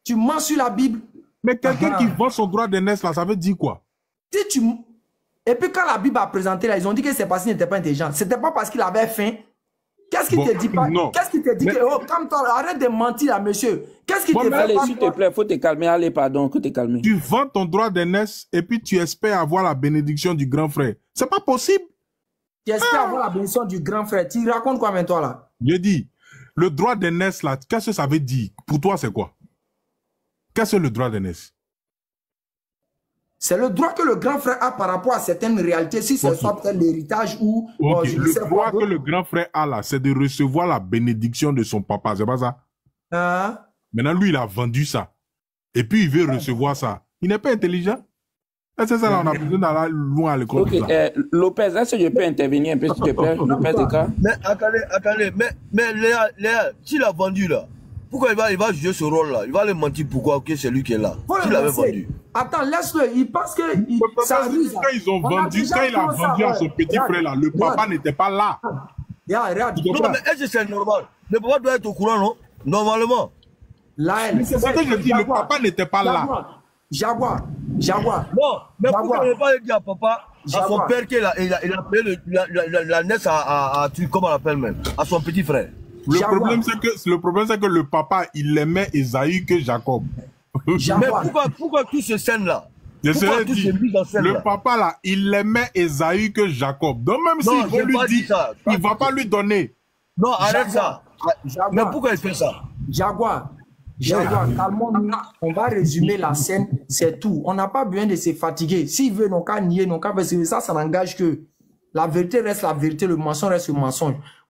Tu mens sur la Bible. Mais quelqu'un qui vend son droit d'aînesse, là, ça veut dire quoi? Et puis quand la Bible a présenté, là, ils ont dit que c'est parce qu'il n'était pas intelligent. C'était pas parce qu'il avait faim. Qu'est-ce qu'il te dit pas? Qu'est-ce qu'il te dit que, oh, comme toi, arrête de mentir là, monsieur. Qu'est-ce qu'il te fait? Allez, s'il te plaît, faut te calmer. Allez, pardon, faut te calmer. Tu vends ton droit d'aînesse et puis tu espères avoir la bénédiction du grand frère. C'est pas possible. Tu espères avoir la bénédiction du grand frère. Tu racontes quoi maintenant là? Je dis, le droit d'aînesse là, qu'est-ce que ça veut dire? Pour toi, c'est quoi? Qu'est-ce que le droit d'aînesse? C'est le droit que le grand frère a par rapport à certaines réalités, si c'est soit peut-être l'héritage ou... le droit que le grand frère a là, c'est de recevoir la bénédiction de son papa, c'est pas ça? Maintenant, lui, il a vendu ça. Et puis, il veut recevoir ça. Il n'est pas intelligent. C'est ça, là, on a besoin d'aller loin à l'école. Ok, Lopez, est-ce que je peux intervenir un peu, s'il te plaît? Lopez, mais attendez, mais Léa, s'il a vendu là, pourquoi il va jouer ce rôle-là? Il va aller mentir pourquoi c'est lui qui est là. S'il avait vendu. Attends, laisse-le. Il pense que... Quand ils ont vendu, quand il a vendu à son petit frère là, le papa n'était pas là. Regarde. Non, mais est-ce que c'est normal? Le papa doit être au courant, non? Normalement. C'est ça que je dis, le papa n'était pas là. Jaguar. Non, mais pourquoi il n'a pas dit à papa, à son père qu'il a payé la naisse à comment on l'appelle même, à son petit frère? Le problème, c'est que le papa, il aimait Esaü que Jacob. Mais pourquoi tout ce scène-là? Je Pourquoi serais tout dit, se mise en scène le là? papa là, il aimait Esaü que Jacob. Donc même Non, s'il veut j'ai lui pas dit dire, ça. il va pas lui donner. Non, arrête ça. Jaguar. Mais pourquoi il fait ça? Jaguar, calmons-nous. On va résumer la scène, c'est tout. On n'a pas besoin de se fatiguer. S'il veut, non qu'à nier, non qu'à faire ça n'engage que la vérité reste la vérité, le mensonge reste le mensonge.